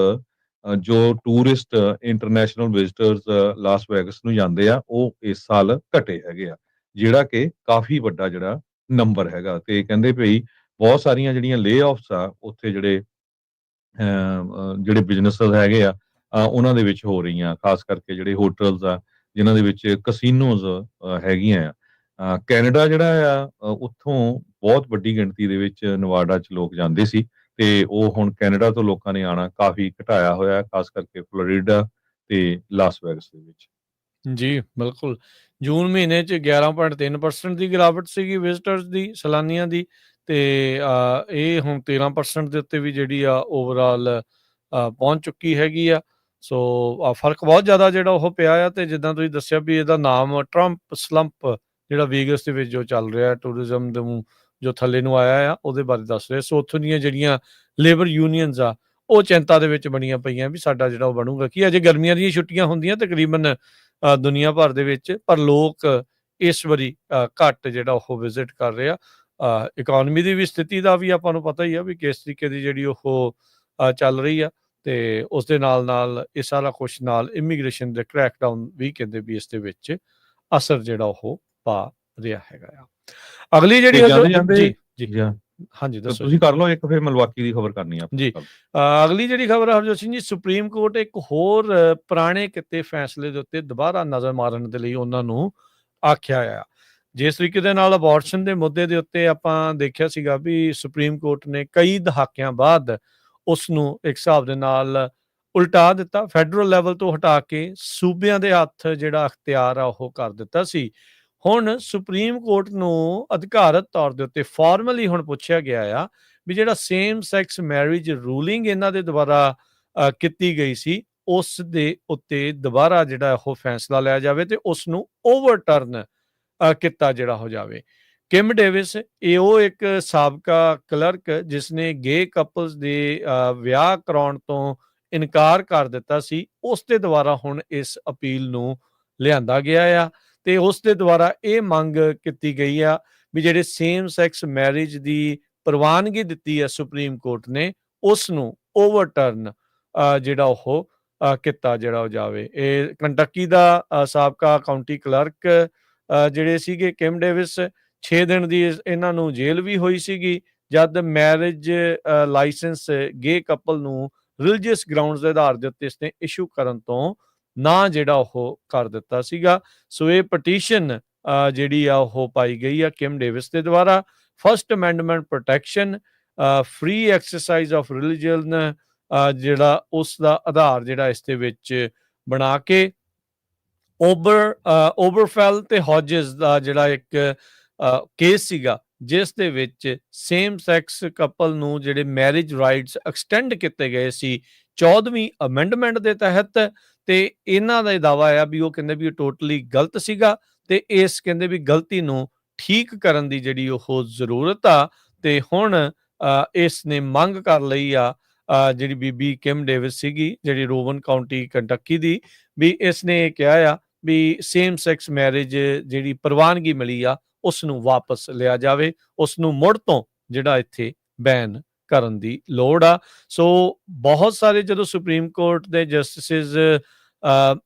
ਜੋ tourist international visitors Las Vegas ਨੂੰ ਜਾਂਦੇ ਆ, ਉਹ ਇਸ ਸਾਲ ਘਟੇ ਹੈਗੇ ਆ, ਜਿਹੜਾ ਕਿ ਕਾਫੀ ਵੱਡਾ ਜਿਹੜਾ ਨੰਬਰ ਹੈਗਾ। ਤੇ ਕਹਿੰਦੇ ਭਈ ਬਹੁਤ ਸਾਰੀਆਂ ਜਿਹੜੀਆਂ ਲੇ ਆਫਸ ਆ ਉੱਥੇ ਜਿਹੜੇ ਬਿਜ਼ਨੈਸਸ ਹੈਗੇ ਆ, ਉਹਨਾਂ ਦੇ ਵਿੱਚ ਹੋ ਰਹੀਆਂ, ਖਾਸ ਕਰਕੇ ਜਿਹੜੇ ਹੋਟਲਸ ਆ ਜਿਨ੍ਹਾਂ ਦੇ ਵਿੱਚ ਕਸੀਨੋਜ਼ ਹੈਗੀਆਂ ਆ। ਕੈਨੇਡਾ ਜਿਹੜਾ ਆ, ਉੱਥੋਂ ਬਹੁਤ ਵੱਡੀ ਗਿਣਤੀ ਦੇ ਵਿੱਚ ਨਵਾਡਾ 'ਚ ਲੋਕ ਜਾਂਦੇ ਸੀ, ਤੇ ਉਹ ਹੁਣ ਕੈਨੇਡਾ ਤੋਂ ਲੋਕਾਂ ਨੇ ਆਉਣਾ ਕਾਫੀ ਘਟਾਇਆ ਹੋਇਆ, ਖਾਸ ਕਰਕੇ ਫਲੋਰੀਡਾ ਤੇ ਲਾਸ ਵੈਗਸ ਦੇ ਵਿੱਚ। ਜੀ, ਬਿਲਕੁਲ। ਜੂਨ ਮਹੀਨੇ 'ਚ 11.3% ਦੀ ਗਿਰਾਵਟ ਸੀਗੀ ਵਿਜ਼ਿਟਰਸ ਦੀ, ਸੈਲਾਨੀਆਂ ਦੀ, ਤੇ ਇਹ ਹੁਣ 13% ਦੇ ਉੱਤੇ ਵੀ ਜਿਹੜੀ ਆ ਓਵਰਆਲ ਪਹੁੰਚ ਚੁੱਕੀ ਹੈਗੀ ਆ। ਸੋ ਫਰਕ ਬਹੁਤ ਜ਼ਿਆਦਾ ਜਿਹੜਾ ਉਹ ਪਿਆ ਆ। ਤੇ ਜਿੱਦਾਂ ਤੁਸੀਂ ਦੱਸਿਆ ਵੀ ਇਹਦਾ ਨਾਮ ਟਰੰਪ ਸਲੰਪ ਜਿਹੜਾ ਵੇਗਸ ਦੇ ਵਿੱਚ ਜੋ ਚੱਲ ਰਿਹਾ ਟੂਰਿਜ਼ਮ ਨੂੰ ਜੋ ਥੱਲੇ ਨੂੰ ਆਇਆ ਆ, ਉਹਦੇ ਬਾਰੇ ਦੱਸ ਰਹੇ। ਸੋ ਉੱਥੋਂ ਦੀਆਂ ਜਿਹੜੀਆਂ ਲੇਬਰ ਯੂਨੀਅਨਸ ਆ, ਉਹ ਚਿੰਤਾ ਦੇ ਵਿੱਚ ਬਣੀਆਂ ਪਈਆਂ ਵੀ ਸਾਡਾ ਜਿਹੜਾ ਉਹ ਬਣੂਗਾ ਕੀ। ਅਜੇ ਗਰਮੀਆਂ ਦੀਆਂ ਛੁੱਟੀਆਂ ਹੁੰਦੀਆਂ ਤਕਰੀਬਨ ਦੁਨੀਆ ਭਰ ਦੇ ਵਿੱਚ, ਪਰ ਲੋਕ ਇਸ ਵਾਰੀ ਘੱਟ ਜਿਹੜਾ ਉਹ ਵਿਜ਼ਿਟ ਕਰ ਰਹੇ ਆ। ਇਕੋਨਮੀ ਦੀ ਵੀ ਸਥਿਤੀ ਦਾ ਵੀ ਆਪਾਂ ਨੂੰ ਪਤਾ ਹੀ ਆ ਵੀ ਕਿਸ ਤਰੀਕੇ ਦੀ ਜਿਹੜੀ ਉਹ ਚੱਲ ਰਹੀ ਆ, ਤੇ ਉਸ ਦੇ ਨਾਲ ਇਹ ਸਾਰਾ ਕੁਛ ਨਾਲ ਇਮੀਗ੍ਰੇਸ਼ਨ ਦੇ ਕ੍ਰੈਕਡਾਊਨ ਵੀ ਕਹਿੰਦੇ ਵੀ ਇਸ ਦੇ ਵਿੱਚ ਅਸਰ ਜਿਹੜਾ ਉਹ ਪਾ ਰਿਹਾ ਹੈਗਾ ਆ। ਅਗਲੀ ਜਿਹੜੀ ਤੇ ਜਾਂਦੇ ਜਾਂਦੇ ਜੀ ਜੀ ਜੀ ਹਾਂ, ਹਾਂਜੀ ਤੇ ਦੱਸੋ ਤੁਸੀਂ ਕਰ ਲਓ ਇੱਕ, ਫਿਰ ਮਿਲਵਾਕੀ ਦੀ ਖਬਰ ਕਰਨੀ ਆ ਆਪਾਂ ਜੀ। ਕੱਲ੍ਹ। ਅਗਲੀ ਜਿਹੜੀ ਖਬਰ ਹੈ ਹਰਜੋਤ ਸਿੰਘ ਜੀ, ਸੁਪਰੀਮ ਕੋਰਟ ਇੱਕ ਹੋਰ ਪੁਰਾਣੇ ਕੀਤੇ ਫੈਸਲੇ ਦੇ ਉੱਤੇ ਦੁਬਾਰਾ ਨਜ਼ਰ ਮਾਰਨ ਦੇ ਲਈ ਉਹਨਾਂ ਨੂੰ ਆਖਿਆ ਆ। ਜਿਸ ਤਰੀਕੇ ਦੇ ਨਾਲ ਅਬੋਰਸ਼ਨ ਦੇ ਮੁੱਦੇ ਦੇ ਉੱਤੇ ਆਪਾਂ ਦੇਖਿਆ ਸੀਗਾ ਵੀ ਸੁਪਰੀਮ ਕੋਰਟ ਨੇ ਕਈ ਦਹਾਕਿਆਂ ਬਾਅਦ ਉਸ ਨੂੰ ਇੱਕ ਹਿਸਾਬ ਦੇ ਨਾਲ ਉਲਟਾ ਦਿੱਤਾ, ਫੈਡਰਲ ਲੈਵਲ ਤੋਂ ਹਟਾ ਕੇ ਸੂਬਿਆਂ ਦੇ ਹੱਥ ਜਿਹੜਾ ਅਖਤਿਆਰ ਆ ਉਹ ਕਰ ਦਿੱਤਾ ਸੀ। ਹੁਣ ਸੁਪਰੀਮ ਕੋਰਟ ਨੂੰ ਅਧਿਕਾਰਤ ਤੌਰ ਦੇ ਉੱਤੇ ਫਾਰਮਲੀ ਹੁਣ ਪੁੱਛਿਆ ਗਿਆ ਆ ਵੀ ਜਿਹੜਾ ਸੇਮ ਸੈਕਸ ਮੈਰਿਜ ਰੂਲਿੰਗ ਇਹਨਾਂ ਦੇ ਦੁਆਰਾ ਕੀਤੀ ਗਈ ਸੀ, ਉਸ ਦੇ ਉੱਤੇ ਦੁਬਾਰਾ ਜਿਹੜਾ ਉਹ ਫੈਸਲਾ ਲਿਆ ਜਾਵੇ ਤੇ ਉਸ ਨੂੰ ਓਵਰਟਰਨ ਕੀਤਾ ਜਿਹੜਾ ਹੋ ਜਾਵੇ। ਕਿਮ ਡੇਵਿਸ, ਇਹ ਉਹ ਇੱਕ ਸਾਬਕਾ ਕਲਰਕ ਜਿਸਨੇ ਗੇ ਕਪਲਸ ਦੇ ਵਿਆਹ ਕਰਾਉਣ ਤੋਂ ਇਨਕਾਰ ਕਰ ਦਿੱਤਾ ਸੀ, ਉਸ ਦੇ ਦੁਆਰਾ ਹੁਣ ਇਸ ਅਪੀਲ ਨੂੰ ਲਿਆਂਦਾ ਗਿਆ ਆ, ਤੇ ਉਸ ਦੇ ਦੁਆਰਾ ਇਹ ਮੰਗ ਕੀਤੀ ਗਈ ਆ ਵੀ ਜਿਹੜੇ ਸੇਮ ਸੈਕਸ ਮੈਰਿਜ ਦੀ ਪ੍ਰਵਾਨਗੀ ਦਿੱਤੀ ਹੈ ਸੁਪਰੀਮ ਕੋਰਟ ਨੇ, ਉਸ ਨੂੰ ਓਵਰਟਰਨ ਜਿਹੜਾ ਉਹ ਕੀਤਾ ਜਿਹੜਾ ਹੋ ਜਾਵੇ। ਇਹ ਕੰਟਕੀ ਦਾ ਸਾਬਕਾ ਕਾਉਂਟੀ ਕਲਰਕ ਜਿਹੜੇ ਸੀਗੇ ਕਿਮ ਡੇਵਿਸ, 6 ਦਿਨ ਦੀ ਇਹਨਾਂ ਨੂੰ ਜੇਲ੍ਹ ਵੀ ਹੋਈ ਸੀਗੀ ਜਦ ਮੈਰਿਜ ਲਾਇਸੈਂਸ ਗੇ ਕਪਲ ਨੂੰ ਰਿਲੀਜੀਅਸ ਗਰਾਊਂਡਸ ਦੇ ਆਧਾਰ ਦੇ ਉੱਤੇ ਇਸਨੇ ਇਸ਼ੂ ਕਰਨ ਤੋਂ ਨਾ ਜਿਹੜਾ ਉਹ ਕਰ ਦਿੱਤਾ ਸੀਗਾ। ਸੋ ਇਹ ਪਟੀਸ਼ਨ ਜਿਹੜੀ ਆ ਉਹ ਪਾਈ ਗਈ ਆ ਕਿਮ ਡੇਵਿਸ ਦੇ ਦੁਆਰਾ। First amendment protection, free exercise of religion, ਜਿਹੜਾ ਉਸ ਦਾ ਆਧਾਰ ਜਿਹੜਾ ਇਸ ਦੇ ਵਿੱਚ ਬਣਾ ਕੇ ਓਬਰਫੈਲ ਤੇ ਹੌਜਸ ਦਾ ਜਿਹੜਾ ਇੱਕ ਕੇਸ ਸੀਗਾ ਜਿਸ ਦੇ ਵਿੱਚ ਸੇਮ ਸੈਕਸ ਕਪਲ ਨੂੰ ਜਿਹੜੇ ਮੈਰਿਜ ਰਾਈਟਸ ਐਕਸਟੈਂਡ ਕੀਤੇ ਗਏ ਸੀ 14ਵੀਂ ਅਮੈਂਡਮੈਂਟ ਦੇ ਤਹਿਤ, ਤੇ ਇਹਨਾਂ ਦਾ ਦਾਅਵਾ ਆ ਵੀ ਉਹ ਕਹਿੰਦੇ ਵੀ ਉਹ ਟੋਟਲੀ ਗਲਤ ਸੀਗਾ ਤੇ ਇਸ ਕਹਿੰਦੇ ਵੀ ਗਲਤੀ ਨੂੰ ਠੀਕ ਕਰਨ ਦੀ ਜਿਹੜੀ ਉਹ ਜ਼ਰੂਰਤ ਆ। ਤੇ ਹੁਣ ਇਸ ਨੇ ਮੰਗ ਕਰ ਲਈ ਆ ਜਿਹੜੀ ਬੀਬੀ ਕਿਮ ਡੇਵਿਸ ਸੀਗੀ ਜਿਹੜੀ ਰੋਵਨ ਕਾਉਂਟੀ ਕੰਟਕੀ ਦੀ, ਵੀ ਇਸ ਨੇ ਕਿਹਾ ਆ ਵੀ ਸੇਮ ਸੈਕਸ ਮੈਰਿਜ ਜਿਹੜੀ ਪ੍ਰਵਾਨਗੀ ਮਿਲੀ ਆ ਉਸ ਨੂੰ ਵਾਪਸ ਲਿਆ ਜਾਵੇ, ਉਸ ਨੂੰ ਮੁੜ ਤੋਂ ਜਿਹੜਾ ਇੱਥੇ ਬੈਨ ਕਰਨ ਦੀ ਲੋੜ ਆ। ਸੋ ਬਹੁਤ ਸਾਰੇ ਜਦੋਂ ਸੁਪਰੀਮ ਕੋਰਟ ਦੇ ਜਸਟਿਸਿਸ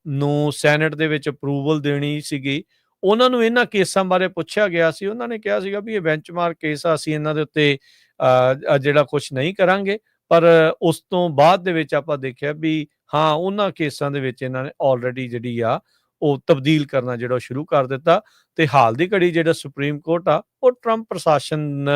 ਨੂੰ ਸੈਨੇਟ ਦੇ ਵਿੱਚ ਅਪਰੂਵਲ ਦੇਣੀ ਸੀਗੀ, ਉਹਨਾਂ ਨੂੰ ਇਹਨਾਂ ਕੇਸਾਂ ਬਾਰੇ ਪੁੱਛਿਆ ਗਿਆ ਸੀ। ਉਹਨਾਂ ਨੇ ਕਿਹਾ ਸੀਗਾ ਵੀ ਇਹ ਬੈਂਚਮਾਰਕ ਕੇਸ ਆ, ਅਸੀਂ ਇਹਨਾਂ ਦੇ ਉੱਤੇ ਜਿਹੜਾ ਕੁਛ ਨਹੀਂ ਕਰਾਂਗੇ। ਪਰ ਉਸ ਤੋਂ ਬਾਅਦ ਦੇ ਵਿੱਚ ਆਪਾਂ ਦੇਖਿਆ ਵੀ ਹਾਂ ਉਹਨਾਂ ਕੇਸਾਂ ਦੇ ਵਿੱਚ ਇਹਨਾਂ ਨੇ ਆਲਰੇਡੀ ਜਿਹੜੀ ਆ ਉਹ ਤਬਦੀਲ ਕਰਨਾ ਜਿਹੜਾ ਸ਼ੁਰੂ ਕਰ ਦਿੱਤਾ। ਤੇ ਹਾਲ ਦੀ ਘੜੀ ਜਿਹੜਾ ਸੁਪਰੀਮ ਕੋਰਟ ਆ ਉਹ ਟਰੰਪ ਪ੍ਰਸ਼ਾਸਨ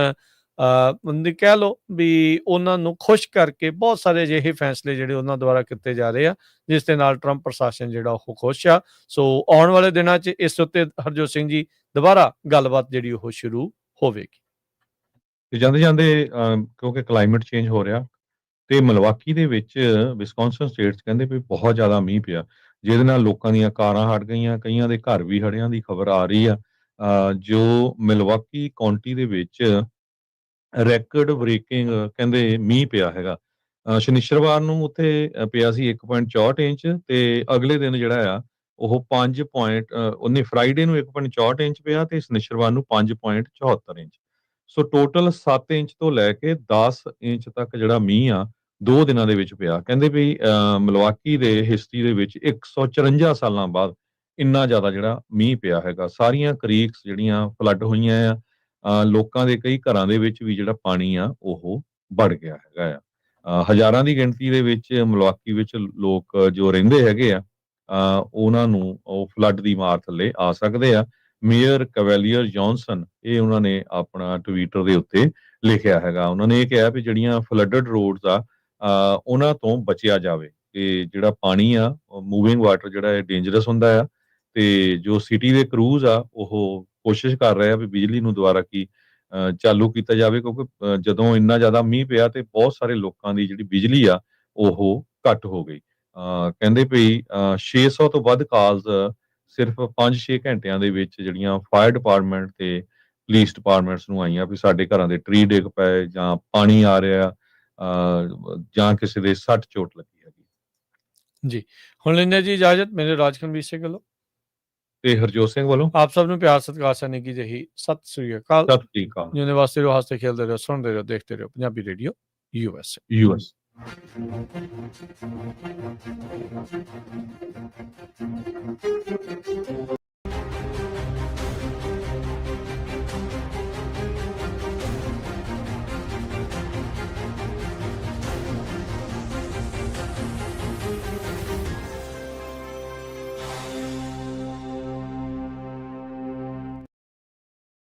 ਕਹਿ ਲਓ ਵੀ ਉਹਨਾਂ ਨੂੰ ਖੁਸ਼ ਕਰਕੇ ਬਹੁਤ ਸਾਰੇ ਅਜਿਹੇ ਫੈਸਲੇ ਜਿਹੜੇ ਉਹਨਾਂ ਦੁਆਰਾ ਕੀਤੇ ਜਾ ਰਹੇ ਆ ਜਿਸ ਦੇ ਨਾਲ ਟਰੰਪ ਪ੍ਰਸ਼ਾਸਨ ਜਿਹੜਾ ਉਹ ਖੁਸ਼ ਆ। ਸੋ ਆਉਣ ਵਾਲੇ ਦਿਨਾਂ 'ਚ ਇਸ ਉੱਤੇ ਹਰਜੋਤ ਸਿੰਘ ਜੀ ਦੁਬਾਰਾ ਗੱਲਬਾਤ ਜਿਹੜੀ ਉਹ ਸ਼ੁਰੂ ਹੋਵੇਗੀ। ਤੇ ਜਾਂਦੇ ਜਾਂਦੇ ਕਿਉਂਕਿ ਕਲਾਈਮੇਟ ਚੇਂਜ ਹੋ ਰਿਹਾ, ਤੇ ਮਿਲਵਾਕੀ ਦੇ ਵਿੱਚ ਵਿਸਕੌਨਸਨ ਸਟੇਟ 'ਚ ਕਹਿੰਦੇ ਵੀ ਬਹੁਤ ਜ਼ਿਆਦਾ ਮੀਂਹ ਪਿਆ, ਜਿਹਦੇ ਨਾਲ ਲੋਕਾਂ ਦੀਆਂ ਕਾਰਾਂ ਹਟ ਗਈਆਂ, ਕਈਆਂ ਦੇ ਘਰ ਵੀ ਹੜ੍ਹਿਆਂ ਦੀ ਖਬਰ ਆ ਰਹੀ ਆ। ਜੋ ਮਿਲਵਾਕੀ ਕਾਉਂਟੀ ਦੇ ਵਿੱਚ ਰੈਕਡ ਬ੍ਰੇਕਿੰਗ ਕਹਿੰਦੇ ਮੀਂਹ ਪਿਆ ਹੈਗਾ। ਸ਼ਨਿੱਚਰਵਾਰ ਨੂੰ ਉੱਥੇ ਪਿਆ ਸੀ 1.64 ਇੰਚ ਤੇ ਅਗਲੇ ਦਿਨ ਜਿਹੜਾ ਆ ਉਹ 5 ਪੁਆਇੰਟ ਉਹਨੇ ਫਰਾਈਡੇ ਨੂੰ 1.64 ਇੰਚ ਪਿਆ ਤੇ ਸ਼ਨਿੱਚਰਵਾਰ ਨੂੰ 5.74 ਇੰਚ। ਸੋ ਟੋਟਲ 7 ਇੰਚ ਤੋਂ ਲੈ ਕੇ 10 ਇੰਚ ਤੱਕ ਜਿਹੜਾ ਮੀਂਹ ਆ 2 ਦਿਨਾਂ ਦੇ ਵਿੱਚ ਪਿਆ। ਕਹਿੰਦੇ ਵੀ ਮਿਲਵਾਕੀ ਦੇ ਹਿਸਟਰੀ ਦੇ ਵਿੱਚ 154 ਸਾਲਾਂ ਬਾਅਦ ਇੰਨਾ ਜ਼ਿਆਦਾ ਜਿਹੜਾ ਮੀਂਹ ਪਿਆ ਹੈਗਾ। ਸਾਰੀਆਂ ਕ੍ਰੀਕਸ ਜਿਹੜੀਆਂ ਫਲੱਡ ਹੋਈਆਂ ਆ। ਲੋਕਾਂ ਦੇ ਕਈ ਘਰਾਂ ਦੇ ਵਿੱਚ ਵੀ ਜਿਹੜਾ ਪਾਣੀ ਆ ਉਹ ਵੜ ਗਿਆ ਹੈਗਾ ਆ। ਹਜ਼ਾਰਾਂ ਦੀ ਗਿਣਤੀ ਦੇ ਵਿੱਚ ਮਿਲਵਾਕੀ ਵਿੱਚ ਲੋਕ ਜੋ ਰਹਿੰਦੇ ਹੈਗੇ ਆ, ਉਹਨਾਂ ਨੂੰ ਉਹ ਫਲੱਡ ਦੀ ਮਾਰ ਥੱਲੇ ਆ ਸਕਦੇ ਆ। ਮੇਅਰ ਕਵੈਲੀਅਰ ਜੌਨਸਨ ਇਹ ਉਹਨਾਂ ਨੇ ਆਪਣਾ ਟਵਿੱਟਰ ਦੇ ਉੱਤੇ ਲਿਖਿਆ ਹੈਗਾ। ਉਹਨਾਂ ਨੇ ਇਹ ਕਿਹਾ ਵੀ ਜਿਹੜੀਆਂ ਫਲੱਡਡ ਰੋਡਸ ਆ ਉਹਨਾਂ ਤੋਂ ਬਚਿਆ ਜਾਵੇ ਤੇ ਜਿਹੜਾ ਪਾਣੀ ਆ ਮੂਵਿੰਗ ਵਾਟਰ ਜਿਹੜਾ ਇਹ ਡੇਂਜਰਸ ਹੁੰਦਾ ਆ। ਤੇ ਜੋ ਸਿਟੀ ਦੇ ਕਰੂਜ਼ ਆ ਉਹ ਕੋਸ਼ਿਸ਼ ਕਰ ਰਹੇ ਆ ਵੀ ਬਿਜਲੀ ਨੂੰ ਦੁਬਾਰਾ ਚਾਲੂ ਕੀਤਾ ਜਾਵੇ, ਕਿਉਂਕਿ ਜਦੋਂ ਇੰਨਾ ਜ਼ਿਆਦਾ ਮੀਂਹ ਪਿਆ ਤੇ ਬਹੁਤ ਸਾਰੇ ਲੋਕਾਂ ਦੀ ਜਿਹੜੀ ਬਿਜਲੀ ਆ ਉਹ ਘੱਟ ਹੋ ਗਈ। ਕਹਿੰਦੇ ਵੀ 600 ਤੋਂ ਵੱਧ ਕਾਲਸ ਸਿਰਫ 5-6 ਘੰਟਿਆਂ ਦੇ ਵਿੱਚ ਜਿਹੜੀਆਂ ਫਾਇਰ ਡਿਪਾਰਟਮੈਂਟ ਤੇ ਪੁਲਿਸ ਡਿਪਾਰਟਮੈਂਟਸ ਨੂੰ ਆਈਆਂ ਵੀ ਸਾਡੇ ਘਰਾਂ ਦੇ ਟਰੀ ਡਿੱਗ ਪਏ ਜਾਂ ਪਾਣੀ ਆ ਰਿਹਾ ਜਾਂ ਕਿਸੇ ਦੇ ਸੱਟ ਚੋਟ ਲੱਗੀ ਹੈਗੀ। ਜੀ ਹੁਣ ਲੈਂਦੇ ਜੀ ਇਜਾਜ਼ਤ ਮੇਰੇ ਰਾਜਕਨਵੀਰ ਸਿੰਘ ਵੱਲੋਂ ਤੇ ਹਰਜੋਤ ਸਿੰਘ ਵੱਲੋਂ ਆਪ ਸਭ ਨੂੰ ਪਿਆਰ ਸਤਿਕਾਰ ਸਨੇ ਕੀ ਜਹੀ ਸਤਿ ਸ੍ਰੀ ਅਕਾਲ। ਸਤਿ ਸ੍ਰੀ ਅਕਾਲ। ਜਿਉਂਦੇ ਵਾਸਤੇ ਰਹੋ, ਹੱਸਦੇ ਖੇਲਦੇ ਰਹੋ, ਸੁਣਦੇ ਰਹੋ, ਦੇਖਦੇ ਰਹੋ ਪੰਜਾਬੀ ਰੇਡੀਓ ਯੂਐਸ।